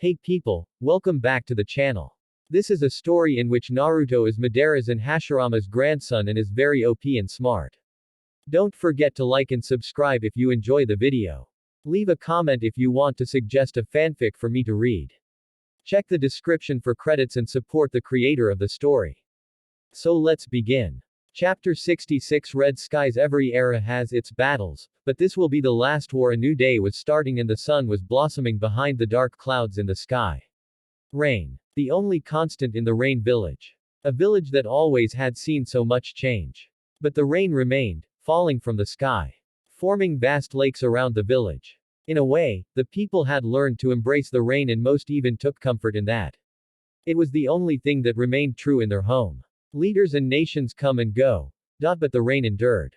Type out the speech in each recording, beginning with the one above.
Hey people, welcome back to the channel. This is a story in which Naruto is Madara's and Hashirama's grandson and is very OP and smart. Don't forget to like and subscribe if you enjoy the video. Leave a comment if you want to suggest a fanfic for me to read. Check the description for credits and support the creator of the story. So let's begin. Chapter 66 Red Skies. Every era has its battles, but this will be the last war. A new day was starting and the sun was blossoming behind the dark clouds in the sky. Rain. The only constant in the Rain Village. A village that always had seen so much change. But the rain remained, falling from the sky, forming vast lakes around the village. In a way, the people had learned to embrace the rain and most even took comfort in that. It was the only thing that remained true in their home. Leaders and nations come and go. But the rain endured.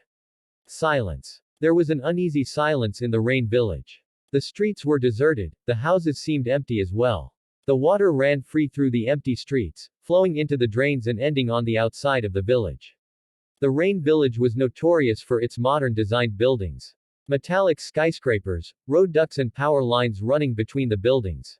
Silence. There was an uneasy silence in the Rain Village. The streets were deserted, the houses seemed empty as well. The water ran free through the empty streets, flowing into the drains and ending on the outside of the village. The Rain Village was notorious for its modern designed buildings. Metallic skyscrapers, road ducts and power lines running between the buildings.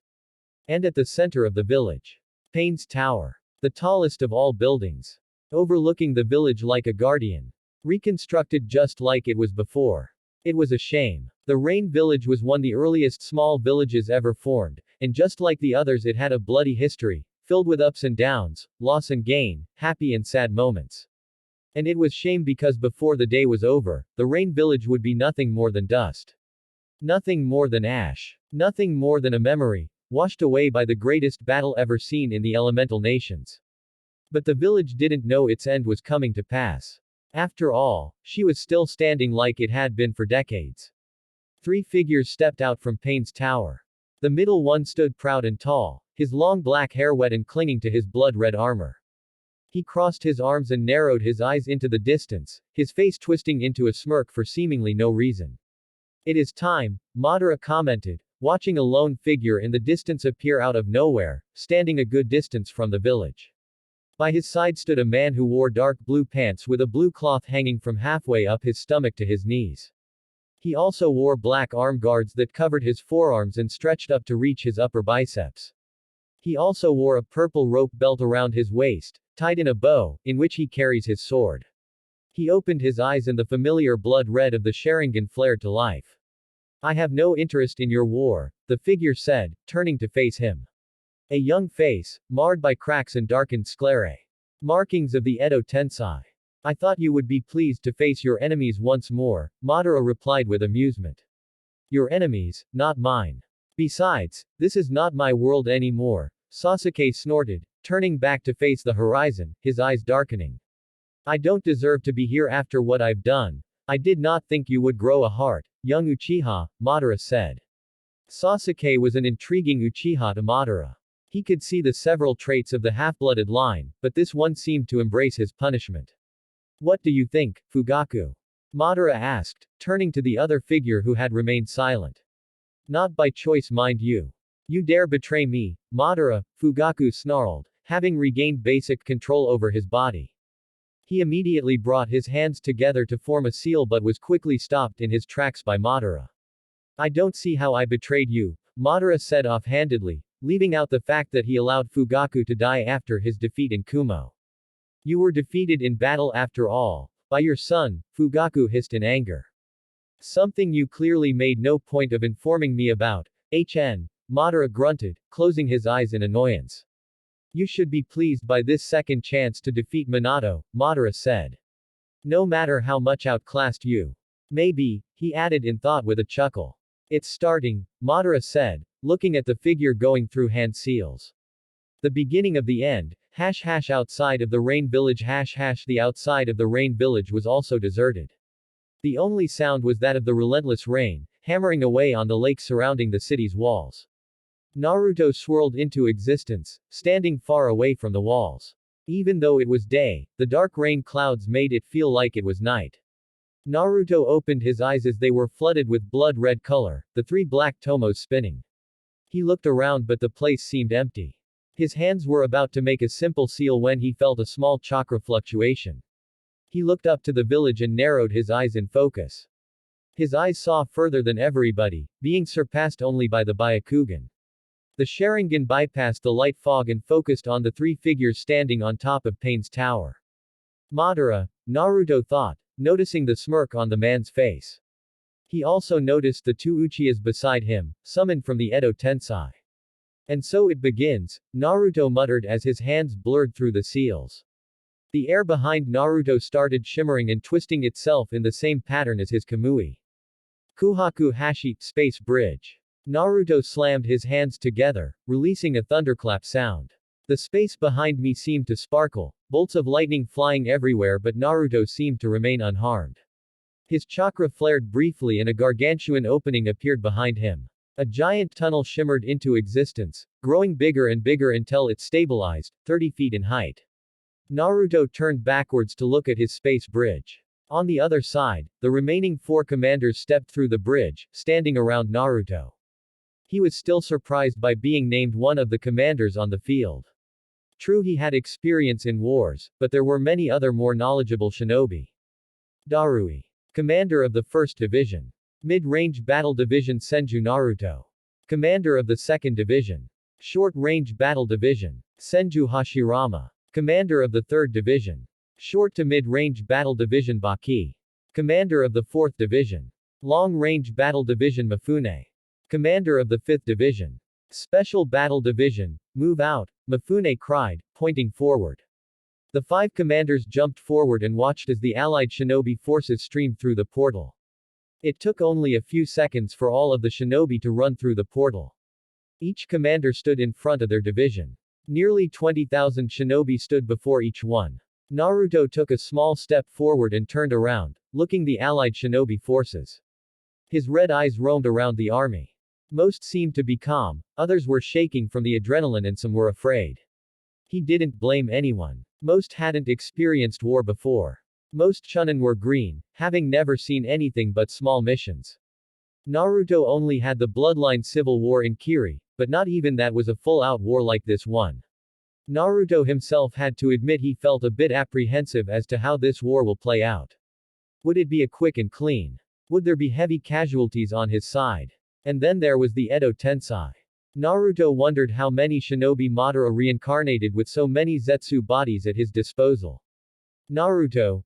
And at the center of the village, Payne's Tower. The tallest of all buildings. Overlooking the village like a guardian. Reconstructed just like it was before. It was a shame. The Rain Village was one of the earliest small villages ever formed, and just like the others it had a bloody history, filled with ups and downs, loss and gain, happy and sad moments. And it was shame because before the day was over, the Rain Village would be nothing more than dust. Nothing more than ash. Nothing more than a memory, washed away by the greatest battle ever seen in the elemental nations. But the village didn't know its end was coming to pass. After all, she was still standing like it had been for decades. Three figures stepped out from Payne's Tower. The middle one stood proud and tall, his long black hair wet and clinging to his blood-red armor. He crossed his arms and narrowed his eyes into the distance, his face twisting into a smirk for seemingly no reason. It is time, Madara commented, watching a lone figure in the distance appear out of nowhere, standing a good distance from the village. By his side stood a man who wore dark blue pants with a blue cloth hanging from halfway up his stomach to his knees. He also wore black arm guards that covered his forearms and stretched up to reach his upper biceps. He also wore a purple rope belt around his waist, tied in a bow, in which he carries his sword. He opened his eyes and the familiar blood red of the Sharingan flared to life. I have no interest in your war, the figure said, turning to face him. A young face, marred by cracks and darkened sclerae. Markings of the Edo Tensei. I thought you would be pleased to face your enemies once more, Madara replied with amusement. Your enemies, not mine. Besides, this is not my world anymore, Sasuke snorted, turning back to face the horizon, his eyes darkening. I don't deserve to be here after what I've done. I did not think you would grow a heart, young Uchiha, Madara said. Sasuke was an intriguing Uchiha to Madara. He could see the several traits of the half-blooded line, but this one seemed to embrace his punishment. What do you think, Fugaku? Madara asked, turning to the other figure who had remained silent. Not by choice, mind you. You dare betray me, Madara, Fugaku snarled, having regained basic control over his body. He immediately brought his hands together to form a seal but was quickly stopped in his tracks by Madara. I don't see how I betrayed you, Madara said offhandedly, leaving out the fact that he allowed Fugaku to die after his defeat in Kumo. You were defeated in battle after all, by your son, Fugaku hissed in anger. Something you clearly made no point of informing me about, Madara grunted, closing his eyes in annoyance. You should be pleased by this second chance to defeat Minato, Madara said. No matter how much outclassed you may be, he added in thought with a chuckle. It's starting, Madara said, looking at the figure going through hand seals. The beginning of the end, outside of the Rain Village the outside of the Rain Village was also deserted. The only sound was that of the relentless rain, hammering away on the lake surrounding the city's walls. Naruto swirled into existence, standing far away from the walls. Even though it was day, the dark rain clouds made it feel like it was night. Naruto opened his eyes as they were flooded with blood-red color, the three black tomos spinning. He looked around but the place seemed empty. His hands were about to make a simple seal when he felt a small chakra fluctuation. He looked up to the village and narrowed his eyes in focus. His eyes saw further than everybody, being surpassed only by the Byakugan. The Sharingan bypassed the light fog and focused on the three figures standing on top of Pain's tower. Madara, Naruto thought, noticing the smirk on the man's face. He also noticed the two Uchihas beside him, summoned from the Edo Tensei. And so it begins, Naruto muttered as his hands blurred through the seals. The air behind Naruto started shimmering and twisting itself in the same pattern as his Kamui. Kuhaku Hashi, Space Bridge. Naruto slammed his hands together, releasing a thunderclap sound. The space behind me seemed to sparkle, bolts of lightning flying everywhere, but Naruto seemed to remain unharmed. His chakra flared briefly and a gargantuan opening appeared behind him. A giant tunnel shimmered into existence, growing bigger and bigger until it stabilized, 30 feet in height. Naruto turned backwards to look at his space bridge. On the other side, the remaining four commanders stepped through the bridge, standing around Naruto. He was still surprised by being named one of the commanders on the field. True, he had experience in wars, but there were many other more knowledgeable shinobi. Darui. Commander of the 1st Division. Mid-Range Battle Division Senju Naruto. Commander of the 2nd Division. Short-Range Battle Division. Senju Hashirama. Commander of the 3rd Division. Short to Mid-Range Battle Division Baki. Commander of the 4th Division. Long-Range Battle Division Mifune. Commander of the 5th Division. Special Battle Division, move out, Mifune cried, pointing forward. The 5 commanders jumped forward and watched as the allied shinobi forces streamed through the portal. It took only a few seconds for all of the shinobi to run through the portal. Each commander stood in front of their division. Nearly 20,000 shinobi stood before each one. Naruto took a small step forward and turned around, looking the allied shinobi forces. His red eyes roamed around the army. Most seemed to be calm, others were shaking from the adrenaline and some were afraid. He didn't blame anyone. Most hadn't experienced war before. Most Chunin were green, having never seen anything but small missions. Naruto only had the bloodline civil war in Kiri, but not even that was a full-out war like this one. Naruto himself had to admit he felt a bit apprehensive as to how this war will play out. Would it be a quick and clean? Would there be heavy casualties on his side? And then there was the Edo Tensei. Naruto wondered how many shinobi Madara reincarnated with so many Zetsu bodies at his disposal. Naruto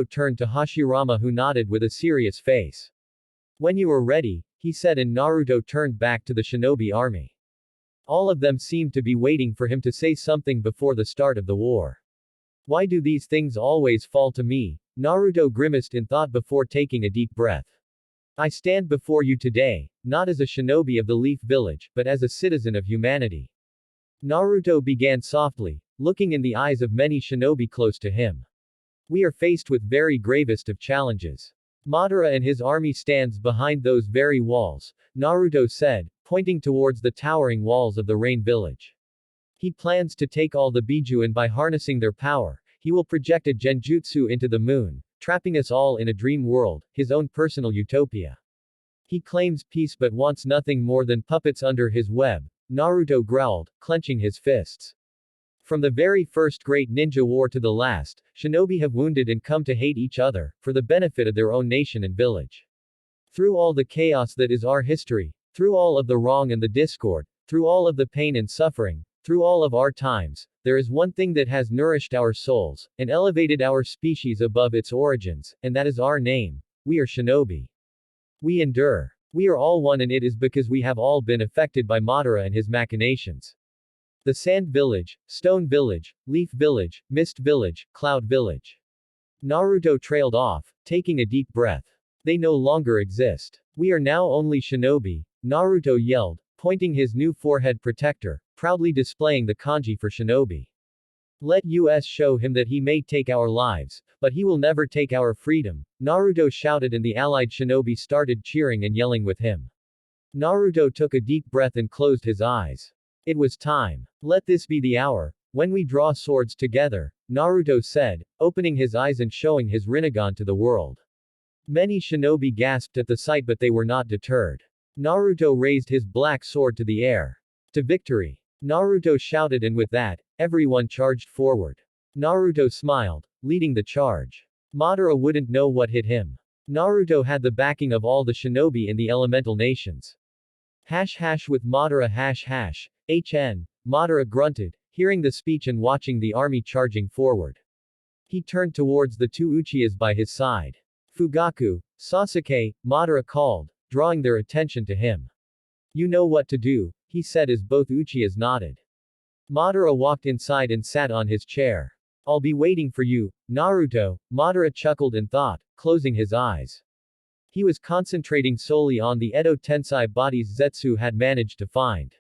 turned to Hashirama, who nodded with a serious face. When you are ready, he said, and Naruto turned back to the shinobi army. All of them seemed to be waiting for him to say something before the start of the war. Why do these things always fall to me? Naruto grimaced in thought before taking a deep breath. I stand before you today, not as a shinobi of the Leaf Village, but as a citizen of humanity. Naruto began softly, looking in the eyes of many shinobi close to him. We are faced with very gravest of challenges. Madara and his army stands behind those very walls, Naruto said, pointing towards the towering walls of the Rain Village. He plans to take all the Biju, and by harnessing their power, he will project a genjutsu into the moon, trapping us all in a dream world, his own personal utopia. He claims peace but wants nothing more than puppets under his web, Naruto growled, clenching his fists. From the very first great ninja war to the last, shinobi have wounded and come to hate each other, for the benefit of their own nation and village. Through all the chaos that is our history, through all of the wrong and the discord, through all of the pain and suffering, through all of our times, there is one thing that has nourished our souls, and elevated our species above its origins, and that is our name. We are shinobi. We endure. We are all one, and it is because we have all been affected by Madara and his machinations. The Sand Village, Stone Village, Leaf Village, Mist Village, Cloud Village. Naruto trailed off, taking a deep breath. They no longer exist. We are now only shinobi, Naruto yelled, pointing his new forehead protector, proudly displaying the kanji for shinobi. Let us show him that he may take our lives, but he will never take our freedom, Naruto shouted, and the allied shinobi started cheering and yelling with him. Naruto took a deep breath and closed his eyes. It was time. Let this be the hour, When we draw swords together, Naruto said, opening his eyes and showing his Rinnegan to the world. Many shinobi gasped at the sight, but they were not deterred. Naruto raised his black sword to the air. To victory! Naruto shouted, and with that, everyone charged forward. Naruto smiled, leading the charge. Madara wouldn't know what hit him. Naruto had the backing of all the shinobi in the elemental nations. With Madara HN, Madara grunted, hearing the speech and watching the army charging forward. He turned towards the two Uchihas by his side. Fugaku, Sasuke, Madara called, drawing their attention to him. You know what to do, he said as both Uchihas nodded. Madara walked inside and sat on his chair. I'll be waiting for you, Naruto, Madara chuckled in thought, closing his eyes. He was concentrating solely on the Edo Tensei bodies Zetsu had managed to find.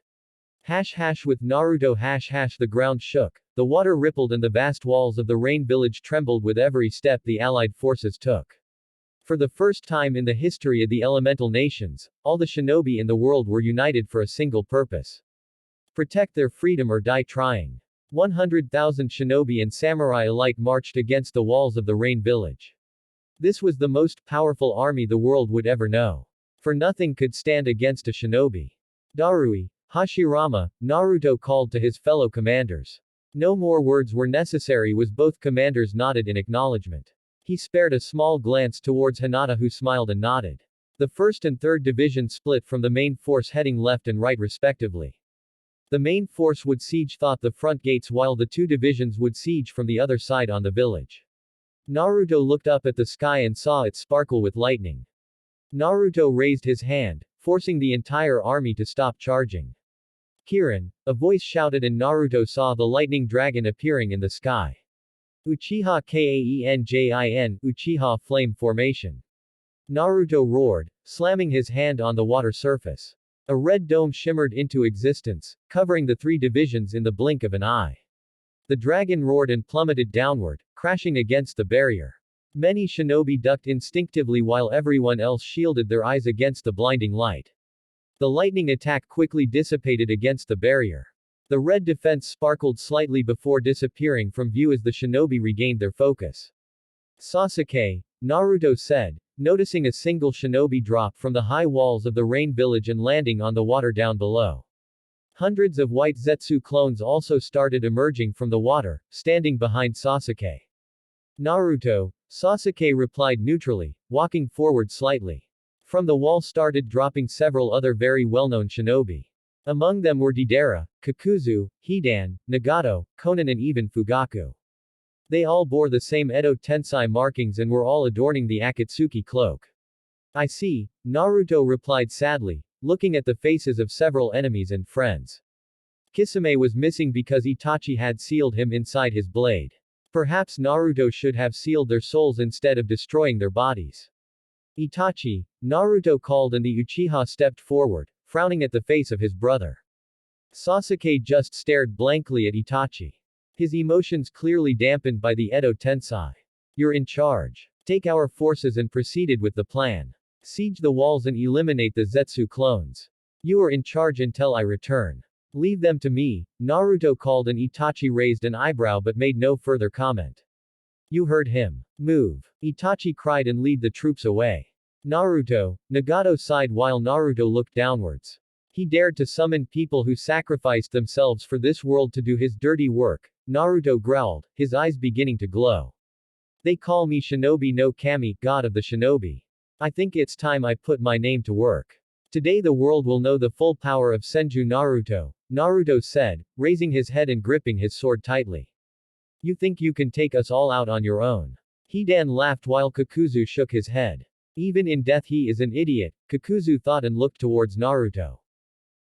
With Naruto the ground shook, the water rippled and the vast walls of the rain village trembled with every step the allied forces took. For the first time in the history of the elemental nations, all the shinobi in the world were united for a single purpose. Protect their freedom or die trying. 100,000 shinobi and samurai alike marched against the walls of the rain village. This was the most powerful army the world would ever know. For nothing could stand against a shinobi. Darui, Hashirama, Naruto called to his fellow commanders. No more words were necessary, was both commanders nodded in acknowledgement. He spared a small glance towards Hinata, who smiled and nodded. The 1st and 3rd division split from the main force, heading left and right respectively. The main force would siege the front gates while the 2 divisions would siege from the other side on the village. Naruto looked up at the sky and saw it sparkle with lightning. Naruto raised his hand, forcing the entire army to stop charging. Kirin, a voice shouted, and Naruto saw the lightning dragon appearing in the sky. Uchiha Kaenjin, Uchiha Flame Formation. Naruto roared, slamming his hand on the water surface. A red dome shimmered into existence, covering the 3 divisions in the blink of an eye. The dragon roared and plummeted downward, crashing against the barrier. Many shinobi ducked instinctively while everyone else shielded their eyes against the blinding light. The lightning attack quickly dissipated against the barrier. The red defense sparkled slightly before disappearing from view as the shinobi regained their focus. Sasuke, Naruto said, noticing a single shinobi drop from the high walls of the rain village and landing on the water down below. Hundreds of white Zetsu clones also started emerging from the water, standing behind Sasuke. Naruto, Sasuke replied neutrally, walking forward slightly. From the wall started dropping several other very well-known shinobi. Among them were Deidara, Kakuzu, Hidan, Nagato, Konan and even Fugaku. They all bore the same Edo Tensei markings and were all adorning the Akatsuki cloak. I see, Naruto replied sadly, looking at the faces of several enemies and friends. Kisame was missing because Itachi had sealed him inside his blade. Perhaps Naruto should have sealed their souls instead of destroying their bodies. Itachi, Naruto called, and the Uchiha stepped forward, frowning at the face of his brother. Sasuke just stared blankly at Itachi. His emotions clearly dampened by the Edo Tensei. You're in charge. Take our forces and proceeded with the plan. Siege the walls and eliminate the Zetsu clones. You are in charge until I return. Leave them to me, Naruto called, and Itachi raised an eyebrow but made no further comment. You heard him. Move. Itachi cried and lead the troops away. Naruto, Nagato sighed while Naruto looked downwards. He dared to summon people who sacrificed themselves for this world to do his dirty work, Naruto growled, his eyes beginning to glow. They call me Shinobi no Kami, god of the shinobi. I think it's time I put my name to work. Today the world will know the full power of Senju Naruto, Naruto said, raising his head and gripping his sword tightly. You think you can take us all out on your own? Hidan laughed while Kakuzu shook his head. Even in death he is an idiot, Kakuzu thought and looked towards Naruto.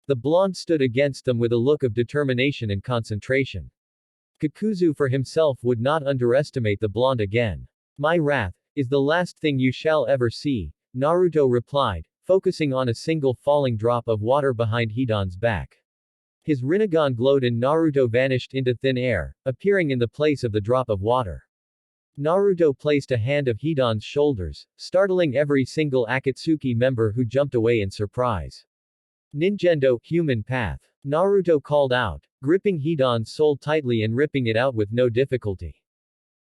The blonde stood against them with a look of determination and concentration. Kakuzu for himself would not underestimate the blonde again. My wrath is the last thing you shall ever see, Naruto replied, focusing on a single falling drop of water behind Hidan's back. His Rinnegan glowed and Naruto vanished into thin air, appearing in the place of the drop of water. Naruto placed a hand of Hidan's shoulders, startling every single Akatsuki member who jumped away in surprise. Ninjendo, human path. Naruto called out, gripping Hidan's soul tightly and ripping it out with no difficulty.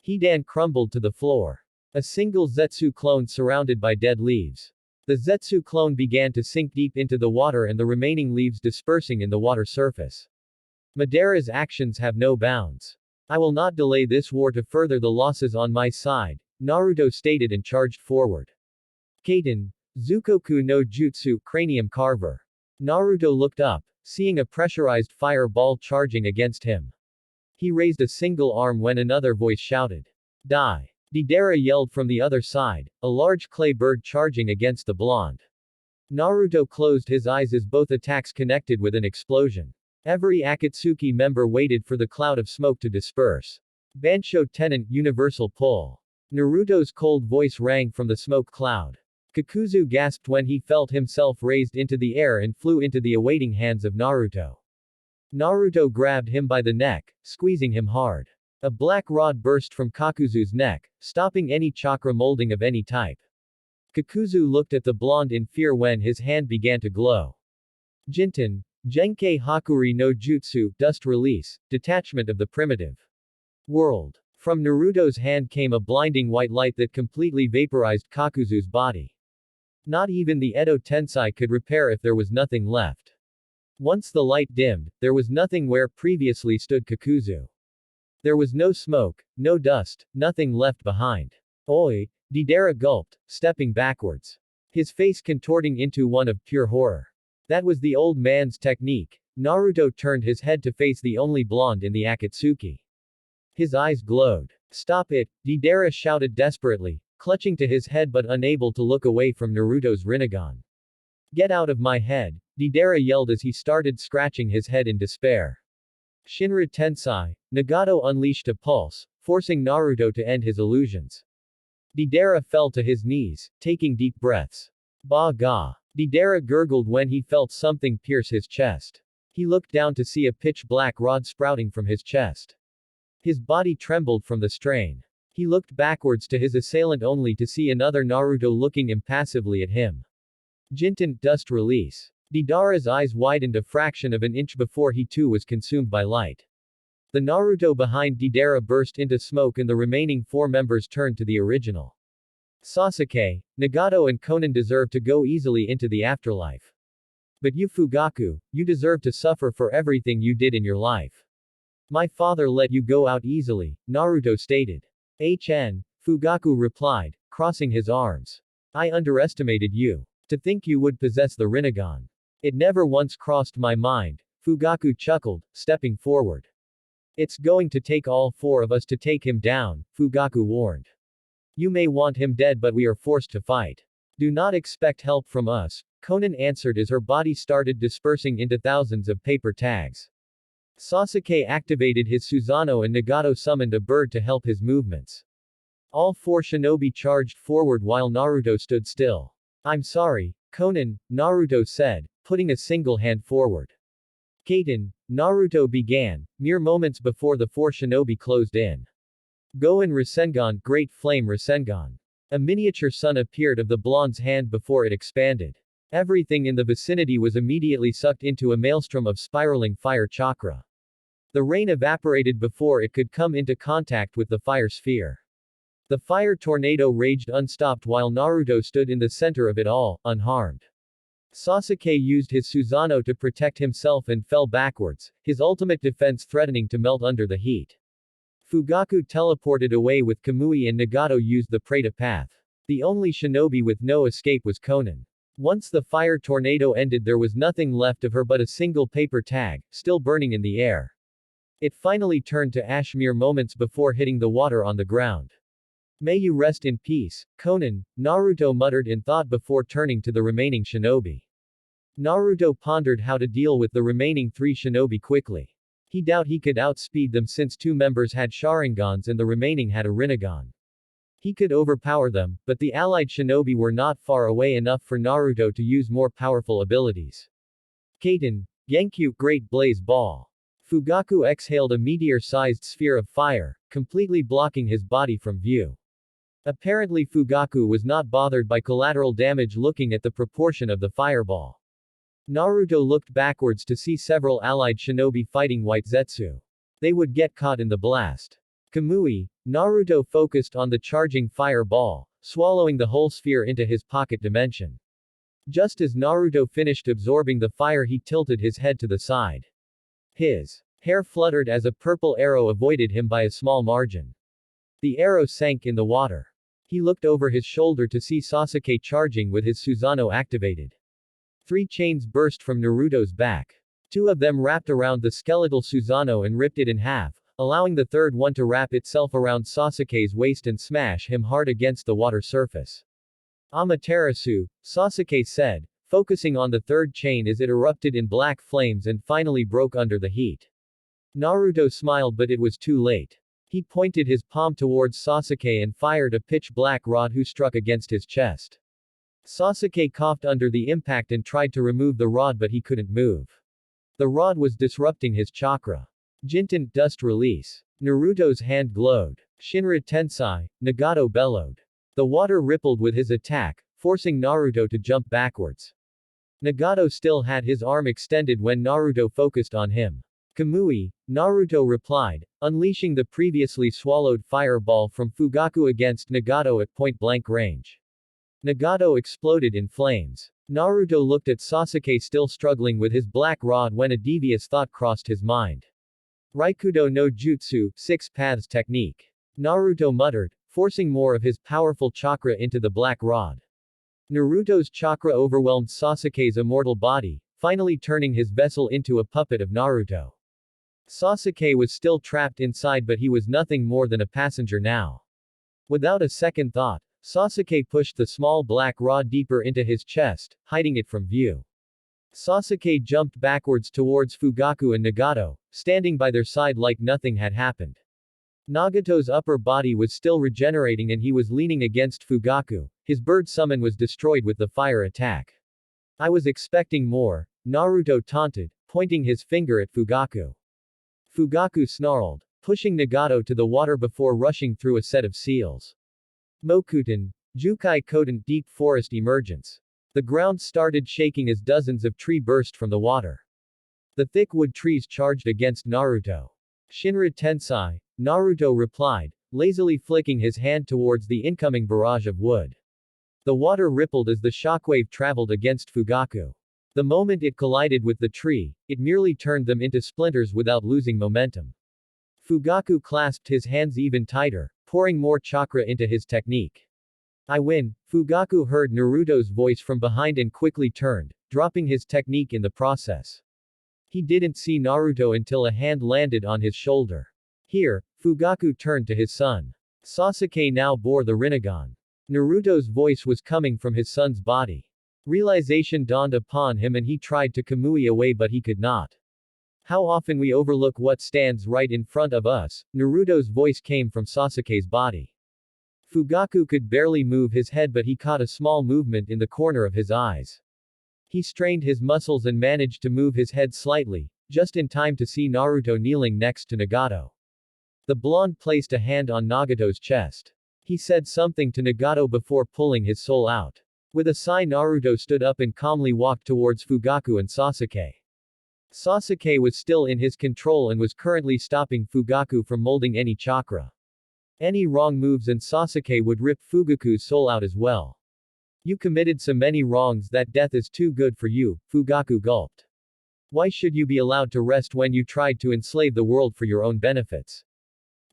Hidan crumbled to the floor. A single Zetsu clone surrounded by dead leaves. The Zetsu clone began to sink deep into the water and the remaining leaves dispersing in the water surface. Madara's actions have no bounds. I will not delay this war to further the losses on my side, Naruto stated and charged forward. Kaiten, Zukoku no Jutsu, Cranium Carver. Naruto looked up, seeing a pressurized fireball charging against him. He raised a single arm when another voice shouted. Die. Deidara yelled from the other side, a large clay bird charging against the blonde. Naruto closed his eyes as both attacks connected with an explosion. Every Akatsuki member waited for the cloud of smoke to disperse. Bansho Tenant Universal Pull. Naruto's cold voice rang from the smoke cloud. Kakuzu gasped when he felt himself raised into the air and flew into the awaiting hands of Naruto. Naruto grabbed him by the neck, squeezing him hard. A black rod burst from Kakuzu's neck, stopping any chakra molding of any type. Kakuzu looked at the blonde in fear when his hand began to glow. Jinten, Genkei Hakuri no Jutsu, Dust Release, Detachment of the Primitive World. From Naruto's hand came a blinding white light that completely vaporized Kakuzu's body. Not even the Edo Tensei could repair if there was nothing left. Once the light dimmed, there was nothing where previously stood Kakuzu. There was no smoke, no dust, nothing left behind. Oi! Deidara gulped, stepping backwards. His face contorting into one of pure horror. That was the old man's technique. Naruto turned his head to face the only blonde in the Akatsuki. His eyes glowed. Stop it, Deidara shouted desperately, clutching to his head but unable to look away from Naruto's Rinnegan. Get out of my head, Deidara yelled as he started scratching his head in despair. Shinra Tensei, Nagato unleashed a pulse, forcing Naruto to end his illusions. Deidara fell to his knees, taking deep breaths. Ba ga. Deidara gurgled when he felt something pierce his chest. He looked down to see a pitch-black rod sprouting from his chest. His body trembled from the strain. He looked backwards to his assailant only to see another Naruto looking impassively at him. Jinten, Dust Release. Deidara's eyes widened a fraction of an inch before he too was consumed by light. The Naruto behind Deidara burst into smoke and the remaining four members turned to the original. Sasuke, Nagato and Konan deserve to go easily into the afterlife. But you Fugaku, you deserve to suffer for everything you did in your life. My father let you go out easily, Naruto stated. Fugaku replied, crossing his arms. I underestimated you. To think you would possess the Rinnegan. It never once crossed my mind, Fugaku chuckled, stepping forward. It's going to take all four of us to take him down, Fugaku warned. You may want him dead but we are forced to fight. Do not expect help from us, Konan answered as her body started dispersing into thousands of paper tags. Sasuke activated his Susanoo and Nagato summoned a bird to help his movements. All four shinobi charged forward while Naruto stood still. I'm sorry, Konan, Naruto said, putting a single hand forward. Kaiten, Naruto began, mere moments before the four shinobi closed in. Goen Rasengan, Great Flame Rasengan. A miniature sun appeared of the blonde's hand before it expanded. Everything in the vicinity was immediately sucked into a maelstrom of spiraling fire chakra. The rain evaporated before it could come into contact with the fire sphere. The fire tornado raged unstopped while Naruto stood in the center of it all, unharmed. Sasuke used his Susanoo to protect himself and fell backwards, his ultimate defense threatening to melt under the heat. Fugaku teleported away with Kamui and Nagato used the Preta path. The only shinobi with no escape was Konan. Once the fire tornado ended there was nothing left of her but a single paper tag, still burning in the air. It finally turned to ash mere moments before hitting the water on the ground. May you rest in peace, Konan, Naruto muttered in thought before turning to the remaining shinobi. Naruto pondered how to deal with the remaining three shinobi quickly. He doubted he could outspeed them since two members had Sharingans and the remaining had a Rinnegan. He could overpower them, but the allied shinobi were not far away enough for Naruto to use more powerful abilities. Kaiten, Genkyu, Great Blaze Ball. Fugaku exhaled a meteor-sized sphere of fire, completely blocking his body from view. Apparently Fugaku was not bothered by collateral damage looking at the proportion of the fireball. Naruto looked backwards to see several allied shinobi fighting White Zetsu. They would get caught in the blast. Kamui, Naruto focused on the charging fire ball, swallowing the whole sphere into his pocket dimension. Just as Naruto finished absorbing the fire, he tilted his head to the side. His hair fluttered as a purple arrow avoided him by a small margin. The arrow sank in the water. He looked over his shoulder to see Sasuke charging with his Susanoo activated. 3 chains burst from Naruto's back. 2 of them wrapped around the skeletal Susanoo and ripped it in half, allowing the third one to wrap itself around Sasuke's waist and smash him hard against the water surface. Amaterasu, Sasuke said, focusing on the third chain as it erupted in black flames and finally broke under the heat. Naruto smiled, but it was too late. He pointed his palm towards Sasuke and fired a pitch-black rod who struck against his chest. Sasuke coughed under the impact and tried to remove the rod, but he couldn't move. The rod was disrupting his chakra. Jinten, dust release. Naruto's hand glowed. Shinra Tensai, Nagato bellowed. The water rippled with his attack, forcing Naruto to jump backwards. Nagato still had his arm extended when Naruto focused on him. Kamui, Naruto replied, unleashing the previously swallowed fireball from Fugaku against Nagato at point-blank range. Nagato exploded in flames. Naruto looked at Sasuke still struggling with his black rod when a devious thought crossed his mind. Raikudo no Jutsu, 6 Paths Technique. Naruto muttered, forcing more of his powerful chakra into the black rod. Naruto's chakra overwhelmed Sasuke's immortal body, finally turning his vessel into a puppet of Naruto. Sasuke was still trapped inside, but he was nothing more than a passenger now. Without a second thought, Sasuke pushed the small black rod deeper into his chest, hiding it from view. Sasuke jumped backwards towards Fugaku and Nagato, standing by their side like nothing had happened. Nagato's upper body was still regenerating and he was leaning against Fugaku. His bird summon was destroyed with the fire attack. I was expecting more, Naruto taunted, pointing his finger at Fugaku. Fugaku snarled, pushing Nagato to the water before rushing through a set of seals. Mokuten, Jukai Koten, deep forest emergence. The ground started shaking as dozens of trees burst from the water. The thick wood trees charged against Naruto. Shinra Tensai, Naruto replied, lazily flicking his hand towards the incoming barrage of wood. The water rippled as the shockwave traveled against Fugaku. The moment it collided with the tree, it merely turned them into splinters without losing momentum. Fugaku clasped his hands even tighter, pouring more chakra into his technique. I win, Fugaku heard Naruto's voice from behind and quickly turned, dropping his technique in the process. He didn't see Naruto until a hand landed on his shoulder. Here, Fugaku turned to his son. Sasuke now bore the Rinnegan. Naruto's voice was coming from his son's body. Realization dawned upon him and he tried to Kamui away, but he could not. How often we overlook what stands right in front of us. Naruto's voice came from Sasuke's body. Fugaku could barely move his head, but he caught a small movement in the corner of his eyes. He strained his muscles and managed to move his head slightly, just in time to see Naruto kneeling next to Nagato. The blonde placed a hand on Nagato's chest. He said something to Nagato before pulling his soul out. With a sigh, Naruto stood up and calmly walked towards Fugaku and Sasuke. Sasuke was still in his control and was currently stopping Fugaku from molding any chakra. Any wrong moves and Sasuke would rip Fugaku's soul out as well. You committed so many wrongs that death is too good for you, Fugaku gulped. Why should you be allowed to rest when you tried to enslave the world for your own benefits?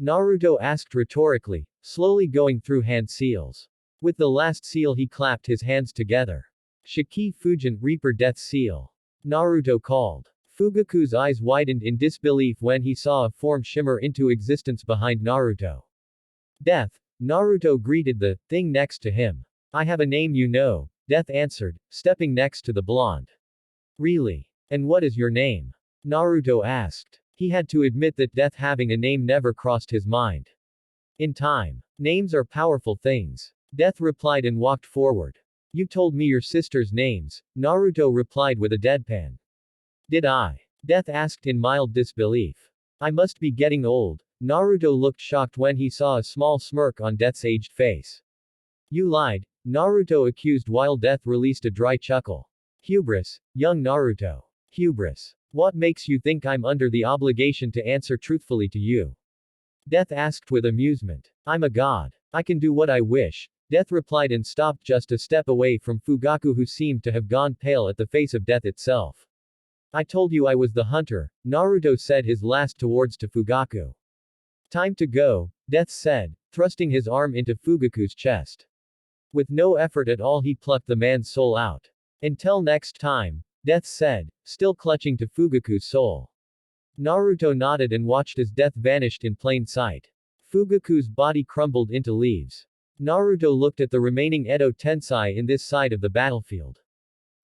Naruto asked rhetorically, slowly going through hand seals. With the last seal he clapped his hands together. Shiki Fujin, Reaper Death Seal. Naruto called. Fugaku's eyes widened in disbelief when he saw a form shimmer into existence behind Naruto. Death, Naruto greeted the thing next to him. I have a name, you know, Death answered, stepping next to the blonde. Really? And what is your name? Naruto asked. He had to admit that Death having a name never crossed his mind. In time, names are powerful things. Death replied and walked forward. You told me your sister's names, Naruto replied with a deadpan. Did I? Death asked in mild disbelief. I must be getting old. Naruto looked shocked when he saw a small smirk on Death's aged face. You lied, Naruto accused while Death released a dry chuckle. Hubris, young Naruto. Hubris. What makes you think I'm under the obligation to answer truthfully to you? Death asked with amusement. I'm a god. I can do what I wish. Death replied and stopped just a step away from Fugaku, who seemed to have gone pale at the face of death itself. I told you I was the hunter, Naruto said, his last words to Fugaku. Time to go, Death said, thrusting his arm into Fugaku's chest. With no effort at all he plucked the man's soul out. Until next time, Death said, still clutching to Fugaku's soul. Naruto nodded and watched as Death vanished in plain sight. Fugaku's body crumbled into leaves. Naruto looked at the remaining Edo Tensei in this side of the battlefield.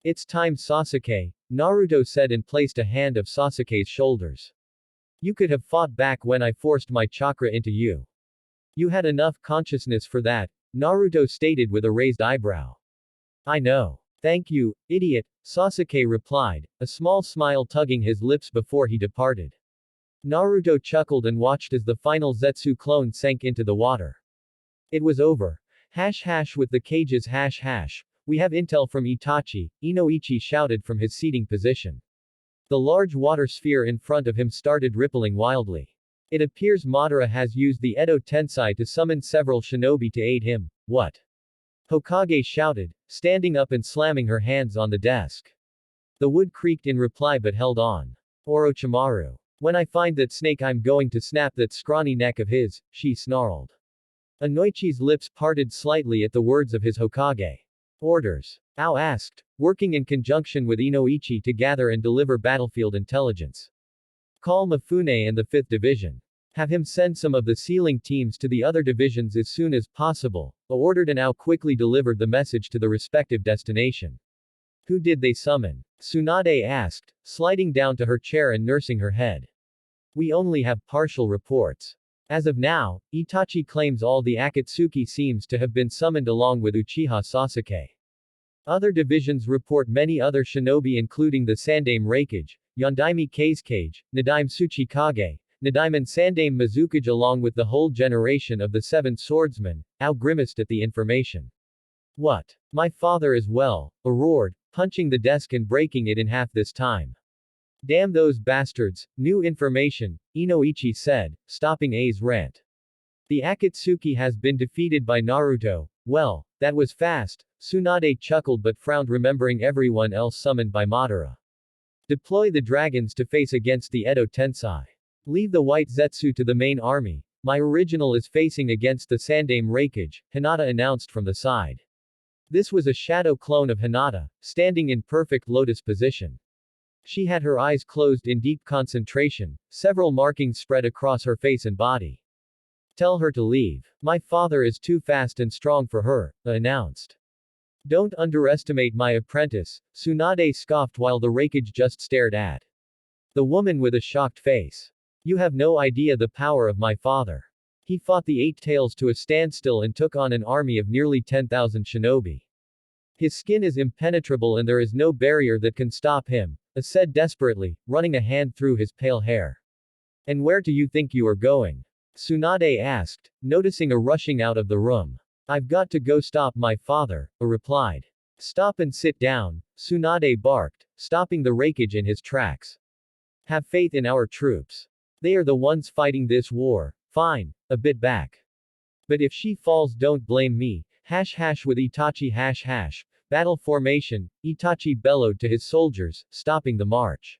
It's time, Sasuke, Naruto said and placed a hand of Sasuke's shoulders. You could have fought back when I forced my chakra into you. You had enough consciousness for that, Naruto stated with a raised eyebrow. I know. Thank you, idiot, Sasuke replied, a small smile tugging his lips before he departed. Naruto chuckled and watched as the final Zetsu clone sank into the water. It was over. With the cages we have intel from Itachi, Inoichi shouted from his seating position. The large water sphere in front of him started rippling wildly. It appears Madara has used the Edo Tensei to summon several shinobi to aid him. What? Hokage shouted, standing up and slamming her hands on the desk. The wood creaked in reply but held on. Orochimaru. When I find that snake I'm going to snap that scrawny neck of his, she snarled. Inoichi's lips parted slightly at the words of his Hokage. Orders. Ao asked, working in conjunction with Inoichi to gather and deliver battlefield intelligence. Call Mifune and the 5th Division. Have him send some of the sealing teams to the other divisions as soon as possible, ordered, and Ao quickly delivered the message to the respective destination. Who did they summon? Tsunade asked, sliding down to her chair and nursing her head. We only have partial reports. As of now, Itachi claims all the Akatsuki seems to have been summoned along with Uchiha Sasuke. Other divisions report many other shinobi including the Sandaime Raikage, Yondaime Kazekage, Nadaime Tsuchikage, Nadaime and Sandaime Mizukage along with the whole generation of the 7 swordsmen. Ao grimaced at the information. What? My father as well, roared, punching the desk and breaking it in half this time. Damn those bastards, new information, Inoichi said, stopping A's rant. The Akatsuki has been defeated by Naruto. Well, that was fast, Tsunade chuckled but frowned remembering everyone else summoned by Madara. Deploy the dragons to face against the Edo Tensei. Leave the white Zetsu to the main army. My original is facing against the Sandaime Raikage, Hinata announced from the side. This was a shadow clone of Hinata, standing in perfect lotus position. She had her eyes closed in deep concentration, several markings spread across her face and body. Tell her to leave. My father is too fast and strong for her, announced. Don't underestimate my apprentice, Tsunade scoffed while the Raikage just stared at the woman with a shocked face. You have no idea the power of my father. He fought the 8 Tails to a standstill and took on an army of nearly 10,000 shinobi. His skin is impenetrable and there is no barrier that can stop him, said desperately, running a hand through his pale hair. And where do you think you are going? Tsunade asked, noticing a rushing out of the room. I've got to go stop my father, replied. Stop and sit down, Tsunade barked, stopping the Raikage in his tracks. Have faith in our troops. They are the ones fighting this war. Fine, a bit back. But if she falls don't blame me, with Itachi battle formation, Itachi bellowed to his soldiers, stopping the march.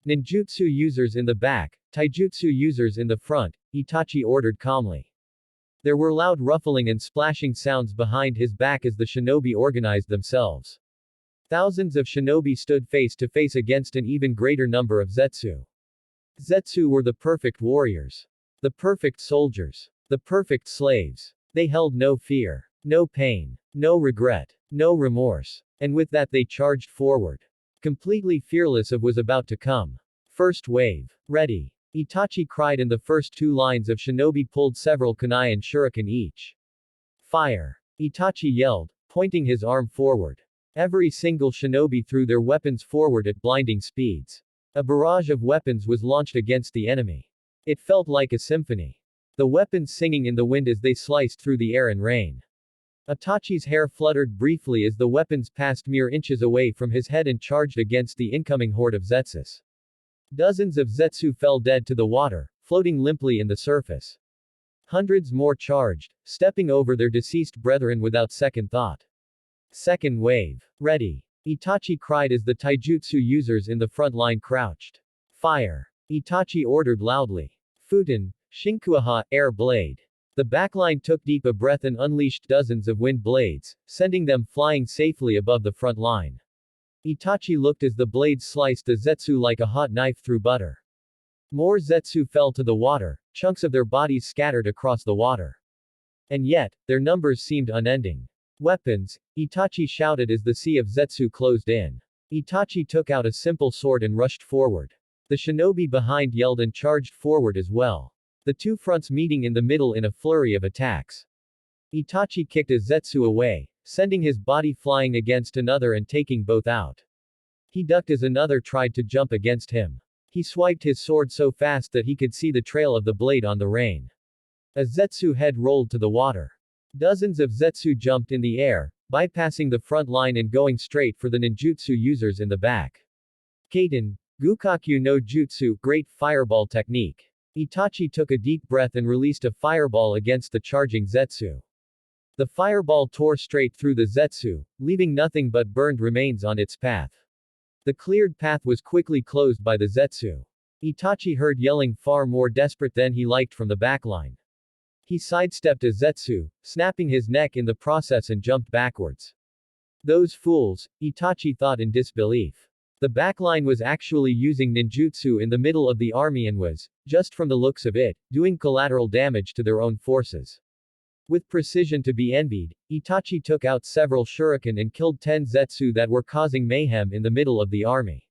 Ninjutsu users in the back, taijutsu users in the front, Itachi ordered calmly. There were loud ruffling and splashing sounds behind his back as the shinobi organized themselves. Thousands of shinobi stood face to face against an even greater number of Zetsu. Zetsu were the perfect warriors. The perfect soldiers. The perfect slaves. They held no fear. No pain. No regret. No remorse. And with that they charged forward. Completely fearless of what was about to come. First wave. Ready. Itachi cried and the first 2 lines of shinobi pulled several kunai and shuriken each. Fire. Itachi yelled, pointing his arm forward. Every single shinobi threw their weapons forward at blinding speeds. A barrage of weapons was launched against the enemy. It felt like a symphony. The weapons singing in the wind as they sliced through the air and rain. Itachi's hair fluttered briefly as the weapons passed mere inches away from his head and charged against the incoming horde of Zetsus. Dozens of Zetsu fell dead to the water, floating limply in the surface. Hundreds more charged, stepping over their deceased brethren without second thought. Second wave. Ready. Itachi cried as the taijutsu users in the front line crouched. Fire. Itachi ordered loudly. Futen, Shinkuaha, air blade. The backline took deep a breath and unleashed dozens of wind blades, sending them flying safely above the front line. Itachi looked as the blades sliced the Zetsu like a hot knife through butter. More Zetsu fell to the water, chunks of their bodies scattered across the water. And yet, their numbers seemed unending. Weapons, Itachi shouted as the sea of Zetsu closed in. Itachi took out a simple sword and rushed forward. The shinobi behind yelled and charged forward as well. The two fronts meeting in the middle in a flurry of attacks. Itachi kicked a Zetsu away, sending his body flying against another and taking both out. He ducked as another tried to jump against him. He swiped his sword so fast that he could see the trail of the blade on the rain. A Zetsu head rolled to the water. Dozens of Zetsu jumped in the air, bypassing the front line and going straight for the ninjutsu users in the back. Kaiten, Gukakyu no Jutsu, Great Fireball Technique. Itachi took a deep breath and released a fireball against the charging Zetsu. The fireball tore straight through the Zetsu, leaving nothing but burned remains on its path. The cleared path was quickly closed by the Zetsu. Itachi heard yelling far more desperate than he liked from the backline. He sidestepped a Zetsu, snapping his neck in the process and jumped backwards. Those fools, Itachi thought in disbelief. The backline was actually using ninjutsu in the middle of the army and was, just from the looks of it, doing collateral damage to their own forces. With precision to be envied, Itachi took out several shuriken and killed 10 Zetsu that were causing mayhem in the middle of the army.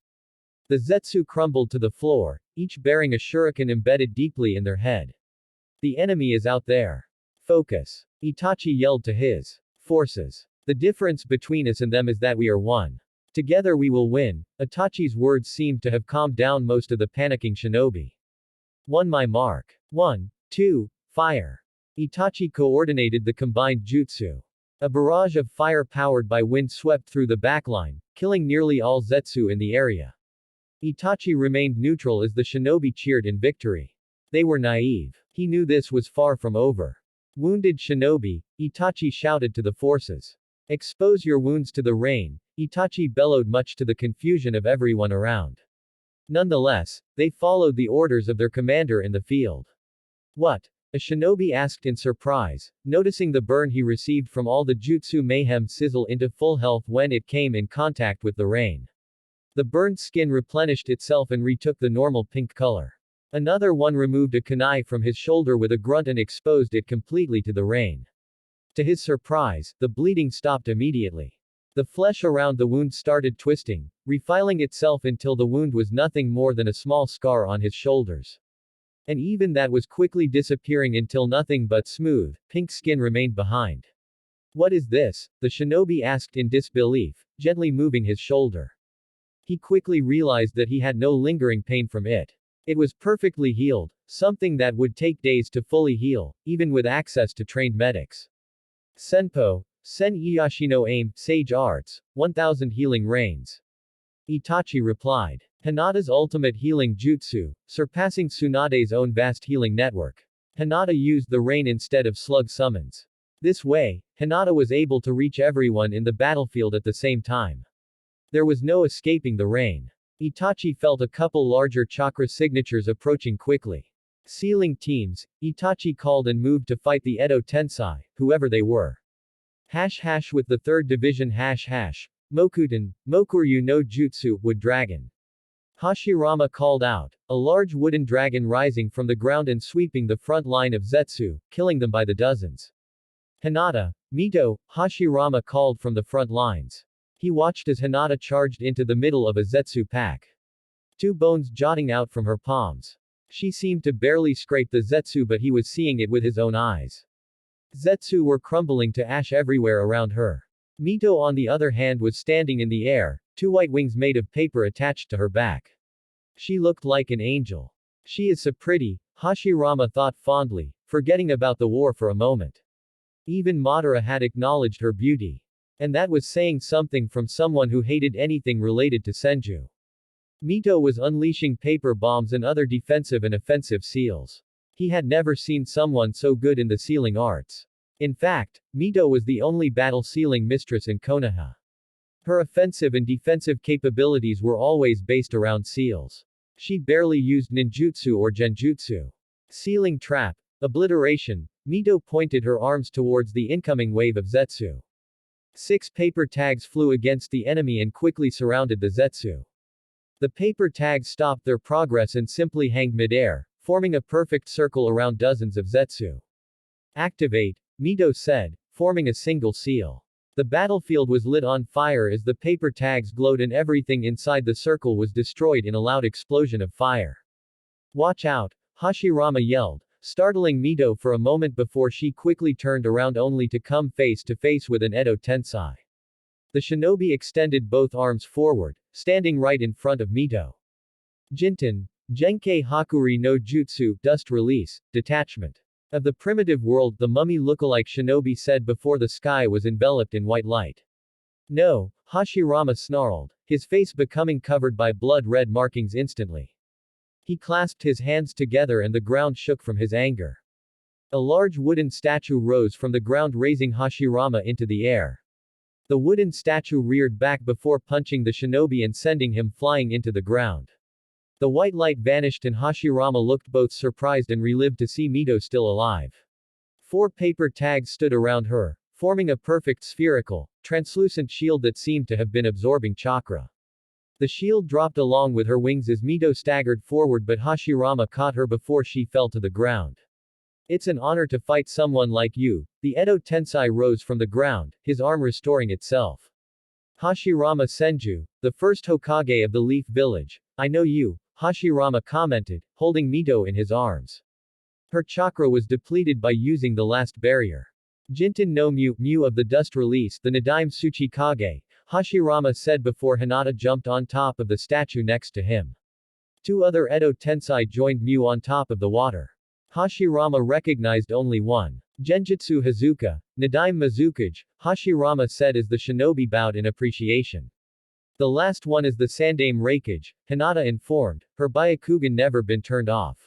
The Zetsu crumbled to the floor, each bearing a shuriken embedded deeply in their head. The enemy is out there. Focus. Itachi yelled to his forces. The difference between us and them is that we are one. Together we will win. Itachi's words seemed to have calmed down most of the panicking shinobi. One my mark. 1, 2, fire. Itachi coordinated the combined jutsu. A barrage of fire powered by wind swept through the backline, killing nearly all Zetsu in the area. Itachi remained neutral as the shinobi cheered in victory. They were naive. He knew this was far from over. Wounded shinobi, Itachi shouted to the forces. Expose your wounds to the rain, Itachi bellowed much to the confusion of everyone around. Nonetheless, they followed the orders of their commander in the field. What? A shinobi asked in surprise, noticing the burn he received from all the jutsu mayhem sizzle into full health when it came in contact with the rain. The burned skin replenished itself and retook the normal pink color. Another one removed a kunai from his shoulder with a grunt and exposed it completely to the rain. To his surprise, the bleeding stopped immediately. The flesh around the wound started twisting, refiling itself until the wound was nothing more than a small scar on his shoulders. And even that was quickly disappearing until nothing but smooth, pink skin remained behind. What is this? The shinobi asked in disbelief, gently moving his shoulder. He quickly realized that he had no lingering pain from it. It was perfectly healed, something that would take days to fully heal, even with access to trained medics. Senpo, Sen Iyashino Aim, Sage Arts, 1000 Healing Rains. Itachi replied. Hinata's ultimate healing jutsu, surpassing Tsunade's own vast healing network. Hinata used the rain instead of slug summons. This way, Hinata was able to reach everyone in the battlefield at the same time. There was no escaping the rain. Itachi felt a couple larger chakra signatures approaching quickly. Sealing teams, Itachi called and moved to fight the Edo Tensei, whoever they were. With the 3rd Division Mokuten, Mokuryu no Jutsu, Wood Dragon. Hashirama called out, a large wooden dragon rising from the ground and sweeping the front line of Zetsu, killing them by the dozens. Hinata, Mito, Hashirama called from the front lines. He watched as Hinata charged into the middle of a Zetsu pack. 2 bones jutting out from her palms. She seemed to barely scrape the Zetsu, but he was seeing it with his own eyes. Zetsu were crumbling to ash everywhere around her. Mito on the other hand was standing in the air, 2 white wings made of paper attached to her back. She looked like an angel. She is so pretty, Hashirama thought fondly, forgetting about the war for a moment. Even Madara had acknowledged her beauty. And that was saying something from someone who hated anything related to Senju. Mito was unleashing paper bombs and other defensive and offensive seals. He had never seen someone so good in the sealing arts. In fact, Mito was the only battle sealing mistress in Konoha. Her offensive and defensive capabilities were always based around seals. She barely used ninjutsu or genjutsu. Sealing trap. Obliteration. Mito pointed her arms towards the incoming wave of Zetsu. 6 paper tags flew against the enemy and quickly surrounded the Zetsu. The paper tags stopped their progress and simply hanged midair, forming a perfect circle around dozens of Zetsu. Activate, Mito said, forming a single seal. The battlefield was lit on fire as the paper tags glowed and everything inside the circle was destroyed in a loud explosion of fire. Watch out, Hashirama yelled, startling Mito for a moment before she quickly turned around only to come face to face with an Edo Tensei. The shinobi extended both arms forward, standing right in front of Mito. Jinten, Genkei Hakuri no Jutsu, Dust Release, Detachment. Of the primitive world, the mummy lookalike shinobi said before the sky was enveloped in white light. No, Hashirama snarled, his face becoming covered by blood-red markings instantly. He clasped his hands together and the ground shook from his anger. A large wooden statue rose from the ground, raising Hashirama into the air. The wooden statue reared back before punching the shinobi and sending him flying into the ground. The white light vanished and Hashirama looked both surprised and relieved to see Mito still alive. 4 paper tags stood around her, forming a perfect spherical, translucent shield that seemed to have been absorbing chakra. The shield dropped along with her wings as Mito staggered forward, but Hashirama caught her before she fell to the ground. It's an honor to fight someone like you. The Edo Tensei rose from the ground, his arm restoring itself. Hashirama Senju, the first Hokage of the Leaf Village. I know you, Hashirama commented, holding Mito in his arms. Her chakra was depleted by using the last barrier. Jinten no Mu of the Dust Release, the Nadaime Tsuchikage, Hashirama said before Hinata jumped on top of the statue next to him. 2 other Edo Tensei joined Mu on top of the water. Hashirama recognized only one. Genjutsu Hazuka, Nadaime Mizukage, Hashirama said as the shinobi bowed in appreciation. The last one is the Sandaime Raikage, Hinata informed, her Byakugan never been turned off.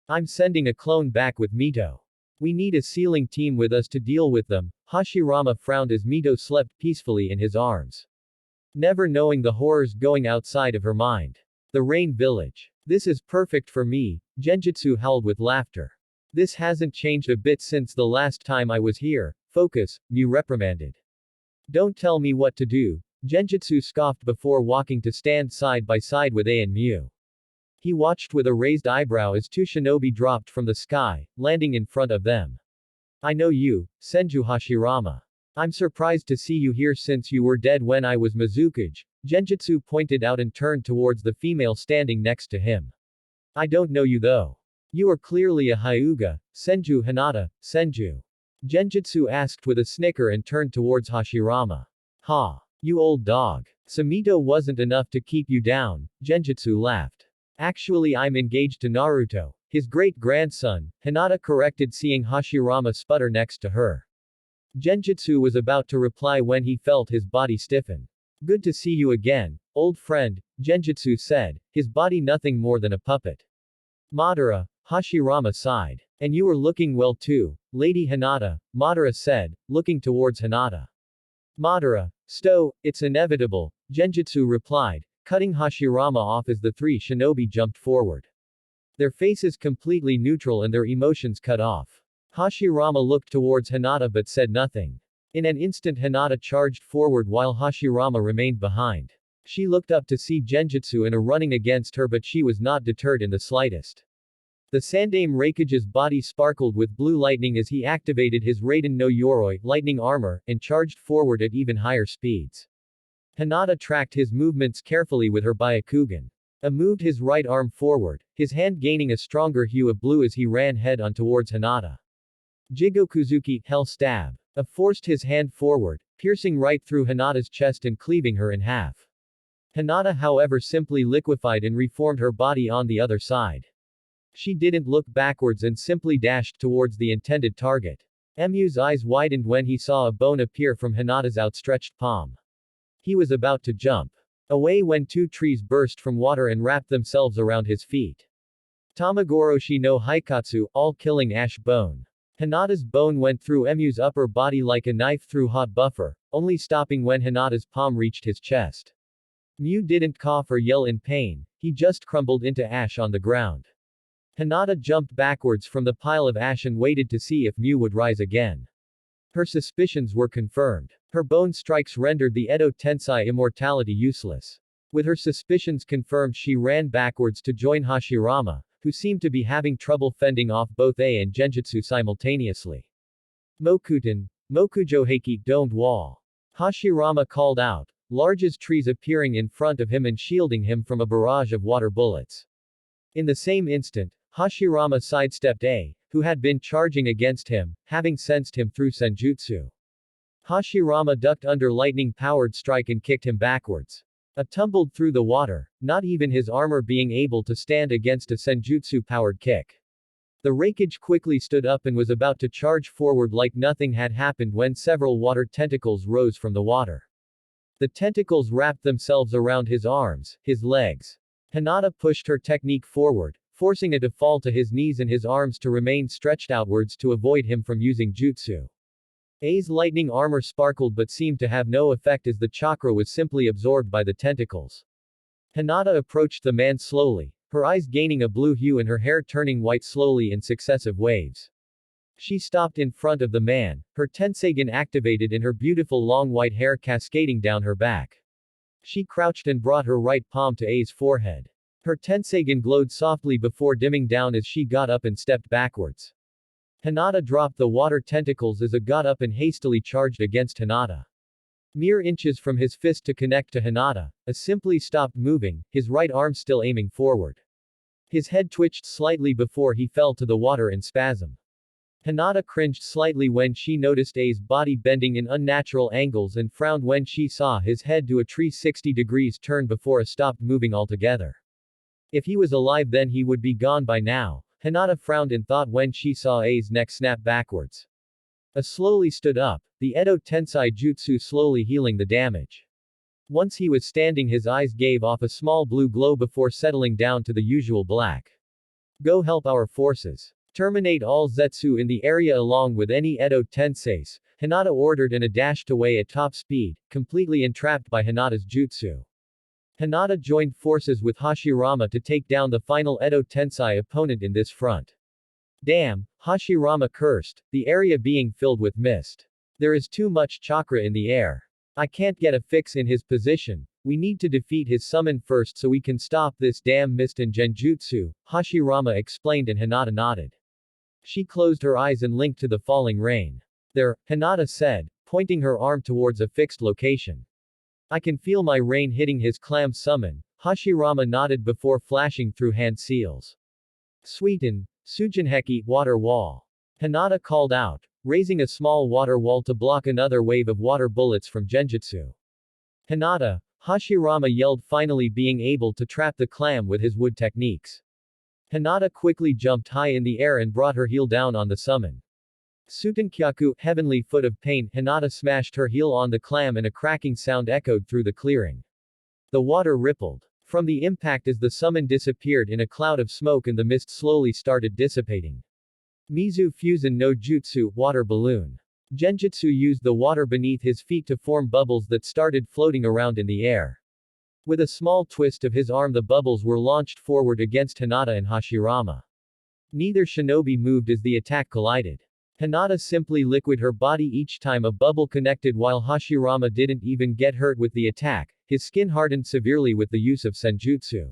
I'm sending a clone back with Mito. We need a sealing team with us to deal with them, Hashirama frowned as Mito slept peacefully in his arms. Never knowing the horrors going outside of her mind. The Rain Village. This is perfect for me, Genjutsu howled with laughter. This hasn't changed a bit since the last time I was here. Focus, Mu reprimanded. Don't tell me what to do, Genjutsu scoffed before walking to stand side by side with A and Mu. He watched with a raised eyebrow as 2 shinobi dropped from the sky, landing in front of them. I know you, Senju Hashirama. I'm surprised to see you here since you were dead when I was Mizukage, Genjutsu pointed out and turned towards the female standing next to him. I don't know you though. You are clearly a Hyuga, Senju Hinata, Senju. Genjutsu asked with a snicker and turned towards Hashirama. Ha! You old dog. Samito wasn't enough to keep you down, Genjutsu laughed. Actually I'm engaged to Naruto, his great-grandson, Hinata corrected seeing Hashirama sputter next to her. Genjutsu was about to reply when he felt his body stiffen. Good to see you again, old friend, Genjutsu said, his body nothing more than a puppet. Madara, Hashirama sighed. And you are looking well too, Lady Hinata, Madara said, looking towards Hinata. Madara, it's inevitable, Genjutsu replied, cutting Hashirama off as the 3 shinobi jumped forward. Their faces completely neutral and their emotions cut off. Hashirama looked towards Hinata but said nothing. In an instant Hinata charged forward while Hashirama remained behind. She looked up to see Genjutsu and a running against her, but she was not deterred in the slightest. The Sandaime Raikage's body sparkled with blue lightning as he activated his Raiden no Yoroi lightning armor, and charged forward at even higher speeds. Hinata tracked his movements carefully with her Byakugan. Moved his right arm forward, his hand gaining a stronger hue of blue as he ran head-on towards Hinata. Jigokuzuki, Hell Stab. Forced his hand forward, piercing right through Hinata's chest and cleaving her in half. Hinata however simply liquefied and reformed her body on the other side. She didn't look backwards and simply dashed towards the intended target. Emu's eyes widened when he saw a bone appear from Hinata's outstretched palm. He was about to jump away when two trees burst from water and wrapped themselves around his feet. Tamagoroshi no Haikatsu, all-killing ash bone. Hinata's bone went through Emu's upper body like a knife through hot butter, only stopping when Hinata's palm reached his chest. Mew didn't cough or yell in pain, he just crumbled into ash on the ground. Hinata jumped backwards from the pile of ash and waited to see if Mew would rise again. Her suspicions were confirmed. Her bone strikes rendered the Edo Tensei immortality useless. With her suspicions confirmed, she ran backwards to join Hashirama, who seemed to be having trouble fending off both A and Genjutsu simultaneously. Mokuten, Mokujo Heiki domed wall. Hashirama called out, large trees appearing in front of him and shielding him from a barrage of water bullets. In the same instant, Hashirama sidestepped A, who had been charging against him, having sensed him through senjutsu. Hashirama ducked under lightning-powered strike and kicked him backwards. Tumbled through the water, not even his armor being able to stand against a senjutsu-powered kick. The Raikage quickly stood up and was about to charge forward like nothing had happened when several water tentacles rose from the water. The tentacles wrapped themselves around his arms, his legs. Hinata pushed her technique forward, forcing it to fall to his knees and his arms to remain stretched outwards to avoid him from using jutsu. A's lightning armor sparkled but seemed to have no effect as the chakra was simply absorbed by the tentacles. Hinata approached the man slowly, her eyes gaining a blue hue and her hair turning white slowly in successive waves. She stopped in front of the man, her Tenseigen activated and her beautiful long white hair cascading down her back. She crouched and brought her right palm to A's forehead. Her Tenseigen glowed softly before dimming down as she got up and stepped backwards. Hinata dropped the water tentacles as A got up and hastily charged against Hinata. Mere inches from his fist to connect to Hinata, A simply stopped moving, his right arm still aiming forward. His head twitched slightly before he fell to the water in spasm. Hinata cringed slightly when she noticed A's body bending in unnatural angles and frowned when she saw his head do a 360 degrees turn before A stopped moving altogether. If he was alive then he would be gone by now, Hinata frowned in thought when she saw A's neck snap backwards. A slowly stood up, the Edo Tensei Jutsu slowly healing the damage. Once he was standing his eyes gave off a small blue glow before settling down to the usual black. Go help our forces. Terminate all Zetsu in the area along with any Edo Tenseis, Hinata ordered and A dashed away at top speed, completely entrapped by Hinata's jutsu. Hinata joined forces with Hashirama to take down the final Edo Tensei opponent in this front. Damn, Hashirama cursed, the area being filled with mist. There is too much chakra in the air. I can't get a fix in his position, we need to defeat his summon first so we can stop this damn mist and genjutsu, Hashirama explained and Hinata nodded. She closed her eyes and linked to the falling rain. There, Hinata said, pointing her arm towards a fixed location. I can feel my rain hitting his clam summon, Hashirama nodded before flashing through hand seals. Sweeten, Sujinheki, water wall. Hinata called out, raising a small water wall to block another wave of water bullets from genjutsu. Hinata, Hashirama yelled, finally being able to trap the clam with his wood techniques. Hinata quickly jumped high in the air and brought her heel down on the summon. Sutenkyaku, heavenly foot of pain, Hinata smashed her heel on the clam and a cracking sound echoed through the clearing. The water rippled from the impact as the summon disappeared in a cloud of smoke and the mist slowly started dissipating. Mizu Fusen no Jutsu, water balloon. Genjutsu used the water beneath his feet to form bubbles that started floating around in the air. With a small twist of his arm the bubbles were launched forward against Hinata and Hashirama. Neither shinobi moved as the attack collided. Hinata simply liquid her body each time a bubble connected while Hashirama didn't even get hurt with the attack, his skin hardened severely with the use of senjutsu.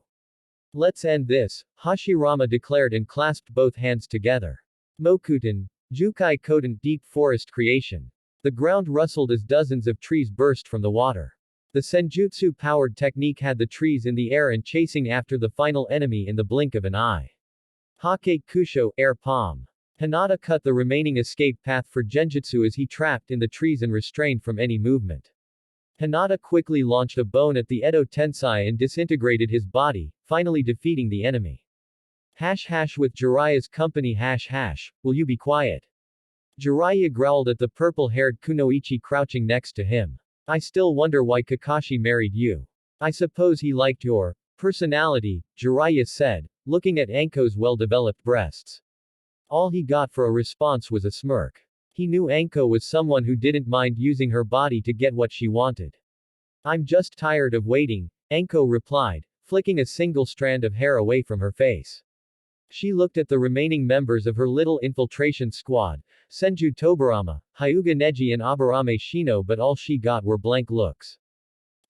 Let's end this, Hashirama declared and clasped both hands together. Mokuten, Jukai Koten, deep forest creation. The ground rustled as dozens of trees burst from the water. The senjutsu-powered technique had the trees in the air and chasing after the final enemy in the blink of an eye. Hake Kusho, air palm. Hinata cut the remaining escape path for Genjutsu as he trapped in the trees and restrained from any movement. Hinata quickly launched a bone at the Edo Tensei and disintegrated his body, finally defeating the enemy. With Jiraiya's company #, will you be quiet? Jiraiya growled at the purple-haired Kunoichi crouching next to him. I still wonder why Kakashi married you. I suppose he liked your personality, Jiraiya said, looking at Anko's well-developed breasts. All he got for a response was a smirk. He knew Anko was someone who didn't mind using her body to get what she wanted. I'm just tired of waiting, Anko replied, flicking a single strand of hair away from her face. She looked at the remaining members of her little infiltration squad, Senju Tobarama, Hyuga Neji and Aburame Shino, but all she got were blank looks.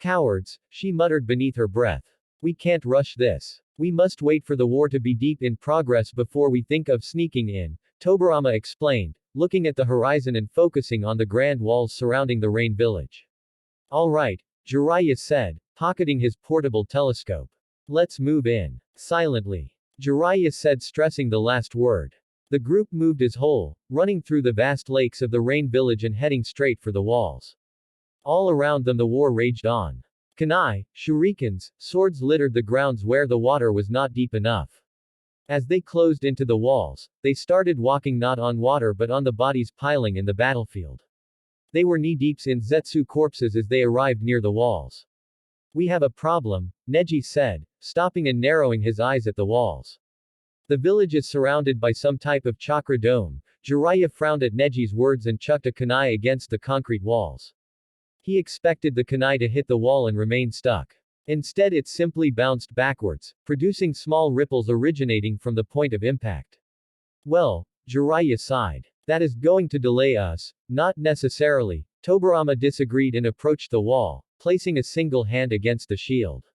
Cowards, she muttered beneath her breath. We can't rush this. We must wait for the war to be deep in progress before we think of sneaking in, Tobarama explained, looking at the horizon and focusing on the grand walls surrounding the rain village. All right, Jiraiya said, pocketing his portable telescope. Let's move in. Silently. Jiraiya said, stressing the last word. The group moved as whole, running through the vast lakes of the rain village and heading straight for the walls. All around them the war raged on. Kunai, shurikens, swords littered the grounds where the water was not deep enough. As they closed into the walls, they started walking not on water but on the bodies piling in the battlefield. They were knee-deeps in Zetsu corpses as they arrived near the walls. We have a problem, Neji said, stopping and narrowing his eyes at the walls. The village is surrounded by some type of chakra dome. Jiraiya frowned at Neji's words and chucked a kunai against the concrete walls. He expected the kunai to hit the wall and remain stuck. Instead it simply bounced backwards, producing small ripples originating from the point of impact. Well, Jiraiya sighed. That is going to delay us. Not necessarily. Tobarama disagreed and approached the wall, placing a single hand against the shield.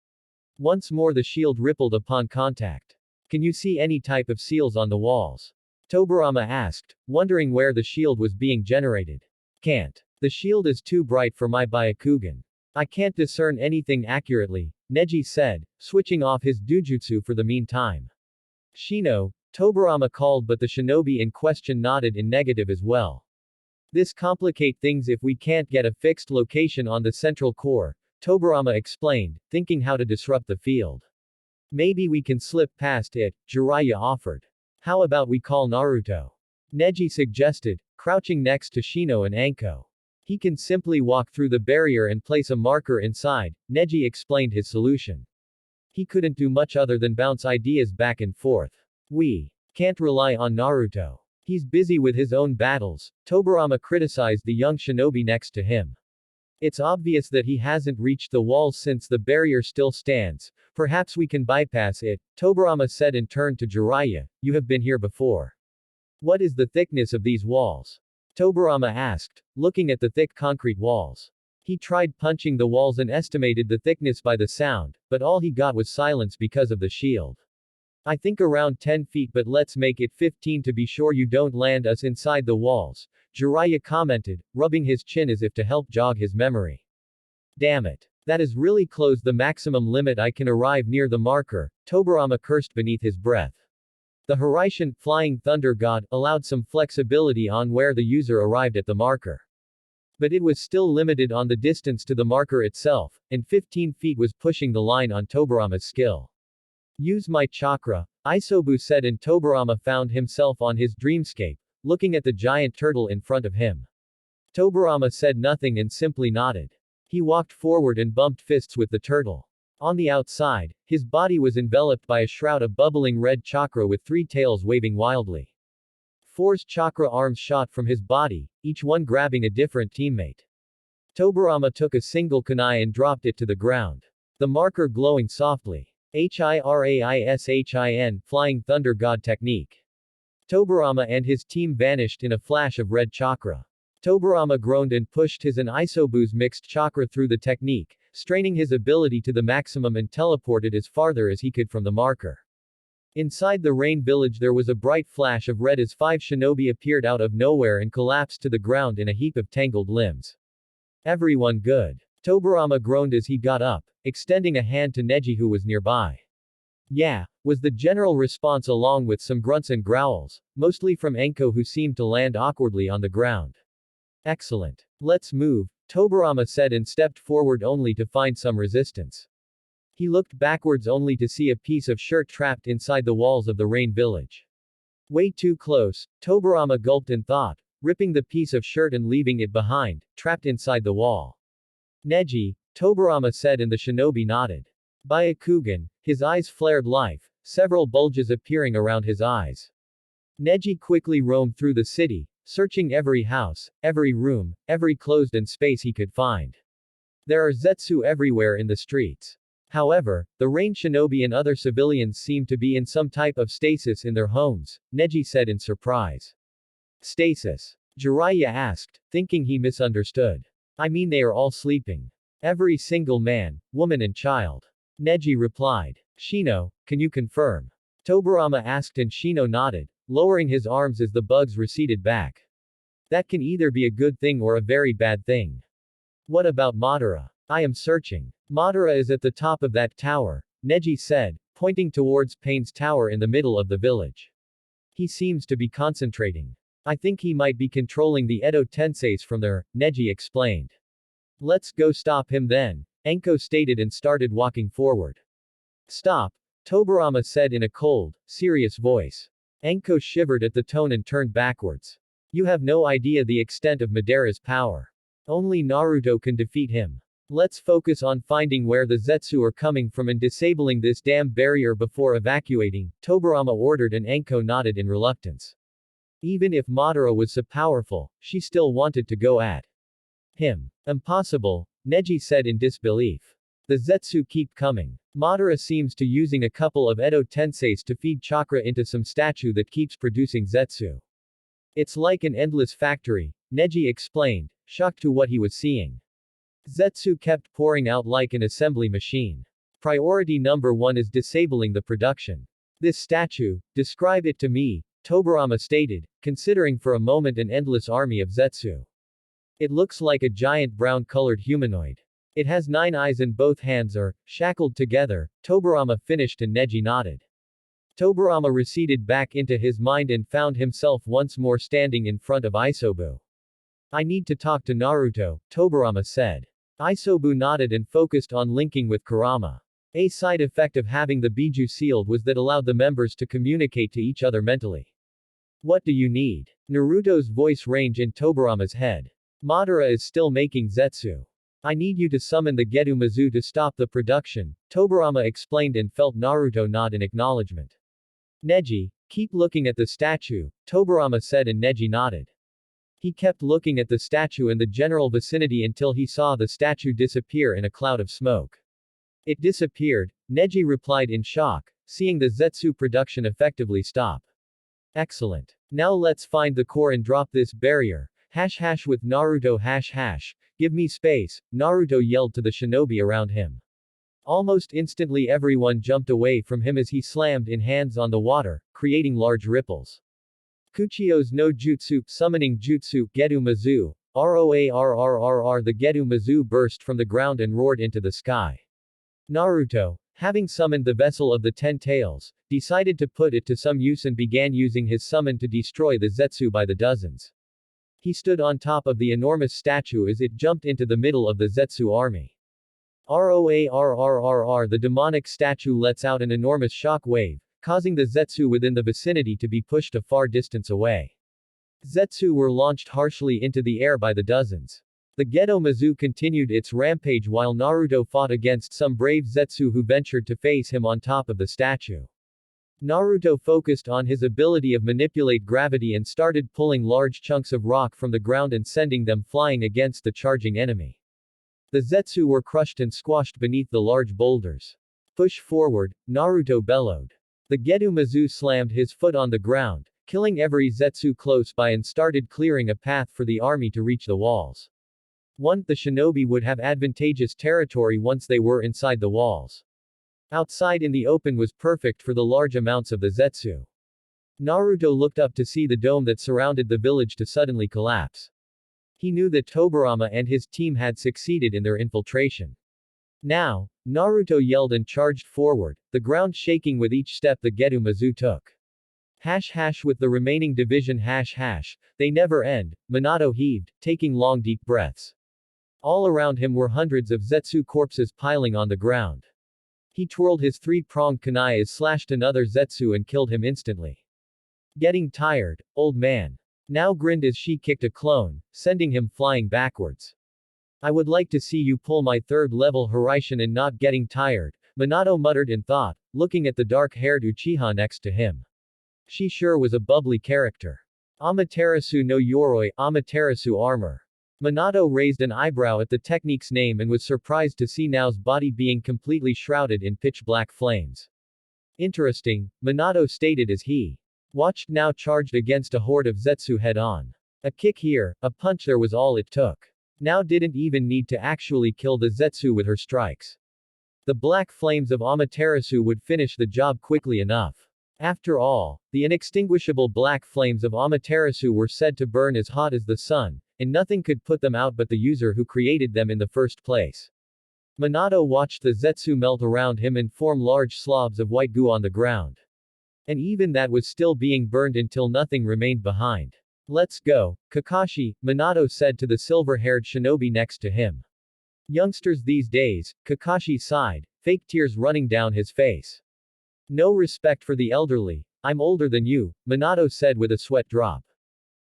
Once more the shield rippled upon contact. Can you see any type of seals on the walls? Tobarama asked, wondering where the shield was being generated. Can't. The shield is too bright for my Byakugan. I can't discern anything accurately, Neji said, switching off his dujutsu for the meantime. Shino, Tobarama called, but the shinobi in question nodded in negative as well. This complicate things if we can't get a fixed location on the central core, Tobarama explained, thinking how to disrupt the field. Maybe we can slip past it, Jiraiya offered. How about we call Naruto? Neji suggested, crouching next to Shino and Anko. He can simply walk through the barrier and place a marker inside, Neji explained his solution. He couldn't do much other than bounce ideas back and forth. We can't rely on Naruto. He's busy with his own battles, Tobarama criticized the young shinobi next to him. It's obvious that he hasn't reached the walls since the barrier still stands. Perhaps we can bypass it, Tobarama said and turned to Jiraiya. You have been here before. What is the thickness of these walls? Tobarama asked, looking at the thick concrete walls. He tried punching the walls and estimated the thickness by the sound, but all he got was silence because of the shield. I think around 10 feet, but let's make it 15 to be sure you don't land us inside the walls, Jiraiya commented, rubbing his chin as if to help jog his memory. Damn it. That is really close the maximum limit I can arrive near the marker, Tobarama cursed beneath his breath. The Hiraishin, flying thunder god, allowed some flexibility on where the user arrived at the marker. But it was still limited on the distance to the marker itself, and 15 feet was pushing the line on Tobarama's skill. Use my chakra, Isobu said, and Tobarama found himself on his dreamscape, looking at the giant turtle in front of him. Tobarama said nothing and simply nodded. He walked forward and bumped fists with the turtle. On the outside, his body was enveloped by a shroud of bubbling red chakra with 3 tails waving wildly. 4's chakra arms shot from his body, each one grabbing a different teammate. Tobarama took a single kunai and dropped it to the ground. The marker glowing softly. Hiraishin, flying thunder god technique. Tobarama and his team vanished in a flash of red chakra. Tobarama groaned and pushed his and Isobu's mixed chakra through the technique, straining his ability to the maximum and teleported as farther as he could from the marker. Inside the rain village there was a bright flash of red as 5 shinobi appeared out of nowhere and collapsed to the ground in a heap of tangled limbs. Everyone good? Tobarama groaned as he got up, extending a hand to Neji who was nearby. Yeah, was the general response along with some grunts and growls, mostly from Anko who seemed to land awkwardly on the ground. Excellent. Let's move, Tobarama said and stepped forward only to find some resistance. He looked backwards only to see a piece of shirt trapped inside the walls of the rain village. Way too close, Tobarama gulped and thought, ripping the piece of shirt and leaving it behind, trapped inside the wall. Neji, Tobirama said, and the shinobi nodded. Byakugan, his eyes flared life, several bulges appearing around his eyes. Neji quickly roamed through the city, searching every house, every room, every closed-in space he could find. There are Zetsu everywhere in the streets. However, the rain shinobi and other civilians seem to be in some type of stasis in their homes, Neji said in surprise. Stasis? Jiraiya asked, thinking he misunderstood. I mean, they are all sleeping. Every single man, woman and child. Neji replied. Shino, can you confirm? Tobirama asked and Shino nodded, lowering his arms as the bugs receded back. That can either be a good thing or a very bad thing. What about Madara? I am searching. Madara is at the top of that tower, Neji said, pointing towards Pain's tower in the middle of the village. He seems to be concentrating. I think he might be controlling the Edo Tenseis from there, Neji explained. Let's go stop him then, Enko stated and started walking forward. Stop, Tobirama said in a cold, serious voice. Enko shivered at the tone and turned backwards. You have no idea the extent of Madara's power. Only Naruto can defeat him. Let's focus on finding where the Zetsu are coming from and disabling this damn barrier before evacuating, Tobirama ordered and Enko nodded in reluctance. Even if Madara was so powerful, she still wanted to go at him. Impossible, Neji said in disbelief. The Zetsu keep coming. Madara seems to using a couple of Edo Tenseis to feed chakra into some statue that keeps producing Zetsu. It's like an endless factory, Neji explained, shocked to what he was seeing. Zetsu kept pouring out like an assembly machine. Priority number 1 is disabling the production. This statue, describe it to me, Tobirama stated, considering for a moment an endless army of Zetsu. It looks like a giant brown-colored humanoid. It has 9 eyes and both hands are shackled together, Tobirama finished and Neji nodded. Tobirama receded back into his mind and found himself once more standing in front of Isobu. I need to talk to Naruto, Tobirama said. Isobu nodded and focused on linking with Kurama. A side effect of having the Biju sealed was that allowed the members to communicate to each other mentally. What do you need? Naruto's voice ranged in Tobirama's head. Madara is still making Zetsu. I need you to summon the Gedu Mizu to stop the production, Tobirama explained and felt Naruto nod in acknowledgement. Neji, keep looking at the statue, Tobirama said and Neji nodded. He kept looking at the statue in the general vicinity until he saw the statue disappear in a cloud of smoke. It disappeared, Neji replied in shock, seeing the Zetsu production effectively stop. Excellent. Now let's find the core and drop this barrier, # with Naruto #, give me space, Naruto yelled to the shinobi around him. Almost instantly everyone jumped away from him as he slammed in hands on the water, creating large ripples. Kuchio's no jutsu, summoning jutsu, Gedu Mizu, ROARRRR. The Gedu Mizu burst from the ground and roared into the sky. Naruto, having summoned the vessel of the 10 tails, decided to put it to some use and began using his summon to destroy the Zetsu by the dozens. He stood on top of the enormous statue as it jumped into the middle of the Zetsu army. ROARRRR. The demonic statue lets out an enormous shock wave, causing the Zetsu within the vicinity to be pushed a far distance away. Zetsu were launched harshly into the air by the dozens. The Gedo Mizu continued its rampage while Naruto fought against some brave Zetsu who ventured to face him on top of the statue. Naruto focused on his ability of manipulate gravity and started pulling large chunks of rock from the ground and sending them flying against the charging enemy. The Zetsu were crushed and squashed beneath the large boulders. Push forward, Naruto bellowed. The Gedu Mizu slammed his foot on the ground, killing every Zetsu close by and started clearing a path for the army to reach the walls. The shinobi would have advantageous territory once they were inside the walls. Outside in the open was perfect for the large amounts of the Zetsu. Naruto looked up to see the dome that surrounded the village to suddenly collapse. He knew that Tobirama and his team had succeeded in their infiltration. Now, Naruto yelled and charged forward, the ground shaking with each step the Gedu Mizu took. # with the remaining division #, they never end, Minato heaved, taking long deep breaths. All around him were hundreds of Zetsu corpses piling on the ground. He twirled his 3-pronged kunai as slashed another Zetsu and killed him instantly. Getting tired, old man? now grinned as she kicked a clone, sending him flying backwards. I would like to see you pull my third-level Haraishin and not getting tired, Minato muttered in thought, looking at the dark-haired Uchiha next to him. She sure was a bubbly character. Amaterasu no Yoroi, Amaterasu armor. Minato raised an eyebrow at the technique's name and was surprised to see Nao's body being completely shrouded in pitch-black flames. Interesting, Minato stated as he watched Nao charged against a horde of Zetsu head-on. A kick here, a punch there was all it took. Nao didn't even need to actually kill the Zetsu with her strikes. The black flames of Amaterasu would finish the job quickly enough. After all, the inextinguishable black flames of Amaterasu were said to burn as hot as the sun, and nothing could put them out but the user who created them in the first place. Minato watched the Zetsu melt around him and form large slobs of white goo on the ground. And even that was still being burned until nothing remained behind. Let's go, Kakashi, Minato said to the silver-haired shinobi next to him. Youngsters these days, Kakashi sighed, fake tears running down his face. No respect for the elderly. I'm older than you, Minato said with a sweat drop.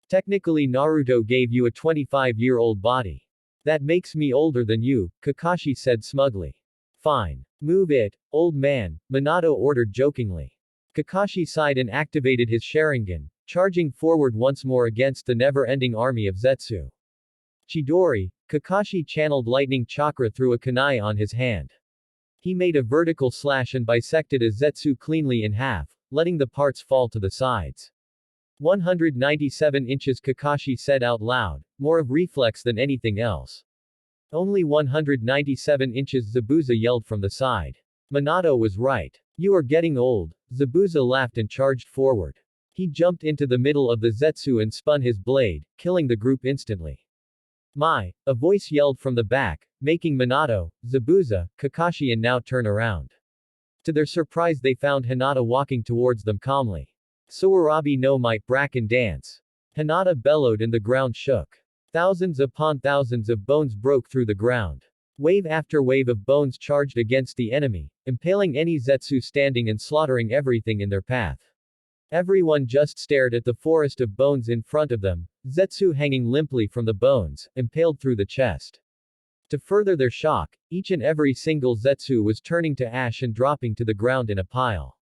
Technically Naruto gave you a 25-year-old body. That makes me older than you, Kakashi said smugly. Fine. Move it, old man, Minato ordered jokingly. Kakashi sighed and activated his Sharingan, charging forward once more against the never-ending army of Zetsu. Chidori, Kakashi channeled lightning chakra through a kunai on his hand. He made a vertical slash and bisected a Zetsu cleanly in half, letting the parts fall to the sides. 197 inches Kakashi said out loud, more of reflex than anything else. Only 197 inches Zabuza yelled from the side. Minato was right. You are getting old, Zabuza laughed and charged forward. He jumped into the middle of the Zetsu and spun his blade, killing the group instantly. My! A voice yelled from the back, making Minato, Zabuza, Kakashi and Nao turn around. To their surprise they found Hinata walking towards them calmly. Soarabi no might bracken dance. Hinata bellowed and the ground shook. Thousands upon thousands of bones broke through the ground. Wave after wave of bones charged against the enemy, impaling any Zetsu standing and slaughtering everything in their path. Everyone just stared at the forest of bones in front of them, Zetsu hanging limply from the bones, impaled through the chest. To further their shock, each and every single Zetsu was turning to ash and dropping to the ground in a pile.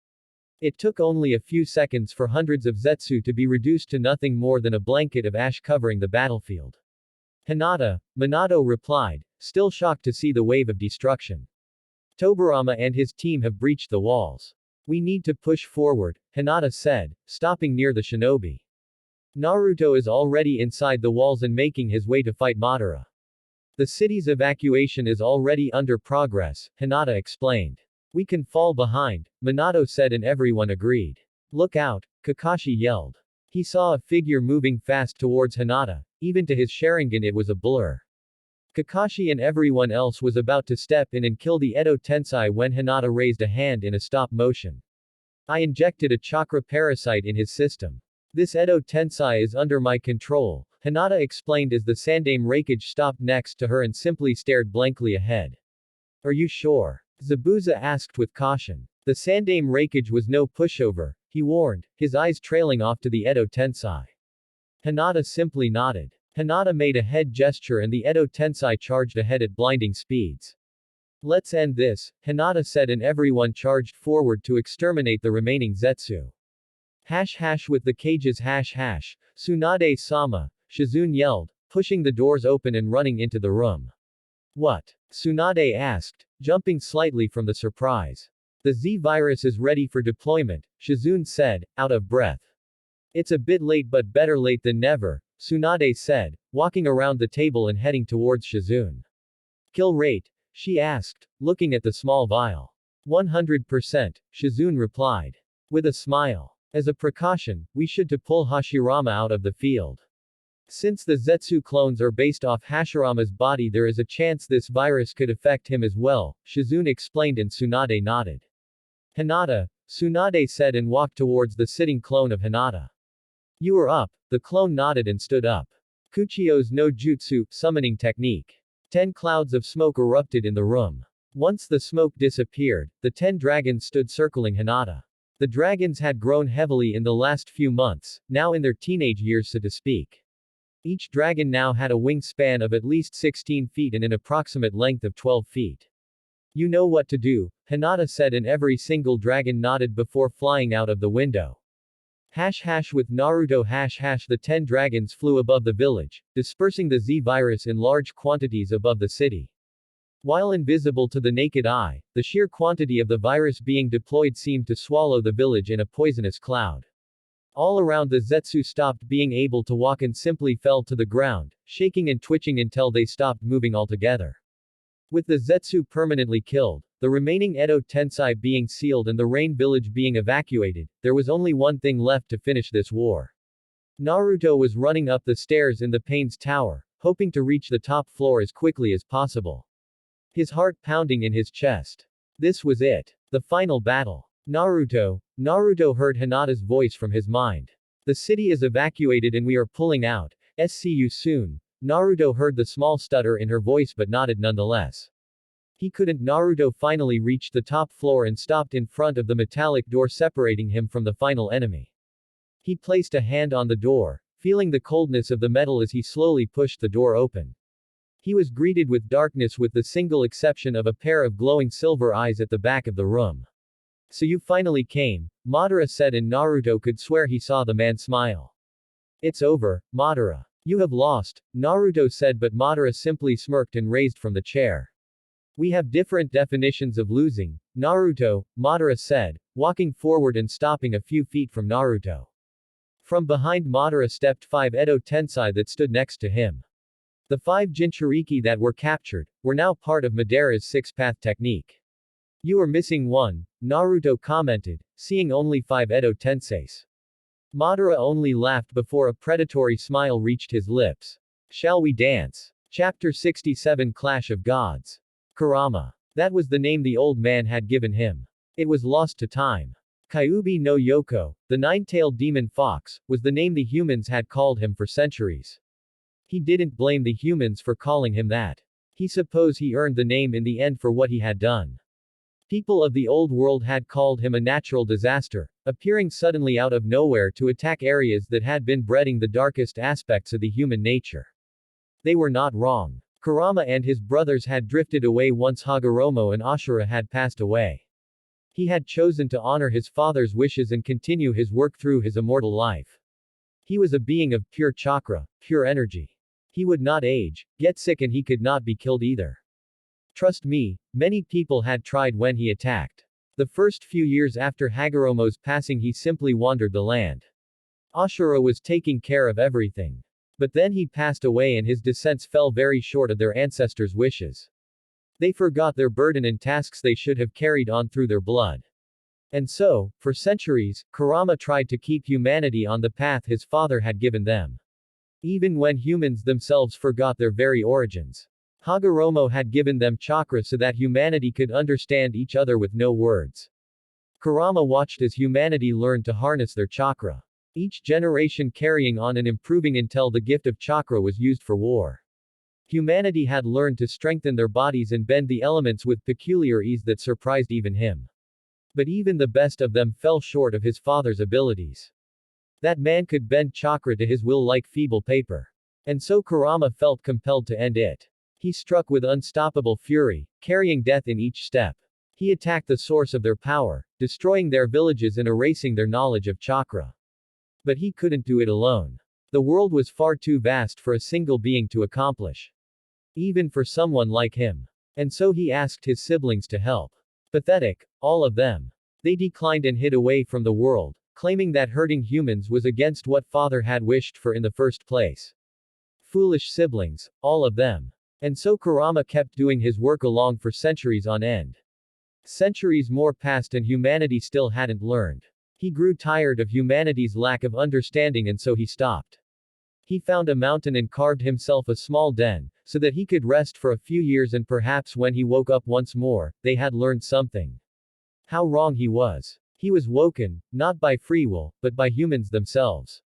It took only a few seconds for hundreds of Zetsu to be reduced to nothing more than a blanket of ash covering the battlefield. Hinata, Minato replied, still shocked to see the wave of destruction. Tobirama and his team have breached the walls. We need to push forward, Hinata said, stopping near the shinobi. Naruto is already inside the walls and making his way to fight Madara. The city's evacuation is already under progress, Hinata explained. We can fall behind, Minato said and everyone agreed. Look out, Kakashi yelled. He saw a figure moving fast towards Hinata, even to his Sharingan it was a blur. Kakashi and everyone else was about to step in and kill the Edo Tensei when Hinata raised a hand in a stop motion. I injected a chakra parasite in his system. This Edo Tensei is under my control, Hinata explained as the Sandaime Raikage stopped next to her and simply stared blankly ahead. Are you sure? Zabuza asked with caution. The Sandaime Raikage was no pushover, he warned, his eyes trailing off to the Edo Tensei. Hinata simply nodded. Hinata made a head gesture and the Edo Tensei charged ahead at blinding speeds. Let's end this, Hinata said and everyone charged forward to exterminate the remaining Zetsu. With the cages Tsunade-sama, Shizune yelled, pushing the doors open and running into the room. What? Tsunade asked, jumping slightly from the surprise. The Z-virus is ready for deployment, Shizune said, out of breath. It's a bit late but better late than never, Tsunade said, walking around the table and heading towards Shizune. Kill rate? She asked, looking at the small vial. 100%, Shizune replied. With a smile. As a precaution, we should to pull Hashirama out of the field. Since the Zetsu clones are based off Hashirama's body there is a chance this virus could affect him as well, Shizune explained and Tsunade nodded. Hinata, Tsunade said and walked towards the sitting clone of Hinata. You are up, the clone nodded and stood up. Kuchio's no jutsu, summoning technique. 10 clouds of smoke erupted in the room. Once the smoke disappeared, the 10 dragons stood circling Hinata. The dragons had grown heavily in the last few months, now in their teenage years so to speak. Each dragon now had a wingspan of at least 16 feet and an approximate length of 12 feet. You know what to do, Hinata said, and every single dragon nodded before flying out of the window. With Naruto the 10 dragons flew above the village, dispersing the Z-virus in large quantities above the city. While invisible to the naked eye, the sheer quantity of the virus being deployed seemed to swallow the village in a poisonous cloud. All around the Zetsu stopped being able to walk and simply fell to the ground, shaking and twitching until they stopped moving altogether. With the Zetsu permanently killed, the remaining Edo Tensei being sealed and the Rain Village being evacuated, there was only one thing left to finish this war. Naruto was running up the stairs in the Pain's Tower, hoping to reach the top floor as quickly as possible. His heart pounding in his chest. This was it. The final battle. Naruto heard Hinata's voice from his mind. The city is evacuated and we are pulling out. See you soon. Naruto heard the small stutter in her voice but nodded nonetheless. He couldn't. Naruto finally reached the top floor and stopped in front of the metallic door separating him from the final enemy. He placed a hand on the door, feeling the coldness of the metal as he slowly pushed the door open. He was greeted with darkness with the single exception of a pair of glowing silver eyes at the back of the room. So you finally came, Madara said, and Naruto could swear he saw the man smile. It's over, Madara. You have lost, Naruto said, but Madara simply smirked and raised from the chair. We have different definitions of losing, Naruto, Madara said, walking forward and stopping a few feet from Naruto. From behind Madara stepped 5 Edo Tensei that stood next to him. The 5 Jinchuriki that were captured, were now part of Madara's 6-path technique. You are missing one, Naruto commented, seeing only 5 Edo Tenseis. Madara only laughed before a predatory smile reached his lips. Shall we dance? Chapter 67 Clash of Gods. Kurama. That was the name the old man had given him. It was lost to time. Kyuubi no Yoko, the 9-tailed demon fox, was the name the humans had called him for centuries. He didn't blame the humans for calling him that. He supposed he earned the name in the end for what he had done. People of the old world had called him a natural disaster, appearing suddenly out of nowhere to attack areas that had been breeding the darkest aspects of the human nature. They were not wrong. Kurama and his brothers had drifted away once Hagoromo and Ashura had passed away. He had chosen to honor his father's wishes and continue his work through his immortal life. He was a being of pure chakra, pure energy. He would not age, get sick, and he could not be killed either. Trust me, many people had tried when he attacked. The first few years after Hagoromo's passing he simply wandered the land. Ashura was taking care of everything. But then he passed away and his descendants fell very short of their ancestors' wishes. They forgot their burden and tasks they should have carried on through their blood. And so, for centuries, Kurama tried to keep humanity on the path his father had given them. Even when humans themselves forgot their very origins. Hagoromo had given them chakra so that humanity could understand each other with no words. Kurama watched as humanity learned to harness their chakra. Each generation carrying on and improving until the gift of chakra was used for war. Humanity had learned to strengthen their bodies and bend the elements with peculiar ease that surprised even him. But even the best of them fell short of his father's abilities. That man could bend chakra to his will like feeble paper. And so Kurama felt compelled to end it. He struck with unstoppable fury, carrying death in each step. He attacked the source of their power, destroying their villages and erasing their knowledge of chakra. But he couldn't do it alone. The world was far too vast for a single being to accomplish. Even for someone like him. And so he asked his siblings to help. Pathetic, all of them. They declined and hid away from the world, claiming that hurting humans was against what father had wished for in the first place. Foolish siblings, all of them. And so Kurama kept doing his work along for centuries on end. Centuries more passed and humanity still hadn't learned. He grew tired of humanity's lack of understanding and so he stopped. He found a mountain and carved himself a small den, so that he could rest for a few years and perhaps when he woke up once more, they had learned something. How wrong he was. He was woken, not by free will, but by humans themselves.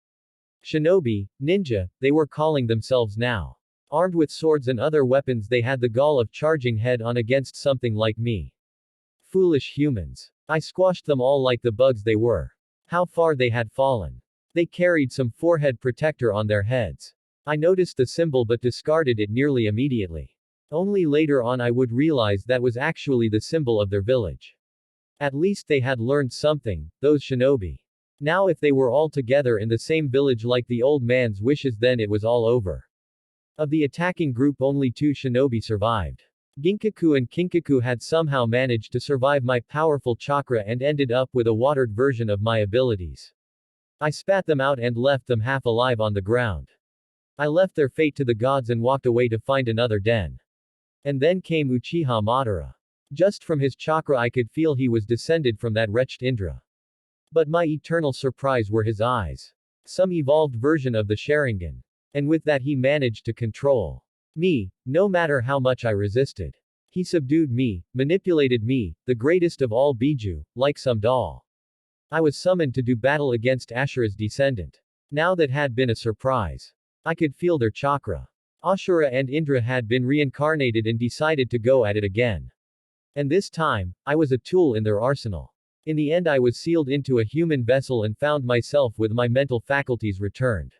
Shinobi, ninja, they were calling themselves now. Armed with swords and other weapons they had the gall of charging head on against something like me. Foolish humans. I squashed them all like the bugs they were. How far they had fallen. They carried some forehead protector on their heads. I noticed the symbol but discarded it nearly immediately. Only later on I would realize that was actually the symbol of their village. At least they had learned something, those shinobi. Now if they were all together in the same village like the old man's wishes, then it was all over. Of the attacking group only 2 shinobi survived. Ginkaku and Kinkaku had somehow managed to survive my powerful chakra and ended up with a watered version of my abilities. I spat them out and left them half alive on the ground. I left their fate to the gods and walked away to find another den. And then came Uchiha Madara. Just from his chakra I could feel he was descended from that wretched Indra. But my eternal surprise were his eyes. Some evolved version of the Sharingan. And with that he managed to control me, no matter how much I resisted. He subdued me, manipulated me, the greatest of all Biju, like some doll. I was summoned to do battle against Ashura's descendant. Now that had been a surprise. I could feel their chakra. Ashura and Indra had been reincarnated and decided to go at it again. And this time, I was a tool in their arsenal. In the end I was sealed into a human vessel and found myself with my mental faculties returned.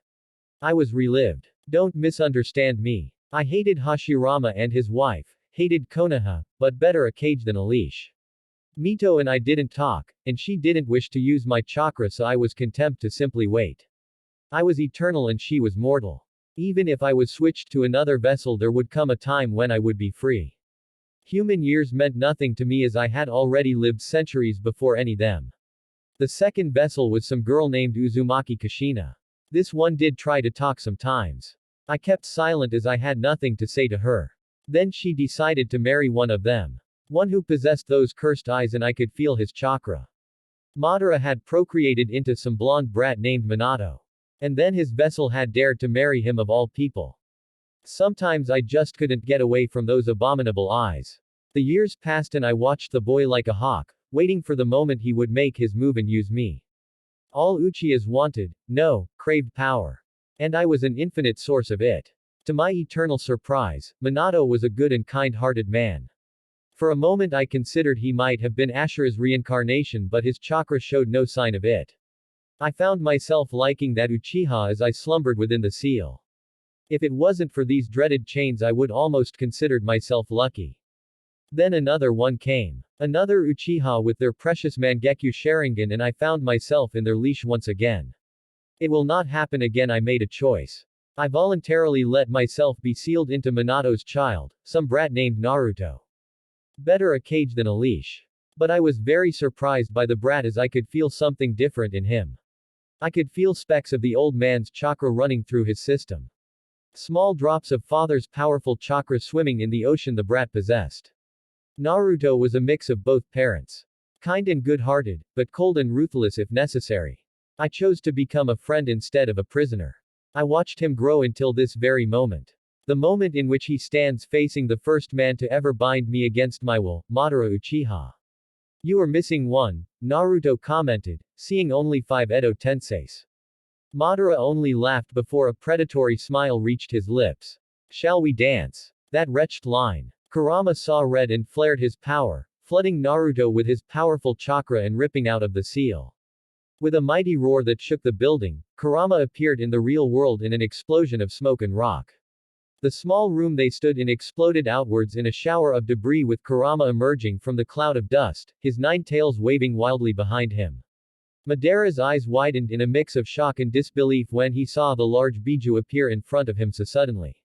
I was relived. Don't misunderstand me. I hated Hashirama and his wife, hated Konoha, but better a cage than a leash. Mito and I didn't talk, and she didn't wish to use my chakra, so I was content to simply wait. I was eternal and she was mortal. Even if I was switched to another vessel, there would come a time when I would be free. Human years meant nothing to me as I had already lived centuries before any them. The second vessel was some girl named Uzumaki Kushina. This one did try to talk sometimes. I kept silent as I had nothing to say to her. Then she decided to marry one of them. One who possessed those cursed eyes, and I could feel his chakra. Madara had procreated into some blonde brat named Minato. And then his vessel had dared to marry him of all people. Sometimes I just couldn't get away from those abominable eyes. The years passed and I watched the boy like a hawk, waiting for the moment he would make his move and use me. All Uchihas wanted, no, craved power. And I was an infinite source of it. To my eternal surprise, Minato was a good and kind-hearted man. For a moment I considered he might have been Ashura's reincarnation, but his chakra showed no sign of it. I found myself liking that Uchiha as I slumbered within the seal. If it wasn't for these dreaded chains I would almost considered myself lucky. Then another one came. Another Uchiha with their precious Mangekyo Sharingan, and I found myself in their leash once again. It will not happen again. I made a choice. I voluntarily let myself be sealed into Minato's child, some brat named Naruto. Better a cage than a leash. But I was very surprised by the brat as I could feel something different in him. I could feel specks of the old man's chakra running through his system. Small drops of father's powerful chakra swimming in the ocean the brat possessed. Naruto was a mix of both parents. Kind and good-hearted, but cold and ruthless if necessary. I chose to become a friend instead of a prisoner. I watched him grow until this very moment. The moment in which he stands facing the first man to ever bind me against my will, Madara Uchiha. You are missing one, Naruto commented, seeing only 5 Edo Tenseis. Madara only laughed before a predatory smile reached his lips. Shall we dance? That wretched line. Kurama saw red and flared his power, flooding Naruto with his powerful chakra and ripping out of the seal. With a mighty roar that shook the building, Kurama appeared in the real world in an explosion of smoke and rock. The small room they stood in exploded outwards in a shower of debris, with Kurama emerging from the cloud of dust, his 9 tails waving wildly behind him. Madara's eyes widened in a mix of shock and disbelief when he saw the large Biju appear in front of him so suddenly.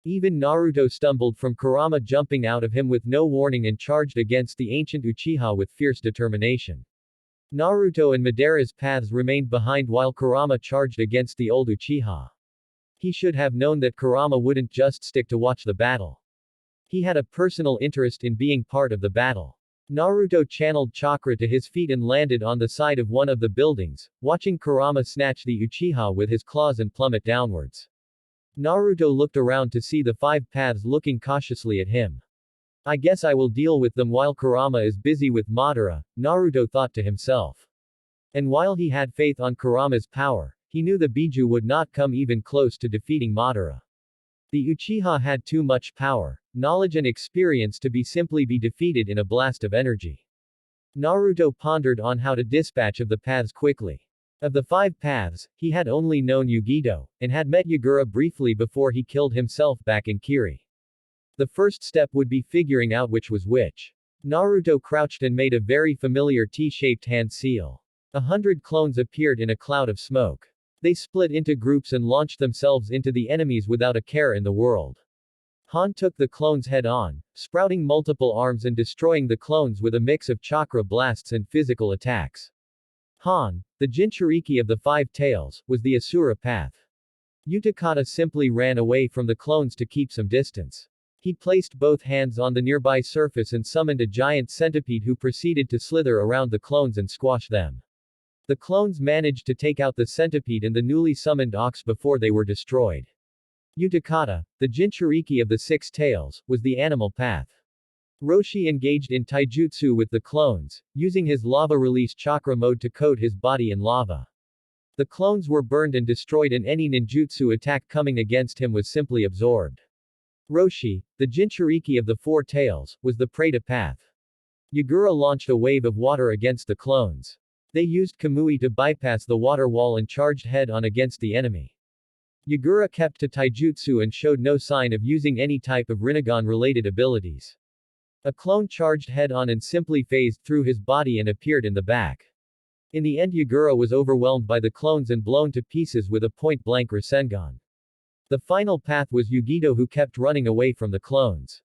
Even Naruto stumbled from Kurama jumping out of him with no warning and charged against the ancient Uchiha with fierce determination. Naruto and Madara's paths remained behind while Kurama charged against the old Uchiha. He should have known that Kurama wouldn't just stick to watch the battle. He had a personal interest in being part of the battle. Naruto channeled chakra to his feet and landed on the side of one of the buildings, watching Kurama snatch the Uchiha with his claws and plummet downwards. Naruto looked around to see the 5 paths looking cautiously at him. I guess I will deal with them while Kurama is busy with Madara, Naruto thought to himself. And while he had faith on Kurama's power, he knew the Biju would not come even close to defeating Madara. The Uchiha had too much power, knowledge and experience to be simply defeated in a blast of energy. Naruto pondered on how to dispatch of the paths quickly. Of the 5 paths, he had only known Yugito, and had met Yagura briefly before he killed himself back in Kiri. The first step would be figuring out which was which. Naruto crouched and made a very familiar T-shaped hand seal. 100 clones appeared in a cloud of smoke. They split into groups and launched themselves into the enemies without a care in the world. Han took the clones head-on, sprouting multiple arms and destroying the clones with a mix of chakra blasts and physical attacks. Han, the Jinchuriki of the 5 tails, was the Asura path. Utakata simply ran away from the clones to keep some distance. He placed both hands on the nearby surface and summoned a giant centipede who proceeded to slither around the clones and squash them. The clones managed to take out the centipede and the newly summoned ox before they were destroyed. Utakata, the Jinchuriki of the 6 tails, was the animal path. Roshi engaged in taijutsu with the clones, using his lava-release chakra mode to coat his body in lava. The clones were burned and destroyed and any ninjutsu attack coming against him was simply absorbed. Roshi, the Jinchuriki of the 4 tails, was the Preta path. Yagura launched a wave of water against the clones. They used Kamui to bypass the water wall and charged head-on against the enemy. Yagura kept to taijutsu and showed no sign of using any type of Rinnegan-related abilities. A clone charged head-on and simply phased through his body and appeared in the back. In the end Yagura was overwhelmed by the clones and blown to pieces with a point-blank Rasengan. The final path was Yugito who kept running away from the clones.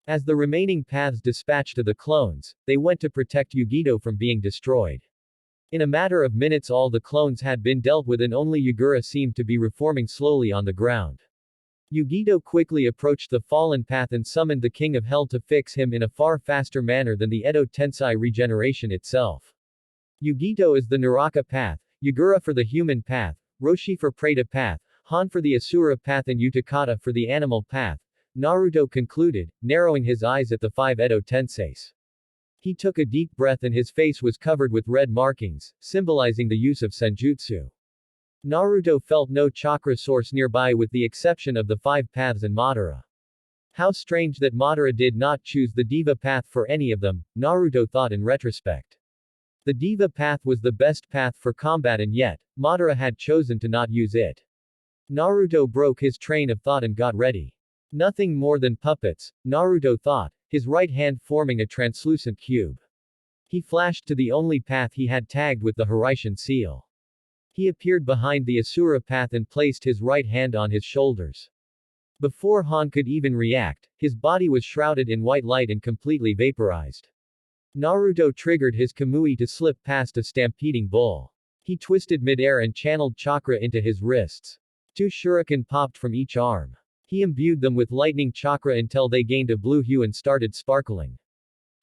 As the remaining paths dispatched to the clones, they went to protect Yugito from being destroyed. In a matter of minutes all the clones had been dealt with and only Yagura seemed to be reforming slowly on the ground. Yugito quickly approached the fallen path and summoned the King of Hell to fix him in a far faster manner than the Edo Tensei regeneration itself. Yugito is the Naraka path, Yagura for the human path, Roshi for Preta path, Han for the Asura path and Utakata for the animal path, Naruto concluded, narrowing his eyes at the 5 Edo Tenseis. He took a deep breath and his face was covered with red markings, symbolizing the use of senjutsu. Naruto felt no chakra source nearby with the exception of the 5 paths and Madara. How strange that Madara did not choose the Diva path for any of them, Naruto thought in retrospect. The Diva path was the best path for combat and yet, Madara had chosen to not use it. Naruto broke his train of thought and got ready. Nothing more than puppets, Naruto thought, his right hand forming a translucent cube. He flashed to the only path he had tagged with the Hiraishin seal. He appeared behind the Asura path and placed his right hand on his shoulders. Before Han could even react, his body was shrouded in white light and completely vaporized. Naruto triggered his Kamui to slip past a stampeding bull. He twisted midair and channeled chakra into his wrists. 2 shuriken popped from each arm. He imbued them with lightning chakra until they gained a blue hue and started sparkling.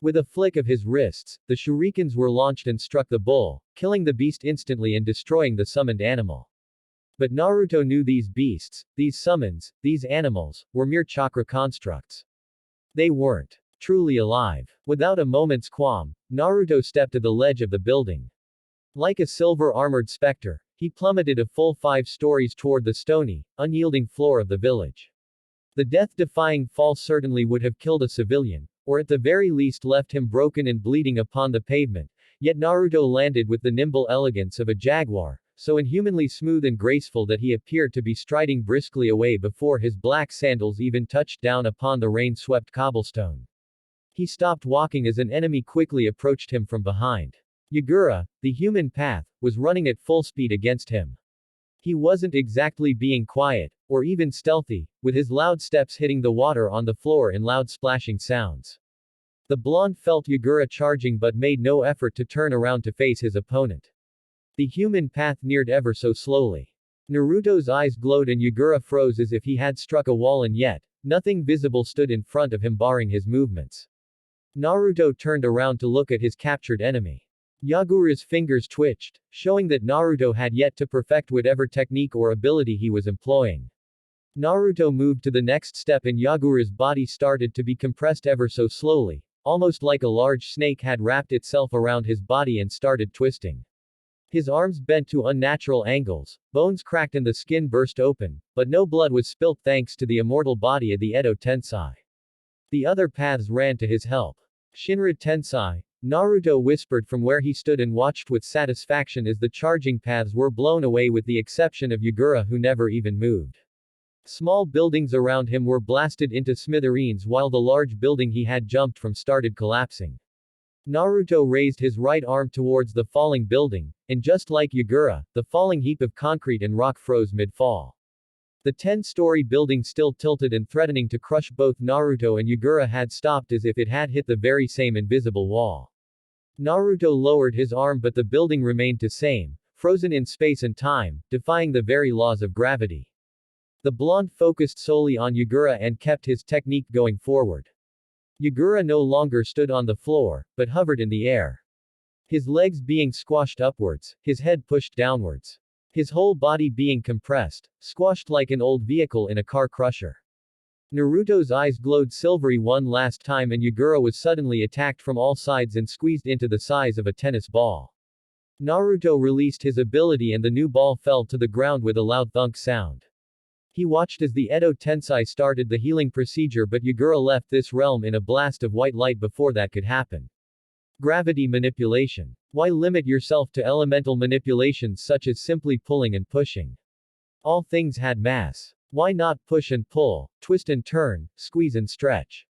With a flick of his wrists, the shurikens were launched and struck the bull, killing the beast instantly and destroying the summoned animal. But Naruto knew these beasts, these summons, these animals, were mere chakra constructs. They weren't truly alive. Without a moment's qualm, Naruto stepped to the ledge of the building. Like a silver-armored specter, he plummeted a full 5 stories toward the stony, unyielding floor of the village. The death-defying fall certainly would have killed a civilian, or at the very least left him broken and bleeding upon the pavement, yet Naruto landed with the nimble elegance of a jaguar, so inhumanly smooth and graceful that he appeared to be striding briskly away before his black sandals even touched down upon the rain-swept cobblestone. He stopped walking as an enemy quickly approached him from behind. Yagura, the human path, was running at full speed against him. He wasn't exactly being quiet, or even stealthy, with his loud steps hitting the water on the floor in loud splashing sounds. The blonde felt Yagura charging but made no effort to turn around to face his opponent. The human path neared ever so slowly. Naruto's eyes glowed and Yagura froze as if he had struck a wall and yet, nothing visible stood in front of him barring his movements. Naruto turned around to look at his captured enemy. Yagura's fingers twitched, showing that Naruto had yet to perfect whatever technique or ability he was employing. Naruto moved to the next step and Yagura's body started to be compressed ever so slowly, almost like a large snake had wrapped itself around his body and started twisting. His arms bent to unnatural angles, bones cracked and the skin burst open, but no blood was spilt thanks to the immortal body of the Edo Tensei. The other paths ran to his help. Shinra Tensei, Naruto whispered from where he stood and watched with satisfaction as the charging paths were blown away with the exception of Yagura who never even moved. Small buildings around him were blasted into smithereens while the large building he had jumped from started collapsing. Naruto raised his right arm towards the falling building, and just like Yagura, the falling heap of concrete and rock froze mid-fall. The 10-story building still tilted and threatening to crush both Naruto and Yagura had stopped as if it had hit the very same invisible wall. Naruto lowered his arm but the building remained the same, frozen in space and time, defying the very laws of gravity. The blonde focused solely on Yagura and kept his technique going forward. Yagura no longer stood on the floor, but hovered in the air. His legs being squashed upwards, his head pushed downwards. His whole body being compressed, squashed like an old vehicle in a car crusher. Naruto's eyes glowed silvery one last time and Yagura was suddenly attacked from all sides and squeezed into the size of a tennis ball. Naruto released his ability and the new ball fell to the ground with a loud thunk sound. He watched as the Edo Tensei started the healing procedure but Yagura left this realm in a blast of white light before that could happen. Gravity manipulation. Why limit yourself to elemental manipulations such as simply pulling and pushing? All things had mass. Why not push and pull, twist and turn, squeeze and stretch?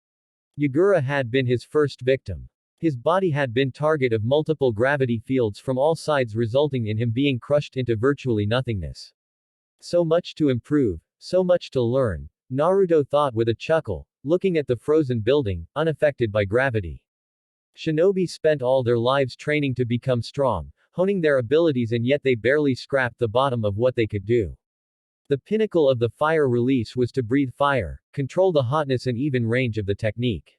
Yagura had been his first victim. His body had been target of multiple gravity fields from all sides resulting in him being crushed into virtually nothingness. So much to improve, so much to learn, Naruto thought with a chuckle, looking at the frozen building, unaffected by gravity. Shinobi spent all their lives training to become strong, honing their abilities and yet they barely scrapped the bottom of what they could do. The pinnacle of the fire release was to breathe fire, control the hotness and even range of the technique.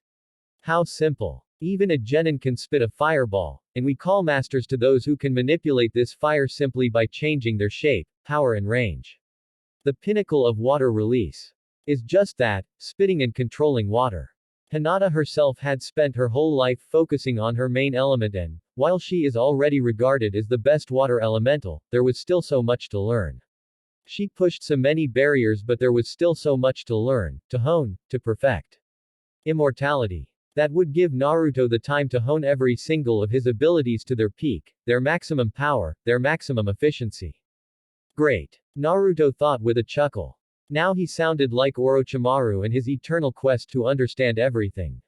How simple. Even a genin can spit a fireball, and we call masters to those who can manipulate this fire simply by changing their shape, power and range. The pinnacle of water release is just that, spitting and controlling water. Hinata herself had spent her whole life focusing on her main element and, while she is already regarded as the best water elemental, there was still so much to learn. She pushed so many barriers but there was still so much to learn, to hone, to perfect. Immortality. That would give Naruto the time to hone every single of his abilities to their peak, their maximum power, their maximum efficiency. Great. Naruto thought with a chuckle. Now he sounded like Orochimaru in his eternal quest to understand everything.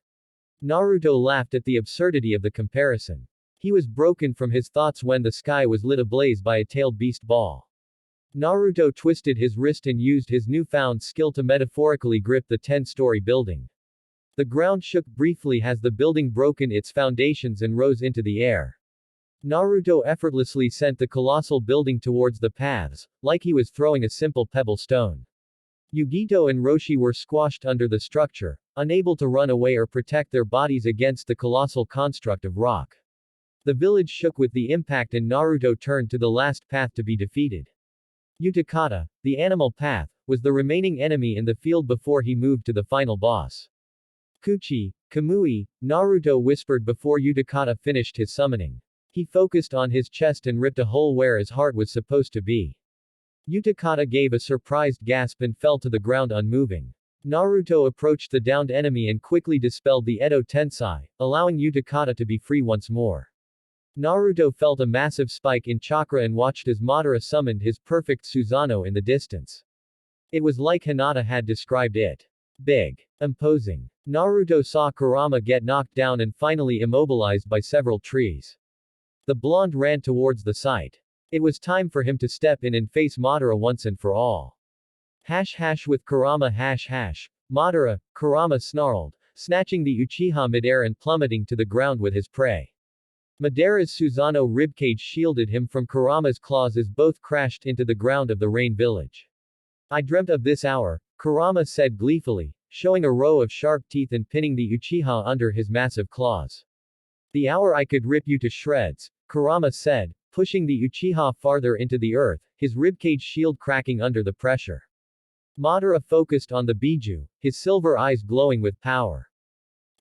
Naruto laughed at the absurdity of the comparison. He was broken from his thoughts when the sky was lit ablaze by a tailed beast ball. Naruto twisted his wrist and used his newfound skill to metaphorically grip the 10-story building. The ground shook briefly as the building broken its foundations and rose into the air. Naruto effortlessly sent the colossal building towards the paths, like he was throwing a simple pebble stone. Yugito and Roshi were squashed under the structure, unable to run away or protect their bodies against the colossal construct of rock. The village shook with the impact and Naruto turned to the last path to be defeated. Utakata, the animal path, was the remaining enemy in the field before he moved to the final boss. Kuchi, Kamui, Naruto whispered before Utakata finished his summoning. He focused on his chest and ripped a hole where his heart was supposed to be. Utakata gave a surprised gasp and fell to the ground unmoving. Naruto approached the downed enemy and quickly dispelled the Edo Tensei, allowing Utakata to be free once more. Naruto felt a massive spike in chakra and watched as Madara summoned his perfect Susanoo in the distance. It was like Hinata had described it. Big. Imposing. Naruto saw Kurama get knocked down and finally immobilized by several trees. The blonde ran towards the site. It was time for him to step in and face Madara once and for all. With Kurama Madara, Kurama snarled, snatching the Uchiha midair and plummeting to the ground with his prey. Madara's Susanoo ribcage shielded him from Kurama's claws as both crashed into the ground of the rain village. I dreamt of this hour, Kurama said gleefully, showing a row of sharp teeth and pinning the Uchiha under his massive claws. The hour I could rip you to shreds, Kurama said, pushing the Uchiha farther into the earth, his ribcage shield cracking under the pressure. Madara focused on the Biju, his silver eyes glowing with power.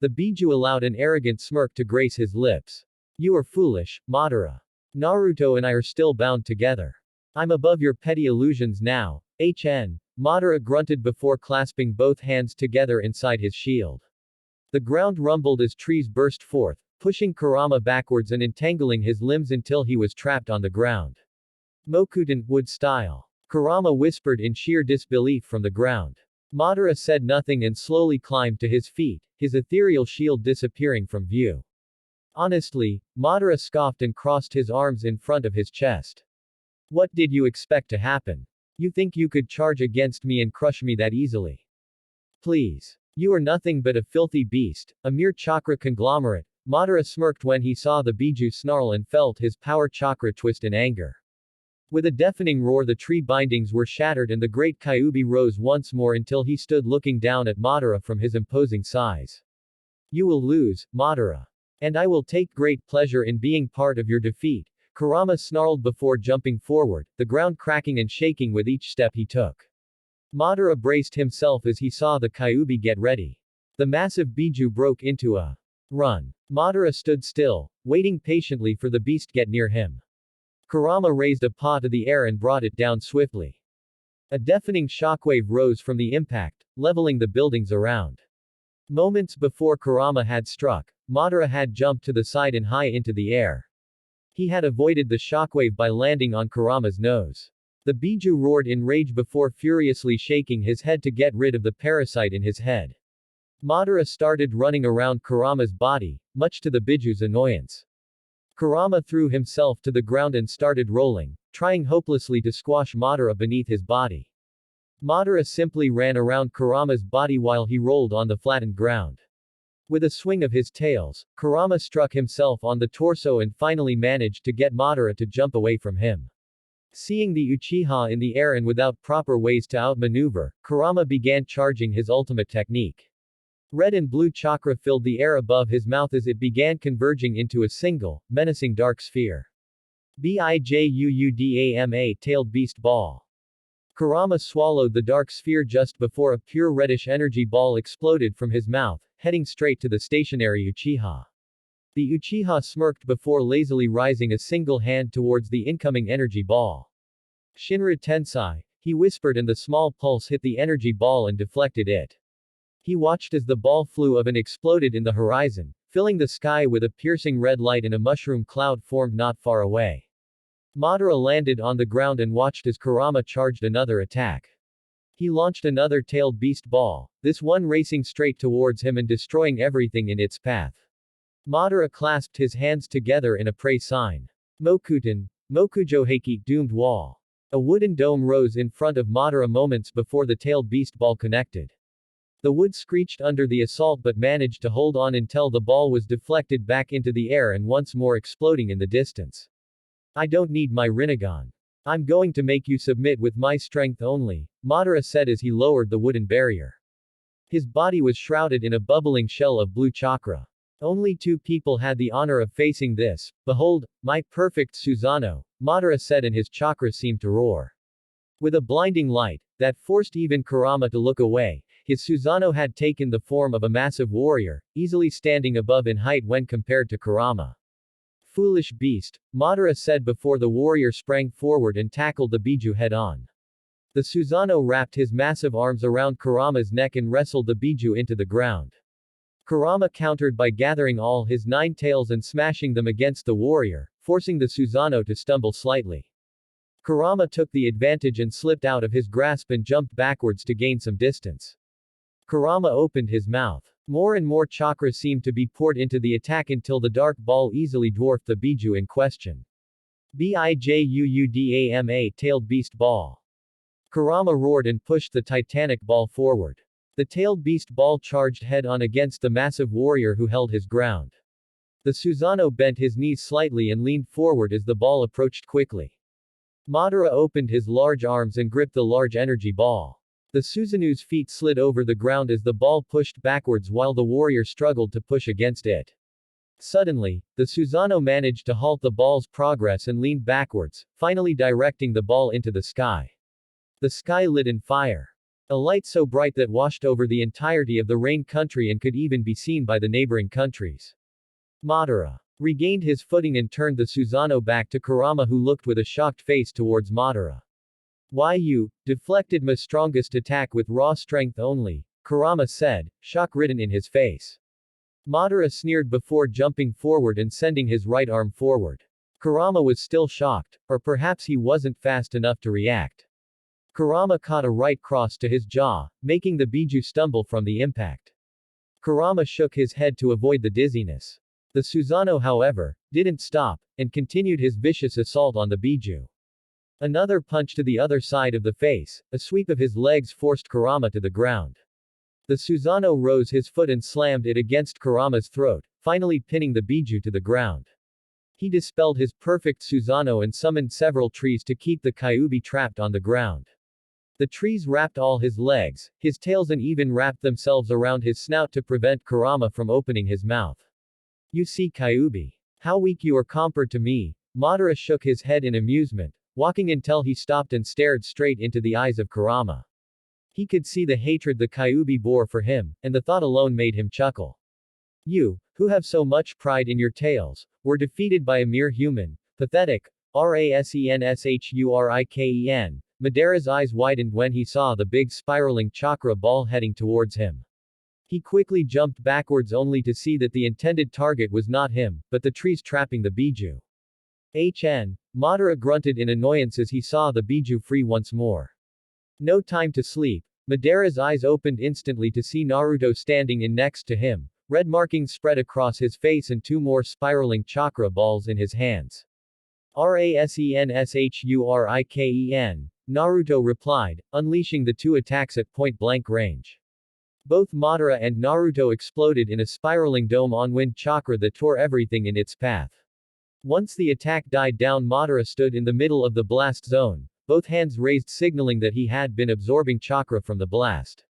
The Biju allowed an arrogant smirk to grace his lips. You are foolish, Madara. Naruto and I are still bound together. I'm above your petty illusions now, Madara grunted before clasping both hands together inside his shield. The ground rumbled as trees burst forth, pushing Kurama backwards and entangling his limbs until he was trapped on the ground. Mokuten, wood style. Kurama whispered in sheer disbelief from the ground. Madara said nothing and slowly climbed to his feet, his ethereal shield disappearing from view. Honestly, Madara scoffed and crossed his arms in front of his chest. What did you expect to happen? You think you could charge against me and crush me that easily? Please. You are nothing but a filthy beast, a mere chakra conglomerate. Madara smirked when he saw the Biju snarl and felt his power chakra twist in anger. With a deafening roar, the tree bindings were shattered and the great Kyuubi rose once more until he stood looking down at Madara from his imposing size. You will lose, Madara. And I will take great pleasure in being part of your defeat, Kurama snarled before jumping forward, the ground cracking and shaking with each step he took. Madara braced himself as he saw the Kyuubi get ready. The massive Biju broke into a run. Madara stood still, waiting patiently for the beast get near him. Kurama raised a paw to the air and brought it down swiftly. A deafening shockwave rose from the impact, leveling the buildings around. Moments before Kurama had struck, Madara had jumped to the side and high into the air. He had avoided the shockwave by landing on Kurama's nose. The Biju roared in rage before furiously shaking his head to get rid of the parasite in his head. Madara started running around Kurama's body, much to the Biju's annoyance. Kurama threw himself to the ground and started rolling, trying hopelessly to squash Madara beneath his body. Madara simply ran around Kurama's body while he rolled on the flattened ground. With a swing of his tails, Kurama struck himself on the torso and finally managed to get Madara to jump away from him. Seeing the Uchiha in the air and without proper ways to outmaneuver, Kurama began charging his ultimate technique. Red and blue chakra filled the air above his mouth as it began converging into a single, menacing dark sphere. Bijuudama tailed beast ball. Kurama swallowed the dark sphere just before a pure reddish energy ball exploded from his mouth, heading straight to the stationary Uchiha. The Uchiha smirked before lazily rising a single hand towards the incoming energy ball. Shinra Tensai, he whispered, and the small pulse hit the energy ball and deflected it. He watched as the ball flew up and exploded in the horizon, filling the sky with a piercing red light, and a mushroom cloud formed not far away. Madara landed on the ground and watched as Kurama charged another attack. He launched another tailed beast ball, this one racing straight towards him and destroying everything in its path. Madara clasped his hands together in a pray sign. Mokuten, Mokujoheki, doomed wall. A wooden dome rose in front of Madara moments before the tailed beast ball connected. The wood screeched under the assault but managed to hold on until the ball was deflected back into the air and once more exploding in the distance. I don't need my Rinnegan. I'm going to make you submit with my strength only, Madara said as he lowered the wooden barrier. His body was shrouded in a bubbling shell of blue chakra. Only two people had the honor of facing this. Behold, my perfect Susanoo, Madara said, and his chakra seemed to roar. With a blinding light, that forced even Kurama to look away, his Susanoo had taken the form of a massive warrior, easily standing above in height when compared to Kurama. Foolish beast, Madara said before the warrior sprang forward and tackled the Biju head-on. The Susanoo wrapped his massive arms around Kurama's neck and wrestled the Biju into the ground. Kurama countered by gathering all his 9 tails and smashing them against the warrior, forcing the Susanoo to stumble slightly. Kurama took the advantage and slipped out of his grasp and jumped backwards to gain some distance. Kurama opened his mouth. More and more chakra seemed to be poured into the attack until the dark ball easily dwarfed the Biju in question. Bijuudama tailed beast ball. Kurama roared and pushed the titanic ball forward. The tailed beast ball charged head-on against the massive warrior who held his ground. The Susanoo bent his knees slightly and leaned forward as the ball approached quickly. Madara opened his large arms and gripped the large energy ball. The Susanoo's feet slid over the ground as the ball pushed backwards while the warrior struggled to push against it. Suddenly, the Susanoo managed to halt the ball's progress and leaned backwards, finally directing the ball into the sky. The sky lit in fire. A light so bright that washed over the entirety of the Rain country and could even be seen by the neighboring countries. Madara regained his footing and turned the Susanoo back to Kurama, who looked with a shocked face towards Madara. Why you deflected my strongest attack with raw strength only, Kurama said, shock written in his face. Madara sneered before jumping forward and sending his right arm forward. Kurama was still shocked, or perhaps he wasn't fast enough to react. Kurama caught a right cross to his jaw, making the Biju stumble from the impact. Kurama shook his head to avoid the dizziness. The Susanoo, however, didn't stop, and continued his vicious assault on the Biju. Another punch to the other side of the face, a sweep of his legs forced Kurama to the ground. The Susanoo rose his foot and slammed it against Kurama's throat, finally pinning the Biju to the ground. He dispelled his perfect Susanoo and summoned several trees to keep the Kyuubi trapped on the ground. The trees wrapped all his legs, his tails, and even wrapped themselves around his snout to prevent Kurama from opening his mouth. You see, Kyuubi, how weak you are compared to me. Madara shook his head in amusement, walking until he stopped and stared straight into the eyes of Kurama. He could see the hatred the Kyuubi bore for him, and the thought alone made him chuckle. You, who have so much pride in your tales, were defeated by a mere human. Pathetic. Rasenshuriken. Madara's eyes widened when he saw the big spiraling chakra ball heading towards him. He quickly jumped backwards only to see that the intended target was not him, but the trees trapping the Biju. Madara grunted in annoyance as he saw the Biju free once more. No time to sleep. Madara's eyes opened instantly to see Naruto standing in next to him, red markings spread across his face and two more spiraling chakra balls in his hands. Rasenshuriken, Naruto replied, unleashing the two attacks at point-blank range. Both Madara and Naruto exploded in a spiraling dome on wind chakra that tore everything in its path. Once the attack died down, Madara stood in the middle of the blast zone, both hands raised signaling that he had been absorbing chakra from the blast.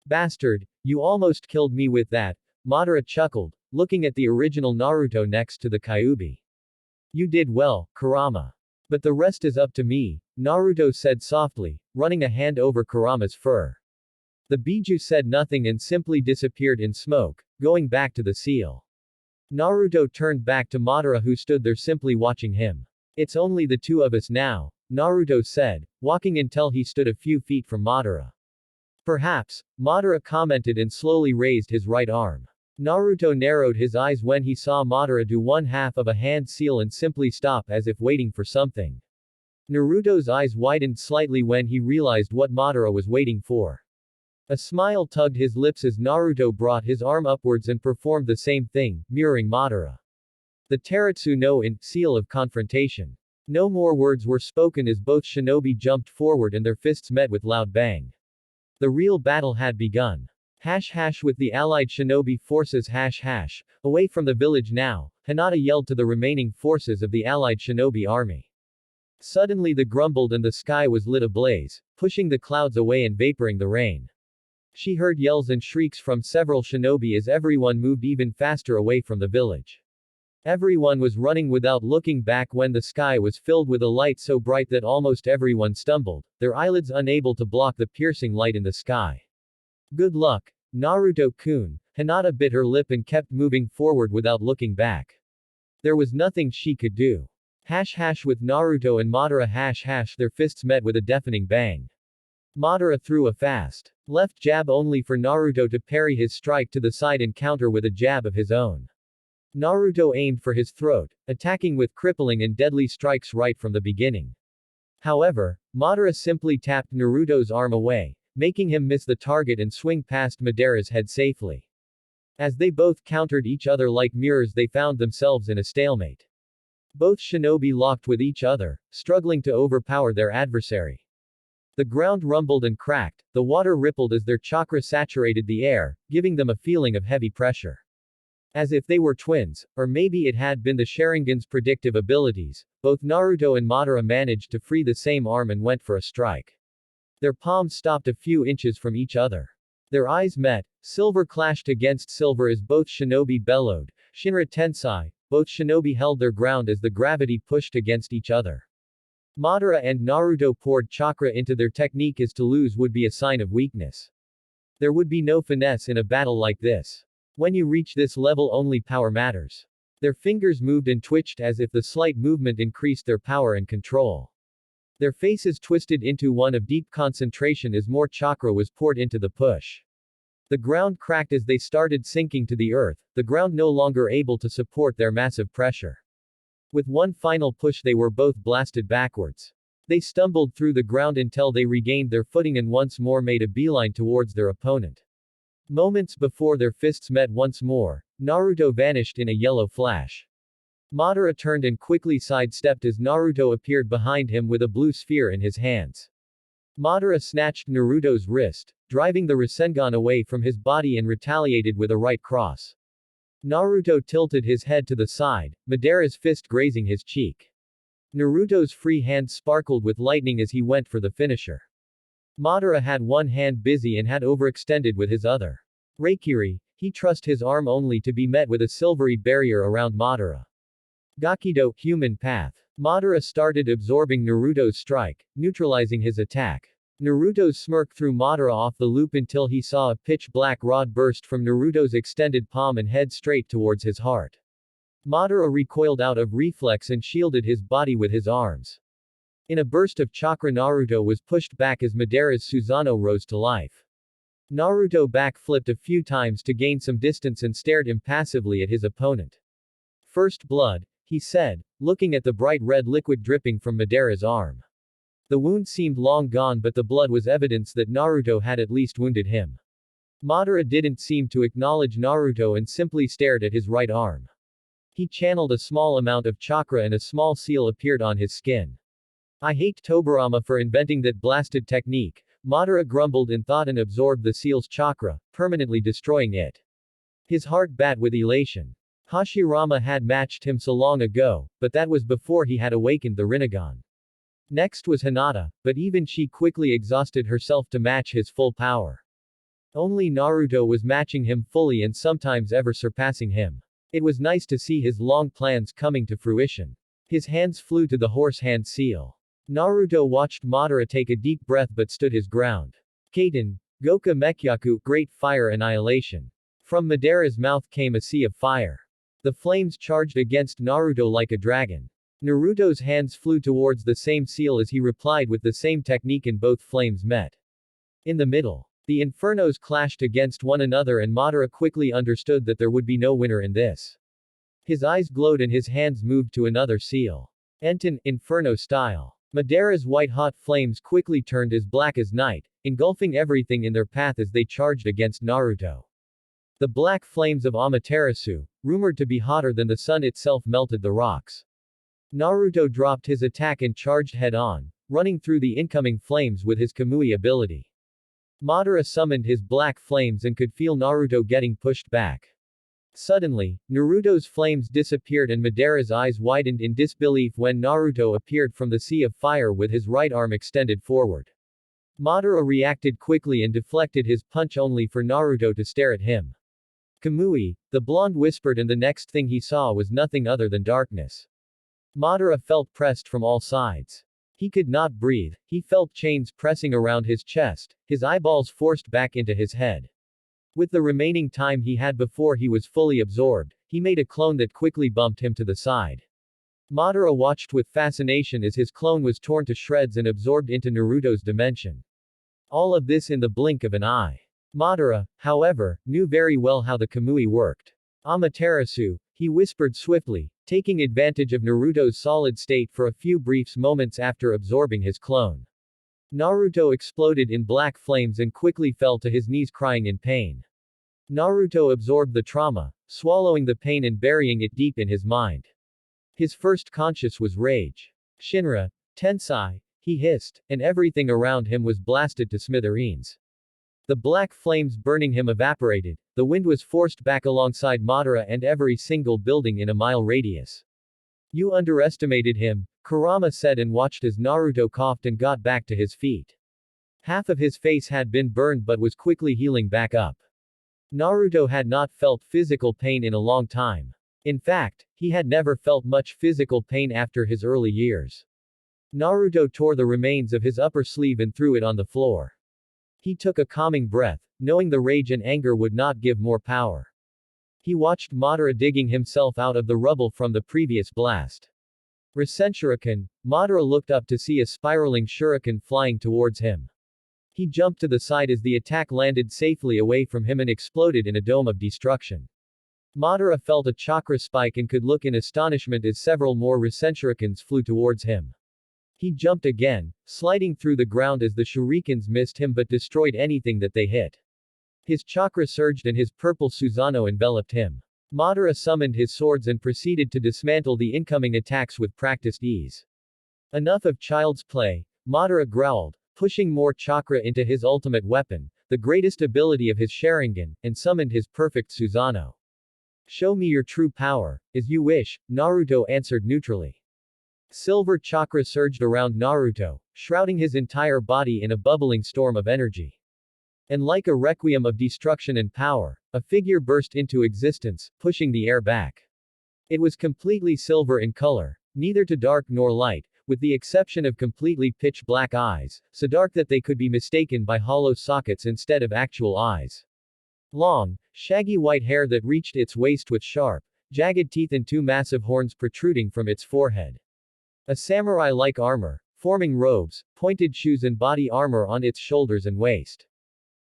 Bastard, you almost killed me with that, Madara chuckled, looking at the original Naruto next to the Kyuubi. You did well, Kurama. But the rest is up to me, Naruto said softly, running a hand over Kurama's fur. The Biju said nothing and simply disappeared in smoke, going back to the seal. Naruto turned back to Madara, who stood there simply watching him. It's only the two of us now, Naruto said, walking until he stood a few feet from Madara. Perhaps, Madara commented and slowly raised his right arm. Naruto narrowed his eyes when he saw Madara do one half of a hand seal and simply stop as if waiting for something. Naruto's eyes widened slightly when he realized what Madara was waiting for. A smile tugged his lips as Naruto brought his arm upwards and performed the same thing, mirroring Madara. The Taretsu no in, seal of confrontation. No more words were spoken as both shinobi jumped forward and their fists met with loud bang. The real battle had begun. With the allied shinobi forces away from the village now, Hinata yelled to the remaining forces of the allied shinobi army. Suddenly the grumbled and the sky was lit ablaze, pushing the clouds away and vaporing the rain. She heard yells and shrieks from several shinobi as everyone moved even faster away from the village. Everyone was running without looking back when the sky was filled with a light so bright that almost everyone stumbled, their eyelids unable to block the piercing light in the sky. Good luck, Naruto-kun, Hinata bit her lip and kept moving forward without looking back. There was nothing she could do. With Naruto and Madara their fists met with a deafening bang. Madara threw a fast left jab only for Naruto to parry his strike to the side and counter with a jab of his own. Naruto aimed for his throat, attacking with crippling and deadly strikes right from the beginning. However, Madara simply tapped Naruto's arm away, making him miss the target and swing past Madara's head safely. As they both countered each other like mirrors, they found themselves in a stalemate. Both shinobi locked with each other, struggling to overpower their adversary. The ground rumbled and cracked, the water rippled as their chakra saturated the air, giving them a feeling of heavy pressure. As if they were twins, or maybe it had been the Sharingan's predictive abilities, both Naruto and Madara managed to free the same arm and went for a strike. Their palms stopped a few inches from each other. Their eyes met, silver clashed against silver as both shinobi bellowed, Shinra Tensai, both shinobi held their ground as the gravity pushed against each other. Madara and Naruto poured chakra into their technique as to lose would be a sign of weakness. There would be no finesse in a battle like this. When you reach this level, only power matters. Their fingers moved and twitched as if the slight movement increased their power and control. Their faces twisted into one of deep concentration as more chakra was poured into the push. The ground cracked as they started sinking to the earth, the ground no longer able to support their massive pressure. With one final push they were both blasted backwards. They stumbled through the ground until they regained their footing and once more made a beeline towards their opponent. Moments before their fists met once more, Naruto vanished in a yellow flash. Madara turned and quickly sidestepped as Naruto appeared behind him with a blue sphere in his hands. Madara snatched Naruto's wrist, driving the Rasengan away from his body and retaliated with a right cross. Naruto tilted his head to the side, Madara's fist grazing his cheek. Naruto's free hand sparkled with lightning as he went for the finisher. Madara had one hand busy and had overextended with his other. Reikiri, he thrust his arm only to be met with a silvery barrier around Madara. Gakido, human path. Madara started absorbing Naruto's strike, neutralizing his attack. Naruto's smirk threw Madara off the loop until he saw a pitch-black rod burst from Naruto's extended palm and head straight towards his heart. Madara recoiled out of reflex and shielded his body with his arms. In a burst of chakra Naruto was pushed back as Madara's Susanoo rose to life. Naruto backflipped a few times to gain some distance and stared impassively at his opponent. First blood, he said, looking at the bright red liquid dripping from Madara's arm. The wound seemed long gone but the blood was evidence that Naruto had at least wounded him. Madara didn't seem to acknowledge Naruto and simply stared at his right arm. He channeled a small amount of chakra and a small seal appeared on his skin. I hate Tobirama for inventing that blasted technique, Madara grumbled in thought and absorbed the seal's chakra, permanently destroying it. His heart bat with elation. Hashirama had matched him so long ago, but that was before he had awakened the Rinnegan. Next was Hinata, but even she quickly exhausted herself to match his full power. Only Naruto was matching him fully and sometimes ever surpassing him. It was nice to see his long plans coming to fruition. His hands flew to the horse hand seal. Naruto watched Madara take a deep breath but stood his ground. Kaiten, Goka Mekyaku, Great Fire Annihilation. From Madara's mouth came a sea of fire. The flames charged against Naruto like a dragon. Naruto's hands flew towards the same seal as he replied with the same technique and both flames met. In the middle, the infernos clashed against one another and Madara quickly understood that there would be no winner in this. His eyes glowed and his hands moved to another seal. Enten, Inferno style. Madara's white-hot flames quickly turned as black as night, engulfing everything in their path as they charged against Naruto. The black flames of Amaterasu, rumored to be hotter than the sun itself, melted the rocks. Naruto dropped his attack and charged head-on, running through the incoming flames with his Kamui ability. Madara summoned his black flames and could feel Naruto getting pushed back. Suddenly, Naruto's flames disappeared and Madara's eyes widened in disbelief when Naruto appeared from the sea of fire with his right arm extended forward. Madara reacted quickly and deflected his punch only for Naruto to stare at him. Kamui, the blonde whispered, and the next thing he saw was nothing other than darkness. Madara felt pressed from all sides. He could not breathe, he felt chains pressing around his chest, his eyeballs forced back into his head. With the remaining time he had before he was fully absorbed, he made a clone that quickly bumped him to the side. Madara watched with fascination as his clone was torn to shreds and absorbed into Naruto's dimension. All of this in the blink of an eye. Madara, however, knew very well how the Kamui worked. Amaterasu, he whispered swiftly, taking advantage of Naruto's solid state for a few brief moments after absorbing his clone. Naruto exploded in black flames and quickly fell to his knees crying in pain. Naruto absorbed the trauma, swallowing the pain and burying it deep in his mind. His first conscious was rage. Shinra, Tensai, he hissed, and everything around him was blasted to smithereens. The black flames burning him evaporated, the wind was forced back alongside Madara and every single building in a mile radius. You underestimated him, Kurama said and watched as Naruto coughed and got back to his feet. Half of his face had been burned but was quickly healing back up. Naruto had not felt physical pain in a long time. In fact, he had never felt much physical pain after his early years. Naruto tore the remains of his upper sleeve and threw it on the floor. He took a calming breath, knowing the rage and anger would not give more power. He watched Madara digging himself out of the rubble from the previous blast. Rasen Shuriken, Madara looked up to see a spiraling shuriken flying towards him. He jumped to the side as the attack landed safely away from him and exploded in a dome of destruction. Madara felt a chakra spike and could look in astonishment as several more Rasenshurikens flew towards him. He jumped again, sliding through the ground as the shurikens missed him but destroyed anything that they hit. His chakra surged and his purple Susanoo enveloped him. Madara summoned his swords and proceeded to dismantle the incoming attacks with practiced ease. Enough of child's play, Madara growled, pushing more chakra into his ultimate weapon, the greatest ability of his Sharingan, and summoned his perfect Susanoo. Show me your true power. As you wish, Naruto answered neutrally. Silver chakra surged around Naruto, shrouding his entire body in a bubbling storm of energy. And like a requiem of destruction and power, a figure burst into existence, pushing the air back. It was completely silver in color, neither too dark nor light, with the exception of completely pitch-black eyes, so dark that they could be mistaken by hollow sockets instead of actual eyes. Long, shaggy white hair that reached its waist with sharp, jagged teeth and two massive horns protruding from its forehead. A samurai-like armor, forming robes, pointed shoes and body armor on its shoulders and waist.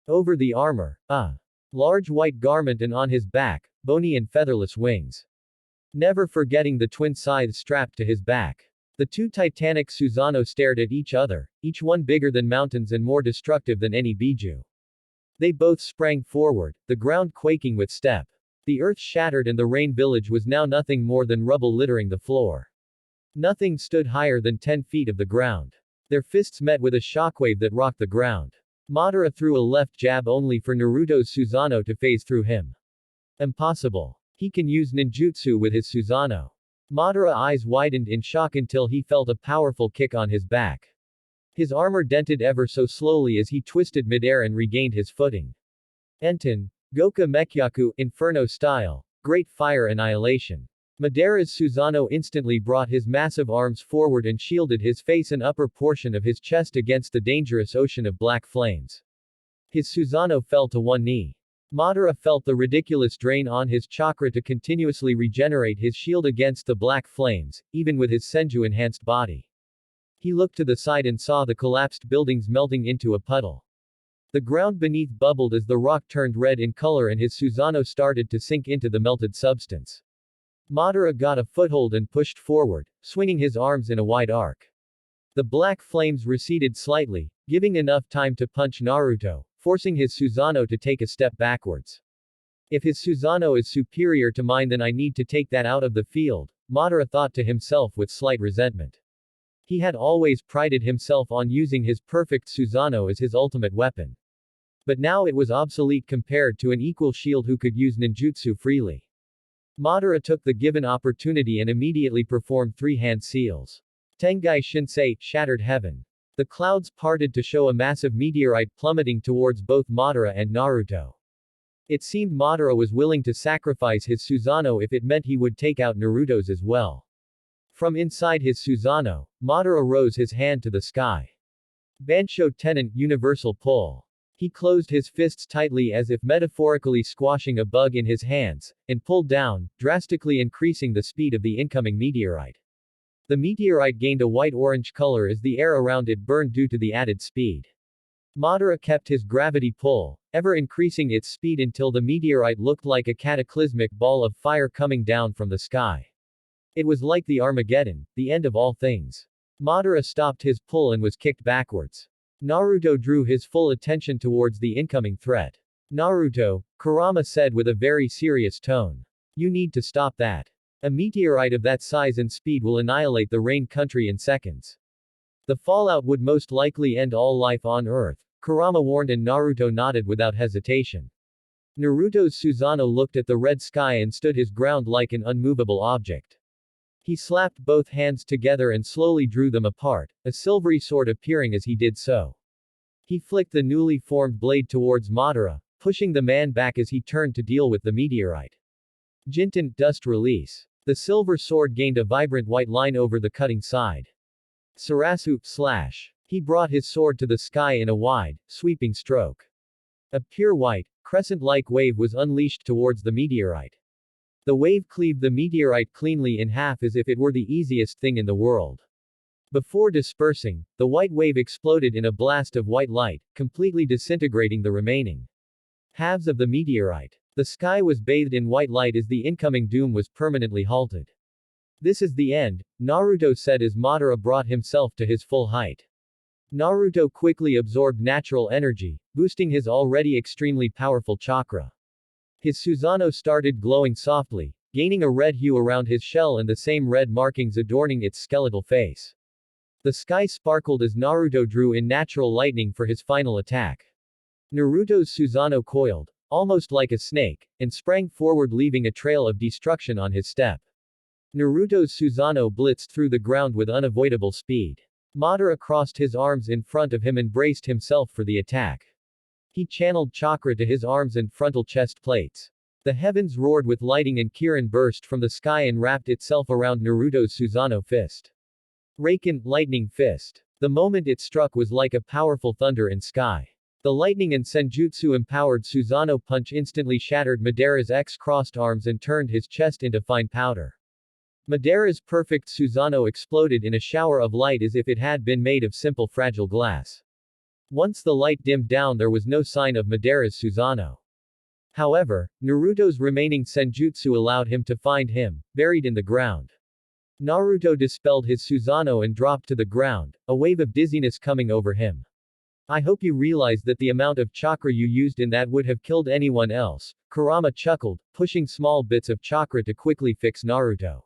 Over the armor, a large white garment and on his back, bony and featherless wings. Never forgetting the twin scythes strapped to his back. The two titanic Susanoo stared at each other, each one bigger than mountains and more destructive than any Biju. They both sprang forward, the ground quaking with step. The earth shattered and the rain village was now nothing more than rubble littering the floor. Nothing stood higher than 10 feet of the ground. Their fists met with a shockwave that rocked the ground. Madara threw a left jab only for Naruto's Susanoo to phase through him. Impossible. He can use ninjutsu with his Susanoo. Madara's eyes widened in shock until he felt a powerful kick on his back. His armor dented ever so slowly as he twisted midair and regained his footing. Enten, Goka Mekyaku, Inferno style, Great Fire Annihilation. Madara's Susanoo instantly brought his massive arms forward and shielded his face and upper portion of his chest against the dangerous ocean of black flames. His Susanoo fell to one knee. Madara felt the ridiculous drain on his chakra to continuously regenerate his shield against the black flames, even with his Senju-enhanced body. He looked to the side and saw the collapsed buildings melting into a puddle. The ground beneath bubbled as the rock turned red in color and his Susanoo started to sink into the melted substance. Madara got a foothold and pushed forward, swinging his arms in a wide arc. The black flames receded slightly, giving enough time to punch Naruto, forcing his Susanoo to take a step backwards. If his Susanoo is superior to mine, then I need to take that out of the field, Madara thought to himself with slight resentment. He had always prided himself on using his perfect Susanoo as his ultimate weapon. But now it was obsolete compared to an equal shield who could use ninjutsu freely. Madara took the given opportunity and immediately performed 3 hand seals. Tengai Shinsei, Shattered Heaven. The clouds parted to show a massive meteorite plummeting towards both Madara and Naruto. It seemed Madara was willing to sacrifice his Susanoo if it meant he would take out Naruto's as well. From inside his Susanoo, Madara rose his hand to the sky. Bansho Tenon, Universal Pull. He closed his fists tightly as if metaphorically squashing a bug in his hands, and pulled down, drastically increasing the speed of the incoming meteorite. The meteorite gained a white-orange color as the air around it burned due to the added speed. Madara kept his gravity pull, ever increasing its speed until the meteorite looked like a cataclysmic ball of fire coming down from the sky. It was like the Armageddon, the end of all things. Madara stopped his pull and was kicked backwards. Naruto drew his full attention towards the incoming threat. Naruto, Kurama said with a very serious tone. You need to stop that. A meteorite of that size and speed will annihilate the Rain Country in seconds. The fallout would most likely end all life on Earth, Kurama warned, and Naruto nodded without hesitation. Naruto's Susanoo looked at the red sky and stood his ground like an unmovable object. He slapped both hands together and slowly drew them apart, a silvery sword appearing as he did so. He flicked the newly formed blade towards Madara, pushing the man back as he turned to deal with the meteorite. Jinten, Dust Release. The silver sword gained a vibrant white line over the cutting side. Sarasu, Slash. He brought his sword to the sky in a wide, sweeping stroke. A pure white, crescent-like wave was unleashed towards the meteorite. The wave cleaved the meteorite cleanly in half as if it were the easiest thing in the world. Before dispersing, the white wave exploded in a blast of white light, completely disintegrating the remaining halves of the meteorite. The sky was bathed in white light as the incoming doom was permanently halted. This is the end, Naruto said as Madara brought himself to his full height. Naruto quickly absorbed natural energy, boosting his already extremely powerful chakra. His Susanoo started glowing softly, gaining a red hue around his shell and the same red markings adorning its skeletal face. The sky sparkled as Naruto drew in natural lightning for his final attack. Naruto's Susanoo coiled, almost like a snake, and sprang forward leaving a trail of destruction on his step. Naruto's Susanoo blitzed through the ground with unavoidable speed. Madara crossed his arms in front of him and braced himself for the attack. He channeled chakra to his arms and frontal chest plates. The heavens roared with lighting and Kirin burst from the sky and wrapped itself around Naruto's Susanoo fist. Raken, lightning fist. The moment it struck was like a powerful thunder in sky. The lightning and senjutsu-empowered Susanoo punch instantly shattered Madara's crossed arms and turned his chest into fine powder. Madara's perfect Susanoo exploded in a shower of light as if it had been made of simple fragile glass. Once the light dimmed down there was no sign of Madara's Susanoo. However, Naruto's remaining senjutsu allowed him to find him, buried in the ground. Naruto dispelled his Susanoo and dropped to the ground, a wave of dizziness coming over him. I hope you realize that the amount of chakra you used in that would have killed anyone else, Kurama chuckled, pushing small bits of chakra to quickly fix Naruto.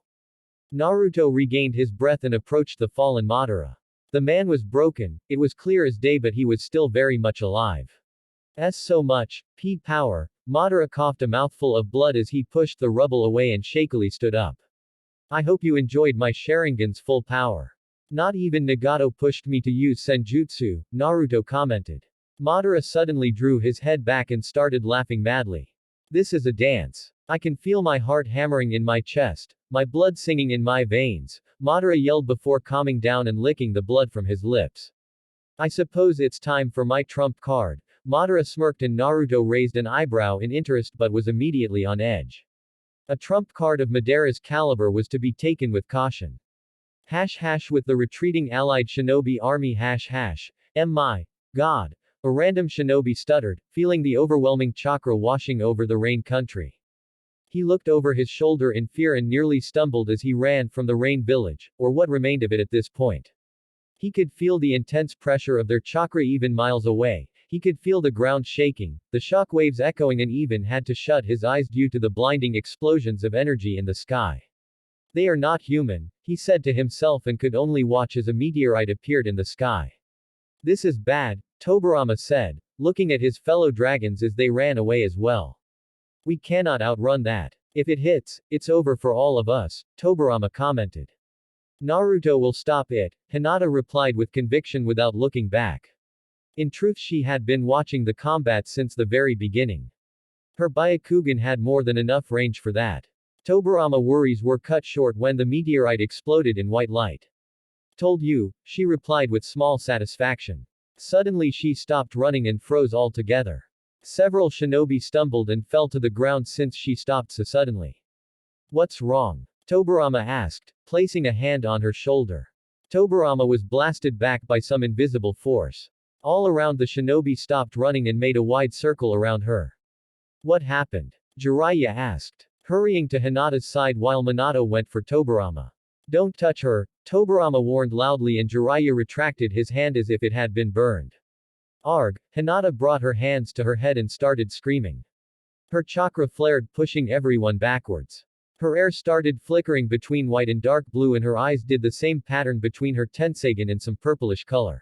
Naruto regained his breath and approached the fallen Madara. The man was broken, it was clear as day but he was still very much alive. So much, power, Madara coughed a mouthful of blood as he pushed the rubble away and shakily stood up. I hope you enjoyed my Sharingan's full power. Not even Nagato pushed me to use senjutsu, Naruto commented. Madara suddenly drew his head back and started laughing madly. This is a dance. I can feel my heart hammering in my chest, my blood singing in my veins, Madara yelled before calming down and licking the blood from his lips. I suppose it's time for my trump card. Madara smirked and Naruto raised an eyebrow in interest but was immediately on edge. A trump card of Madara's caliber was to be taken with caution. With the retreating allied shinobi army my god. A random shinobi stuttered, feeling the overwhelming chakra washing over the rain country. He looked over his shoulder in fear and nearly stumbled as he ran from the rain village, or what remained of it at this point. He could feel the intense pressure of their chakra even miles away. He could feel the ground shaking, the shock waves echoing and even had to shut his eyes due to the blinding explosions of energy in the sky. They are not human, he said to himself and could only watch as a meteorite appeared in the sky. This is bad, Tobirama said, looking at his fellow dragons as they ran away as well. We cannot outrun that. If it hits, it's over for all of us, Tobirama commented. Naruto will stop it, Hinata replied with conviction without looking back. In truth she had been watching the combat since the very beginning. Her Byakugan had more than enough range for that. Tobirama worries were cut short when the meteorite exploded in white light. Told you, she replied with small satisfaction. Suddenly she stopped running and froze altogether. Several shinobi stumbled and fell to the ground since she stopped so suddenly. What's wrong? Tobirama asked, placing a hand on her shoulder. Tobirama was blasted back by some invisible force. All around the shinobi stopped running and made a wide circle around her. What happened? Jiraiya asked, hurrying to Hinata's side while Minato went for Tobirama. Don't touch her, Tobirama warned loudly and Jiraiya retracted his hand as if it had been burned. Arg, Hinata brought her hands to her head and started screaming. Her chakra flared pushing everyone backwards. Her hair started flickering between white and dark blue and her eyes did the same pattern between her tensagen and some purplish color.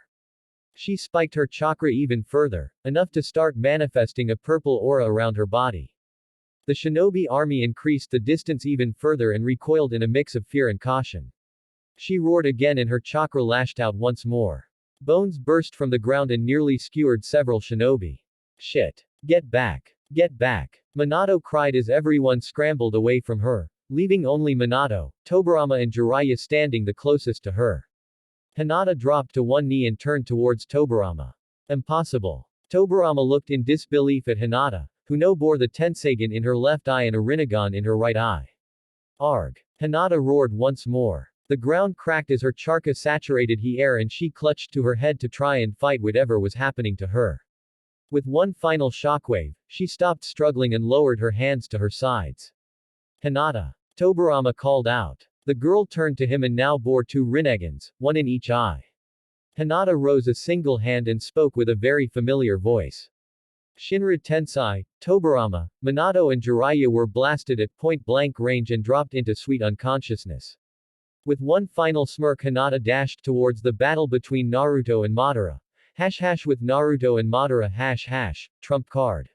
She spiked her chakra even further, enough to start manifesting a purple aura around her body. The shinobi army increased the distance even further and recoiled in a mix of fear and caution. She roared again and her chakra lashed out once more. Bones burst from the ground and nearly skewered several shinobi. Shit. Get back. Get back. Minato cried as everyone scrambled away from her, leaving only Minato, Tobirama and Jiraiya standing the closest to her. Hinata dropped to one knee and turned towards Tobirama. Impossible. Tobirama looked in disbelief at Hinata, who now bore the tensagen in her left eye and a rinnegan in her right eye. Arg. Hinata roared once more. The ground cracked as her chakra saturated the air and she clutched to her head to try and fight whatever was happening to her. With one final shockwave, she stopped struggling and lowered her hands to her sides. Hinata. Tobirama called out. The girl turned to him and now bore two Rinegans, one in each eye. Hinata rose a single hand and spoke with a very familiar voice. Shinra Tensai, Tobirama, Minato and Jiraiya were blasted at point-blank range and dropped into sweet unconsciousness. With one final smirk, Hinata dashed towards the battle between Naruto and Madara. With Naruto and Madara trump card.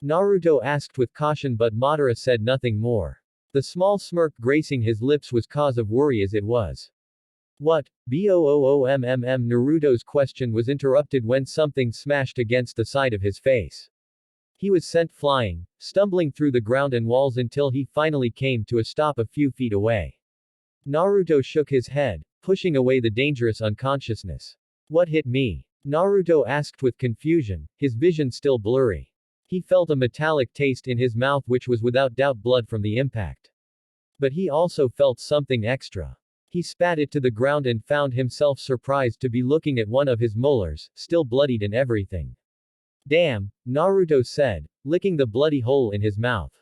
Naruto asked with caution but Madara said nothing more. The small smirk gracing his lips was cause of worry as it was. What? Naruto's question was interrupted when something smashed against the side of his face. He was sent flying, stumbling through the ground and walls until he finally came to a stop a few feet away. Naruto shook his head, pushing away the dangerous unconsciousness. What hit me? Naruto asked with confusion, his vision still blurry. He felt a metallic taste in his mouth which was without doubt blood from the impact. But he also felt something extra. He spat it to the ground and found himself surprised to be looking at one of his molars, still bloodied and everything. Damn, Naruto said, licking the bloody hole in his mouth.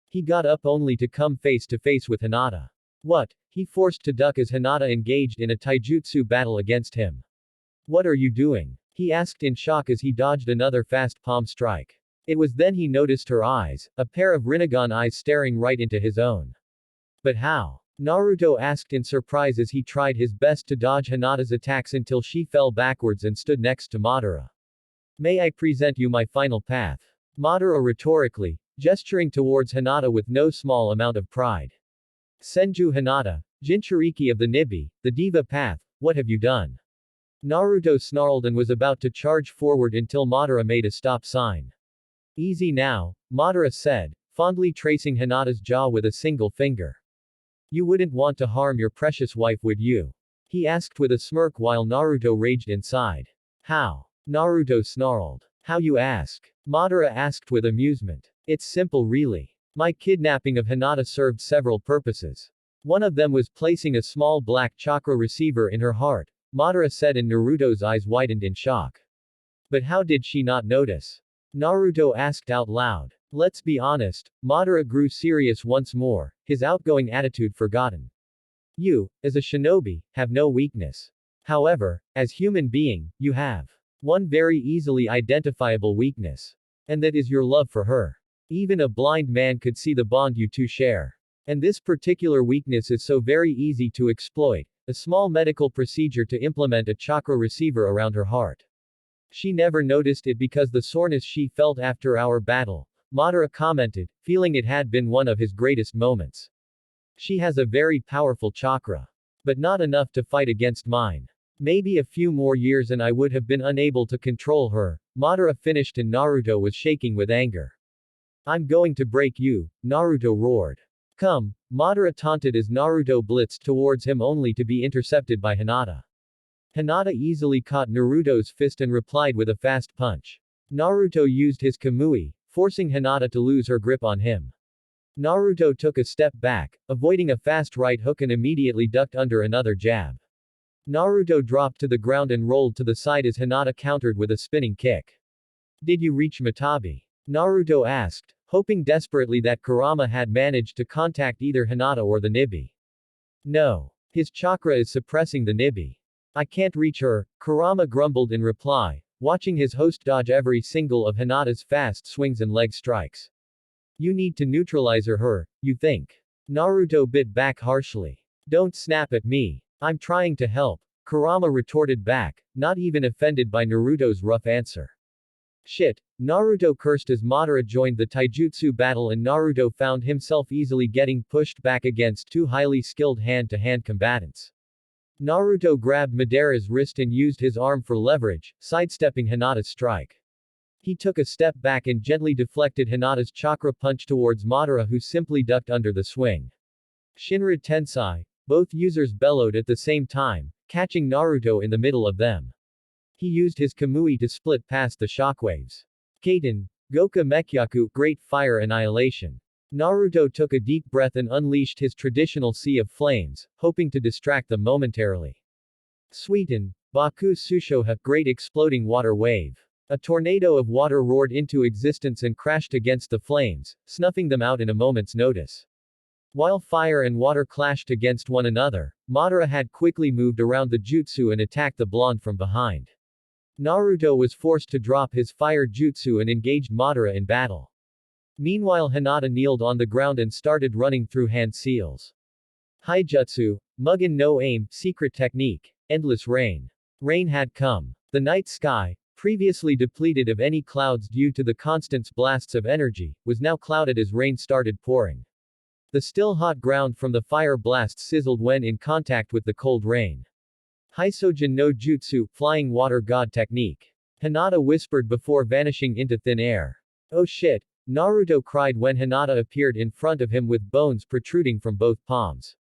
He got up only to come face to face with Hinata. What? He forced to duck as Hinata engaged in a taijutsu battle against him. What are you doing? He asked in shock as he dodged another fast palm strike. It was then he noticed her eyes, a pair of Rinnegan eyes staring right into his own. But how? Naruto asked in surprise as he tried his best to dodge Hinata's attacks until she fell backwards and stood next to Madara. May I present you my final path? Madara rhetorically, gesturing towards Hinata with no small amount of pride. Senju Hinata, Jinchuriki of the Nibi, the Diva path, what have you done? Naruto snarled and was about to charge forward until Madara made a stop sign. Easy now, Madara said, fondly tracing Hinata's jaw with a single finger. You wouldn't want to harm your precious wife, would you? He asked with a smirk while Naruto raged inside. How? Naruto snarled. How you ask? Madara asked with amusement. It's simple really. My kidnapping of Hinata served several purposes. One of them was placing a small black chakra receiver in her heart, Madara said and Naruto's eyes widened in shock. But how did she not notice? Naruto asked out loud. Let's be honest, Madara grew serious once more, his outgoing attitude forgotten. You, as a shinobi, have no weakness. However, as human being, you have one very easily identifiable weakness. And that is your love for her. Even a blind man could see the bond you two share. And this particular weakness is so very easy to exploit, a small medical procedure to implement a chakra receiver around her heart. She never noticed it because the soreness she felt after our battle, Madara commented, feeling it had been one of his greatest moments. She has a very powerful chakra. But not enough to fight against mine. Maybe a few more years and I would have been unable to control her, Madara finished and Naruto was shaking with anger. I'm going to break you, Naruto roared. Come, Madara taunted as Naruto blitzed towards him only to be intercepted by Hinata. Hinata easily caught Naruto's fist and replied with a fast punch. Naruto used his Kamui, forcing Hinata to lose her grip on him. Naruto took a step back, avoiding a fast right hook and immediately ducked under another jab. Naruto dropped to the ground and rolled to the side as Hinata countered with a spinning kick. Did you reach Matabi? Naruto asked, hoping desperately that Kurama had managed to contact either Hinata or the Nibi. No. His chakra is suppressing the Nibi. I can't reach her, Kurama grumbled in reply, watching his host dodge every single of Hinata's fast swings and leg strikes. You need to neutralize her, you think? Naruto bit back harshly. Don't snap at me. I'm trying to help, Kurama retorted back, not even offended by Naruto's rough answer. Shit, Naruto cursed as Madara joined the taijutsu battle and Naruto found himself easily getting pushed back against two highly skilled hand-to-hand combatants. Naruto grabbed Madara's wrist and used his arm for leverage, sidestepping Hinata's strike. He took a step back and gently deflected Hinata's chakra punch towards Madara who simply ducked under the swing. Shinra Tensai, both users bellowed at the same time, catching Naruto in the middle of them. He used his Kamui to split past the shockwaves. Kaiten, Goka Mekyaku, Great Fire Annihilation. Naruto took a deep breath and unleashed his traditional sea of flames, hoping to distract them momentarily. Sweeten, Baku Sushoha, great exploding water wave. A tornado of water roared into existence and crashed against the flames, snuffing them out in a moment's notice. While fire and water clashed against one another, Madara had quickly moved around the jutsu and attacked the blonde from behind. Naruto was forced to drop his fire jutsu and engaged Madara in battle. Meanwhile Hinata kneeled on the ground and started running through hand seals. Haijutsu, Mugen no Aim, secret technique, endless rain. Rain had come. The night sky, previously depleted of any clouds due to the constant blasts of energy, was now clouded as rain started pouring. The still hot ground from the fire blasts sizzled when in contact with the cold rain. Hysogen no Jutsu, flying water god technique. Hinata whispered before vanishing into thin air. Oh shit, Naruto cried when Hinata appeared in front of him with bones protruding from both palms.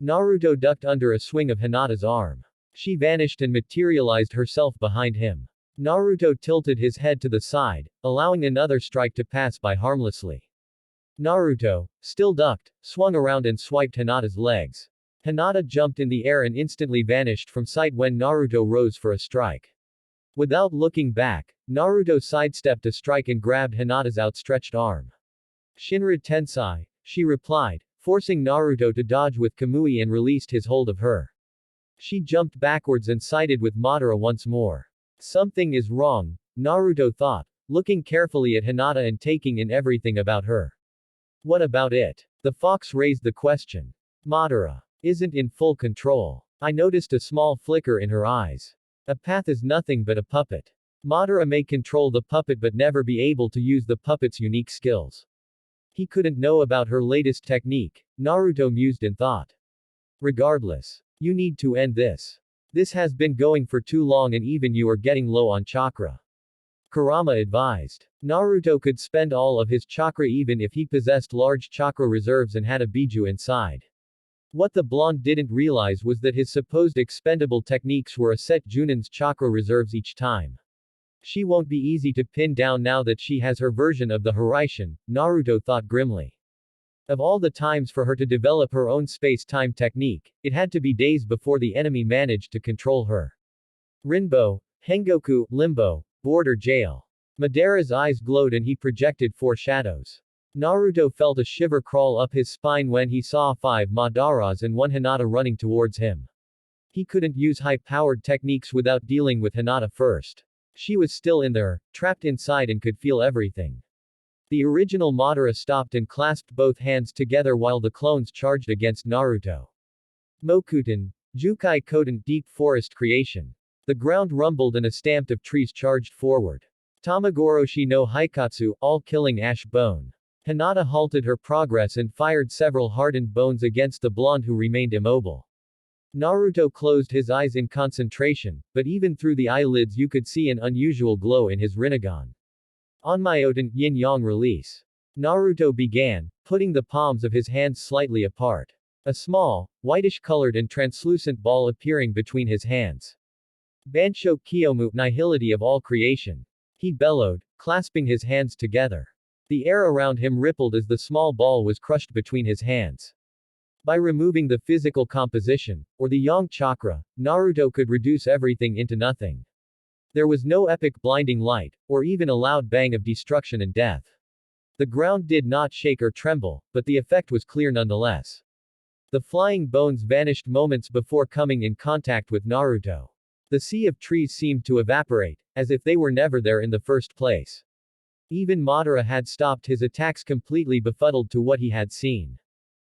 Naruto ducked under a swing of Hinata's arm. She vanished and materialized herself behind him. Naruto tilted his head to the side, allowing another strike to pass by harmlessly. Naruto, still ducked, swung around and swiped Hinata's legs. Hinata jumped in the air and instantly vanished from sight when Naruto rose for a strike. Without looking back, Naruto sidestepped a strike and grabbed Hinata's outstretched arm. Shinra Tensai, she replied, forcing Naruto to dodge with Kamui and released his hold of her. She jumped backwards and sided with Madara once more. Something is wrong, Naruto thought, looking carefully at Hinata and taking in everything about her. What about it? The fox raised the question. Madara isn't in full control. I noticed a small flicker in her eyes. A path is nothing but a puppet. Madara may control the puppet but never be able to use the puppet's unique skills. He couldn't know about her latest technique, Naruto mused in thought. Regardless, you need to end this. This has been going for too long and even you are getting low on chakra. Kurama advised. Naruto could spend all of his chakra even if he possessed large chakra reserves and had a biju inside. What the blonde didn't realize was that his supposed expendable techniques were a set Junin's chakra reserves each time. She won't be easy to pin down now that she has her version of the Hiraishin, Naruto thought grimly. Of all the times for her to develop her own space-time technique, it had to be days before the enemy managed to control her. Rinbo, Hengoku, Limbo, Border Jail. Madara's eyes glowed and he projected 4 shadows. Naruto felt a shiver crawl up his spine when he saw 5 Madaras and 1 Hinata running towards him. He couldn't use high-powered techniques without dealing with Hinata first. She was still in there, trapped inside and could feel everything. The original Madara stopped and clasped both hands together while the clones charged against Naruto. Mokuten, Jukai Koten, deep forest creation. The ground rumbled and a stamp of trees charged forward. Tamagoroshi no Haikatsu, all-killing ash bone. Hinata halted her progress and fired several hardened bones against the blonde who remained immobile. Naruto closed his eyes in concentration, but even through the eyelids you could see an unusual glow in his Rinnegan. Onmyoten, yin-yang release. Naruto began, putting the palms of his hands slightly apart. A small, whitish-colored and translucent ball appearing between his hands. Bansho Kiyomu, nihility of all creation. He bellowed, clasping his hands together. The air around him rippled as the small ball was crushed between his hands. By removing the physical composition, or the yang chakra, Naruto could reduce everything into nothing. There was no epic blinding light, or even a loud bang of destruction and death. The ground did not shake or tremble, but the effect was clear nonetheless. The flying bones vanished moments before coming in contact with Naruto. The sea of trees seemed to evaporate, as if they were never there in the first place. Even Madara had stopped his attacks completely befuddled to what he had seen.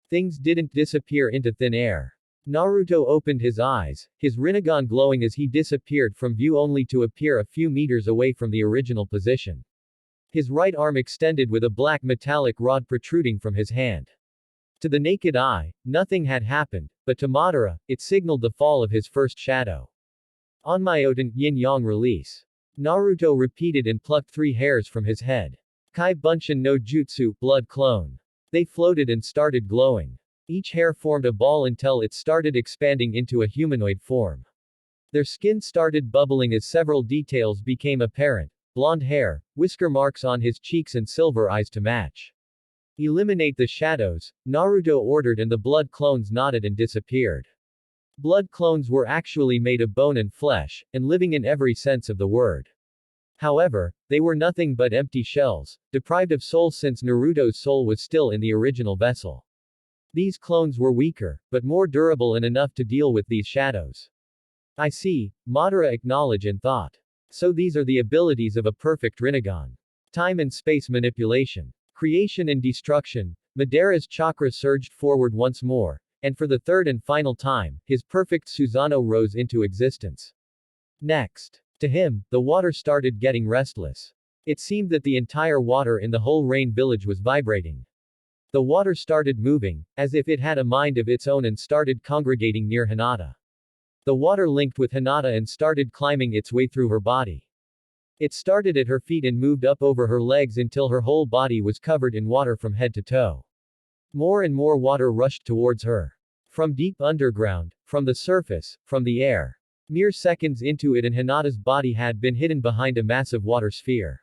Things didn't disappear into thin air. Naruto opened his eyes, his Rinnegan glowing as he disappeared from view only to appear a few meters away from the original position. His right arm extended with a black metallic rod protruding from his hand. To the naked eye, nothing had happened, but to Madara, it signaled the fall of his first shadow. Onmyoten, yin-yang release. Naruto repeated and plucked 3 hairs from his head. Kai Bunshin no Jutsu, blood clone. They floated and started glowing. Each hair formed a ball until it started expanding into a humanoid form. Their skin started bubbling as several details became apparent: blonde hair, whisker marks on his cheeks and silver eyes to match. Eliminate the shadows, Naruto ordered, and the blood clones nodded and disappeared. Blood clones were actually made of bone and flesh, and living in every sense of the word. However, they were nothing but empty shells, deprived of soul since Naruto's soul was still in the original vessel. These clones were weaker, but more durable and enough to deal with these shadows. I see, Madara acknowledged in thought. So these are the abilities of a perfect Rinnegan. Time and space manipulation. Creation and destruction. Madara's chakra surged forward once more, and for the third and final time, his perfect Susanoo rose into existence. Next. To him, the water started getting restless. It seemed that the entire water in the whole rain village was vibrating. The water started moving, as if it had a mind of its own, and started congregating near Hinata. The water linked with Hinata and started climbing its way through her body. It started at her feet and moved up over her legs until her whole body was covered in water from head to toe. More and more water rushed towards her. From deep underground, from the surface, from the air. Mere seconds into it and Hinata's body had been hidden behind a massive water sphere.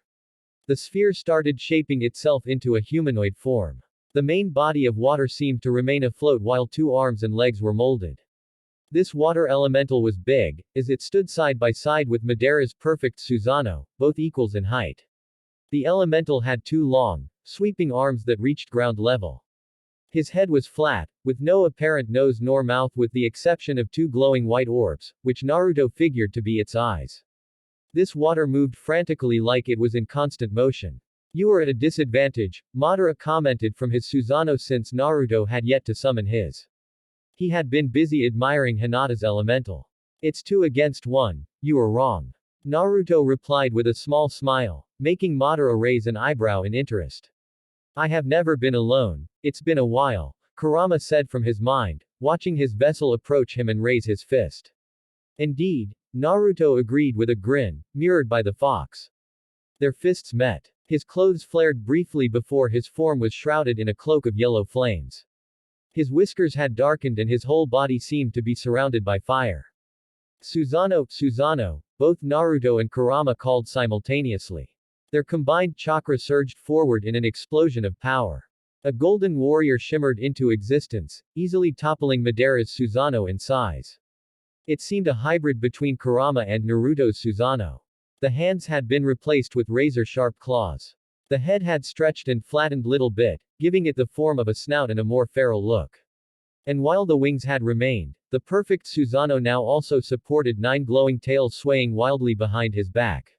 The sphere started shaping itself into a humanoid form. The main body of water seemed to remain afloat while two arms and legs were molded. This water elemental was big, as it stood side by side with Madara's perfect Susanoo, both equals in height. The elemental had two long, sweeping arms that reached ground level. His head was flat, with no apparent nose nor mouth with the exception of two glowing white orbs, which Naruto figured to be its eyes. This water moved frantically like it was in constant motion. You are at a disadvantage, Madara commented from his Susanoo since Naruto had yet to summon his. He had been busy admiring Hinata's elemental. It's 2 against 1, you are wrong. Naruto replied with a small smile, making Madara raise an eyebrow in interest. I have never been alone, it's been a while, Kurama said from his mind, watching his vessel approach him and raise his fist. Indeed, Naruto agreed with a grin, mirrored by the fox. Their fists met. His clothes flared briefly before his form was shrouded in a cloak of yellow flames. His whiskers had darkened and his whole body seemed to be surrounded by fire. Susanoo, Susanoo, both Naruto and Kurama called simultaneously. Their combined chakra surged forward in an explosion of power. A golden warrior shimmered into existence, easily toppling Madara's Susanoo in size. It seemed a hybrid between Kurama and Naruto's Susanoo. The hands had been replaced with razor-sharp claws. The head had stretched and flattened little bit, giving it the form of a snout and a more feral look. And while the wings had remained, the perfect Susanoo now also supported 9 glowing tails swaying wildly behind his back.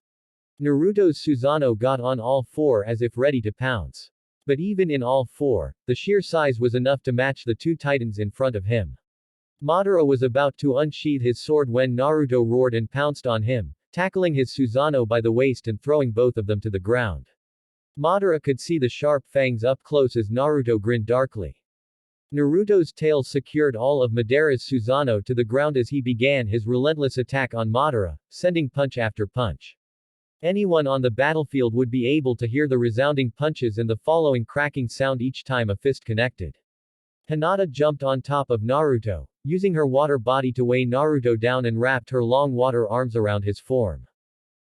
Naruto's Susanoo got on all 4 as if ready to pounce. But even in all 4, the sheer size was enough to match the 2 titans in front of him. Madara was about to unsheath his sword when Naruto roared and pounced on him, tackling his Susanoo by the waist and throwing both of them to the ground. Madara could see the sharp fangs up close as Naruto grinned darkly. Naruto's tail secured all of Madara's Susanoo to the ground as he began his relentless attack on Madara, sending punch after punch. Anyone on the battlefield would be able to hear the resounding punches and the following cracking sound each time a fist connected. Hinata jumped on top of Naruto, using her water body to weigh Naruto down and wrapped her long water arms around his form.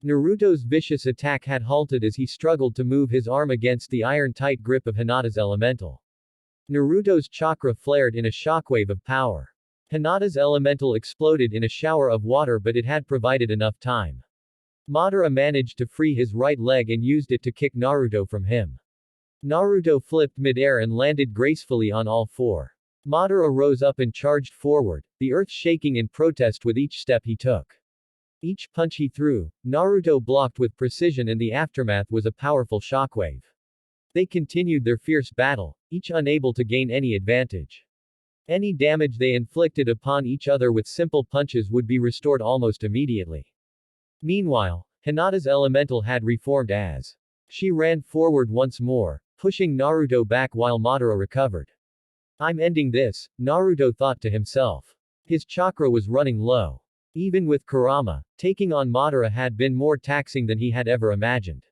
Naruto's vicious attack had halted as he struggled to move his arm against the iron-tight grip of Hinata's elemental. Naruto's chakra flared in a shockwave of power. Hinata's elemental exploded in a shower of water, but it had provided enough time. Madara managed to free his right leg and used it to kick Naruto from him. Naruto flipped midair and landed gracefully on all 4. Madara rose up and charged forward, the earth shaking in protest with each step he took. Each punch he threw, Naruto blocked with precision, and the aftermath was a powerful shockwave. They continued their fierce battle, each unable to gain any advantage. Any damage they inflicted upon each other with simple punches would be restored almost immediately. Meanwhile, Hinata's elemental had reformed as she ran forward once more, pushing Naruto back while Madara recovered. I'm ending this, Naruto thought to himself. His chakra was running low. Even with Kurama, taking on Madara had been more taxing than he had ever imagined.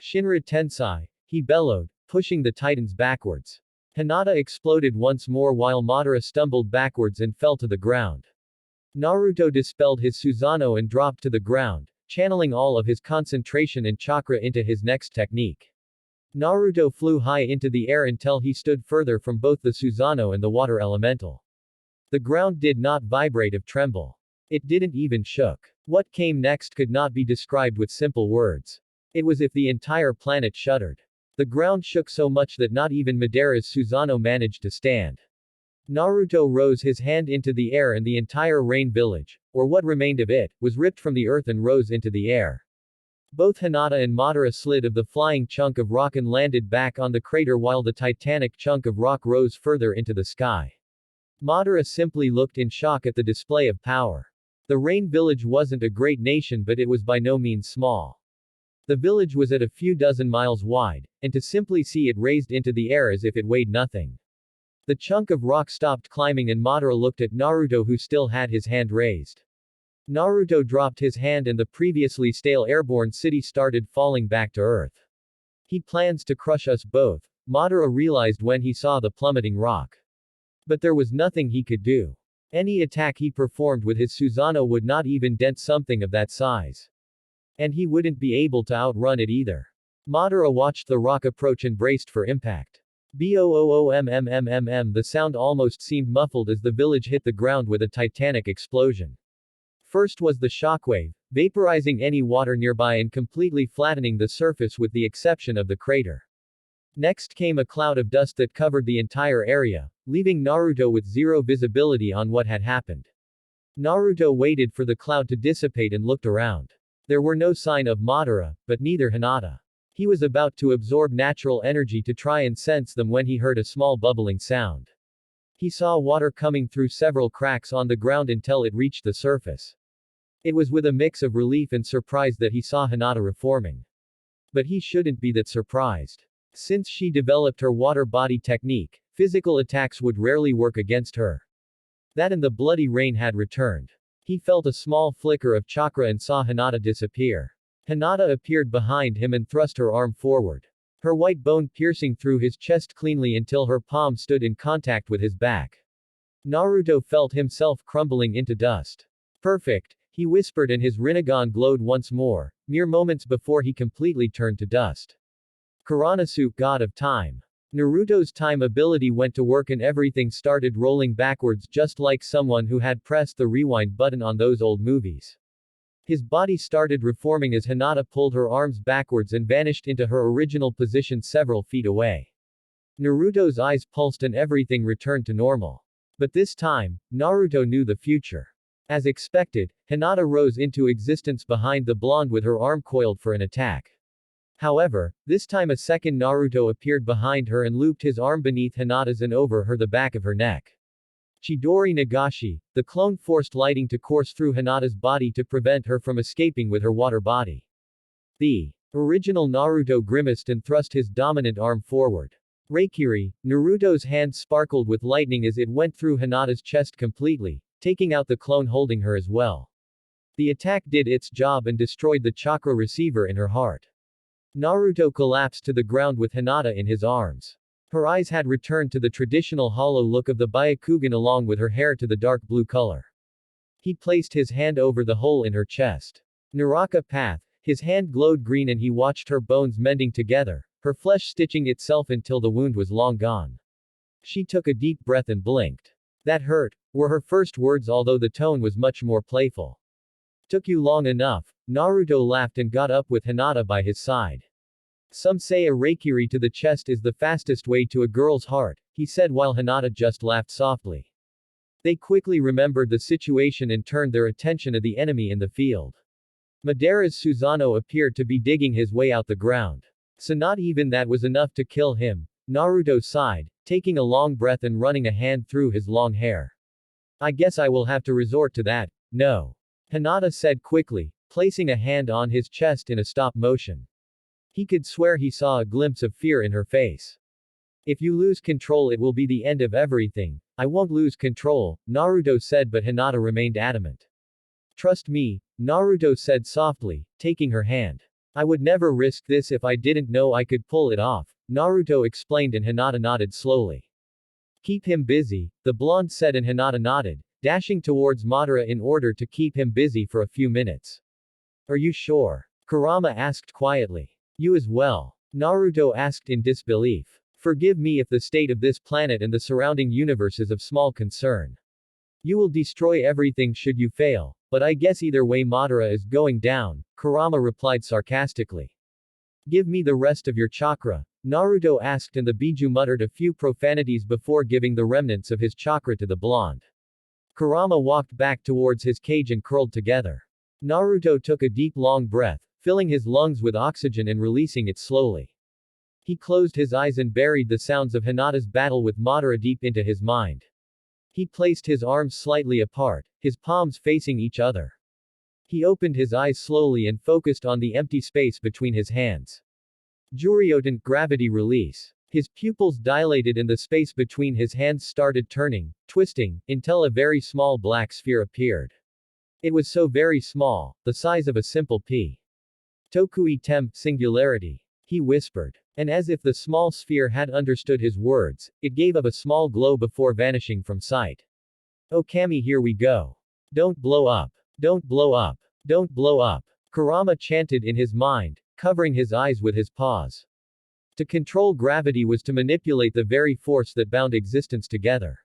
Shinra Tensei, he bellowed, pushing the titans backwards. Hinata exploded once more while Madara stumbled backwards and fell to the ground. Naruto dispelled his Susanoo and dropped to the ground, channeling all of his concentration and chakra into his next technique. Naruto flew high into the air until he stood further from both the Susanoo and the water elemental. The ground did not vibrate or tremble. It didn't even shook. What came next could not be described with simple words. It was as if the entire planet shuddered. The ground shook so much that not even Madara's Susanoo managed to stand. Naruto rose his hand into the air and the entire rain village, or what remained of it, was ripped from the earth and rose into the air. Both Hinata and Madara slid of the flying chunk of rock and landed back on the crater while the titanic chunk of rock rose further into the sky. Madara simply looked in shock at the display of power. The rain village wasn't a great nation, but it was by no means small. The village was at a few dozen miles wide, and to simply see it raised into the air as if it weighed nothing. The chunk of rock stopped climbing and Madara looked at Naruto, who still had his hand raised. Naruto dropped his hand and the previously stale airborne city started falling back to earth. He plans to crush us both, Madara realized when he saw the plummeting rock. But there was nothing he could do. Any attack he performed with his Susanoo would not even dent something of that size. And he wouldn't be able to outrun it either. Madara watched the rock approach and braced for impact. Boom, the sound almost seemed muffled as the village hit the ground with a titanic explosion. First was the shockwave, vaporizing any water nearby and completely flattening the surface with the exception of the crater. Next came a cloud of dust that covered the entire area, leaving Naruto with zero visibility on what had happened. Naruto waited for the cloud to dissipate and looked around. There were no sign of Madara, but neither Hinata. He was about to absorb natural energy to try and sense them when he heard a small bubbling sound. He saw water coming through several cracks on the ground until it reached the surface. It was with a mix of relief and surprise that he saw Hinata reforming. But he shouldn't be that surprised. Since she developed her water body technique, physical attacks would rarely work against her. That and the bloody rain had returned. He felt a small flicker of chakra and saw Hinata disappear. Hinata appeared behind him and thrust her arm forward. Her white bone piercing through his chest cleanly until her palm stood in contact with his back. Naruto felt himself crumbling into dust. Perfect, he whispered and his Rinnegan glowed once more, mere moments before he completely turned to dust. Kuranosuke, god of time. Naruto's time ability went to work and everything started rolling backwards just like someone who had pressed the rewind button on those old movies. His body started reforming as Hinata pulled her arms backwards and vanished into her original position several feet away. Naruto's eyes pulsed and everything returned to normal. But this time, Naruto knew the future. As expected, Hinata rose into existence behind the blonde with her arm coiled for an attack. However, this time a second Naruto appeared behind her and looped his arm beneath Hinata's and over her the back of her neck. Chidori Nagashi, the clone forced lighting to course through Hinata's body to prevent her from escaping with her water body. The original Naruto grimaced and thrust his dominant arm forward. Reikiri, Naruto's hand sparkled with lightning as it went through Hinata's chest completely, taking out the clone holding her as well. The attack did its job and destroyed the chakra receiver in her heart. Naruto collapsed to the ground with Hinata in his arms. Her eyes had returned to the traditional hollow look of the Byakugan along with her hair to the dark blue color. He placed his hand over the hole in her chest. Naraka path, his hand glowed green and he watched her bones mending together, her flesh stitching itself until the wound was long gone. She took a deep breath and blinked. That hurt, were her first words, although the tone was much more playful. Took you long enough, Naruto laughed and got up with Hinata by his side. Some say a reikiri to the chest is the fastest way to a girl's heart, he said while Hinata just laughed softly. They quickly remembered the situation and turned their attention to the enemy in the field. Madara's Susanoo appeared to be digging his way out the ground. So not even that was enough to kill him, Naruto sighed, taking a long breath and running a hand through his long hair. I guess I will have to resort to that, no. Hinata said quickly, placing a hand on his chest in a stop motion. He could swear he saw a glimpse of fear in her face. If you lose control it will be the end of everything. I won't lose control, Naruto said, but Hinata remained adamant. Trust me, Naruto said softly, taking her hand. I would never risk this if I didn't know I could pull it off, Naruto explained and Hinata nodded slowly. Keep him busy, the blonde said and Hinata nodded, dashing towards Madara in order to keep him busy for a few minutes. Are you sure? Kurama asked quietly. You as well. Naruto asked in disbelief. Forgive me if the state of this planet and the surrounding universe is of small concern. You will destroy everything should you fail, but I guess either way Madara is going down, Kurama replied sarcastically. Give me the rest of your chakra, Naruto asked, and the Biju muttered a few profanities before giving the remnants of his chakra to the blonde. Kurama walked back towards his cage and curled together. Naruto took a deep long breath, filling his lungs with oxygen and releasing it slowly. He closed his eyes and buried the sounds of Hinata's battle with Madara deep into his mind. He placed his arms slightly apart, his palms facing each other. He opened his eyes slowly and focused on the empty space between his hands. Juryoten, gravity release. His pupils dilated and the space between his hands started turning, twisting, until a very small black sphere appeared. It was so very small, the size of a simple pea. Tokui tem, singularity. He whispered. And as if the small sphere had understood his words, it gave up a small glow before vanishing from sight. Oh Kami, here we go. Don't blow up. Don't blow up. Don't blow up. Kurama chanted in his mind, covering his eyes with his paws. To control gravity was to manipulate the very force that bound existence together.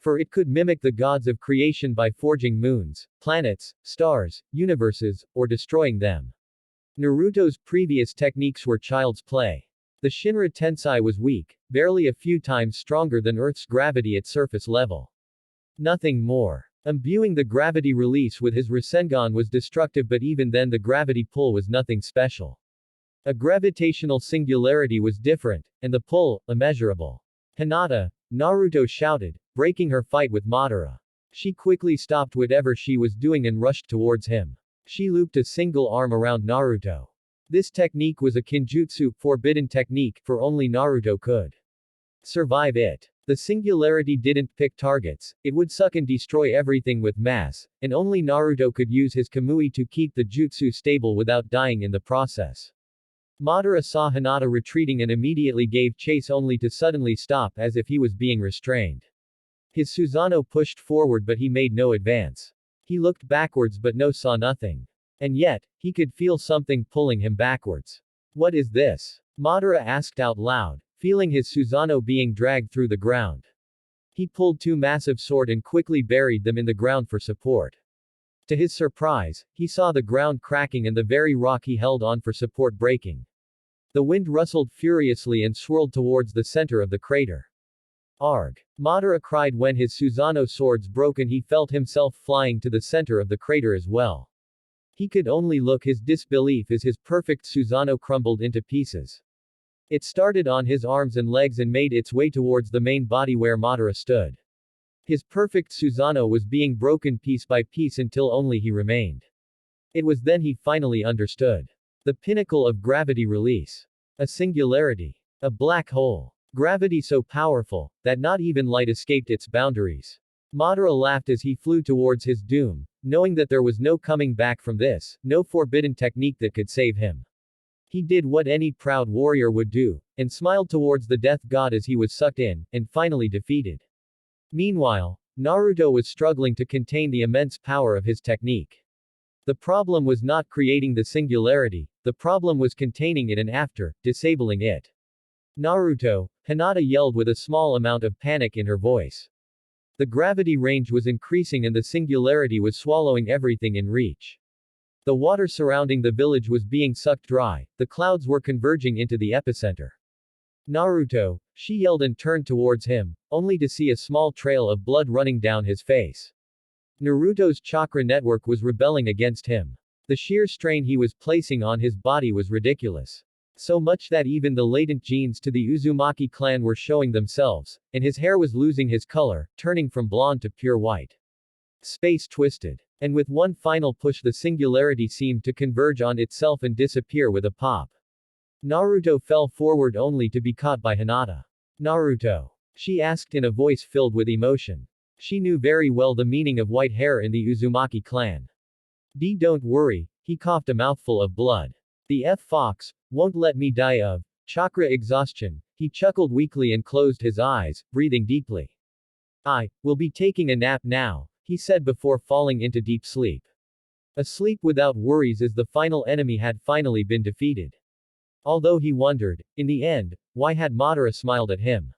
For it could mimic the gods of creation by forging moons, planets, stars, universes, or destroying them. Naruto's previous techniques were child's play. The Shinra Tensei was weak, barely a few times stronger than Earth's gravity at surface level. Nothing more. Imbuing the gravity release with his Rasengan was destructive, but even then the gravity pull was nothing special. A gravitational singularity was different, and the pull, immeasurable. Hinata, Naruto shouted, breaking her fight with Madara. She quickly stopped whatever she was doing and rushed towards him. She looped a single arm around Naruto. This technique was a kinjutsu, forbidden technique, for only Naruto could survive it. The singularity didn't pick targets, it would suck and destroy everything with mass, and only Naruto could use his Kamui to keep the jutsu stable without dying in the process. Madara saw Hinata retreating and immediately gave chase only to suddenly stop as if he was being restrained. His Susanoo pushed forward but he made no advance. He looked backwards but saw nothing. And yet, he could feel something pulling him backwards. What is this? Madara asked out loud, feeling his Susanoo being dragged through the ground. He pulled two massive swords and quickly buried them in the ground for support. To his surprise, he saw the ground cracking and the very rock he held on for support breaking. The wind rustled furiously and swirled towards the center of the crater. Arg! Madara cried when his Susanoo swords broke and he felt himself flying to the center of the crater as well. He could only look his disbelief as his perfect Susanoo crumbled into pieces. It started on his arms and legs and made its way towards the main body where Madara stood. His perfect Susanoo was being broken piece by piece until only he remained. It was then he finally understood. The pinnacle of gravity release. A singularity. A black hole. Gravity so powerful, that not even light escaped its boundaries. Madara laughed as he flew towards his doom, knowing that there was no coming back from this, no forbidden technique that could save him. He did what any proud warrior would do, and smiled towards the death god as he was sucked in, and finally defeated. Meanwhile, Naruto was struggling to contain the immense power of his technique. The problem was not creating the singularity, the problem was containing it and after, disabling it. Naruto, Hinata yelled with a small amount of panic in her voice. The gravity range was increasing and the singularity was swallowing everything in reach. The water surrounding the village was being sucked dry, the clouds were converging into the epicenter. Naruto, she yelled and turned towards him, only to see a small trail of blood running down his face. Naruto's chakra network was rebelling against him. The sheer strain he was placing on his body was ridiculous. So much that even the latent genes to the Uzumaki clan were showing themselves, and his hair was losing his color, turning from blonde to pure white. Space twisted. And with one final push the singularity seemed to converge on itself and disappear with a pop. Naruto fell forward only to be caught by Hinata. Naruto? She asked in a voice filled with emotion. She knew very well the meaning of white hair in the Uzumaki clan. Don't worry, he coughed a mouthful of blood. The fox won't let me die of chakra exhaustion. He chuckled weakly and closed his eyes, breathing deeply. I will be taking a nap now, he said before falling into deep sleep. A sleep without worries as the final enemy had finally been defeated. Although he wondered, in the end, why had Madara smiled at him.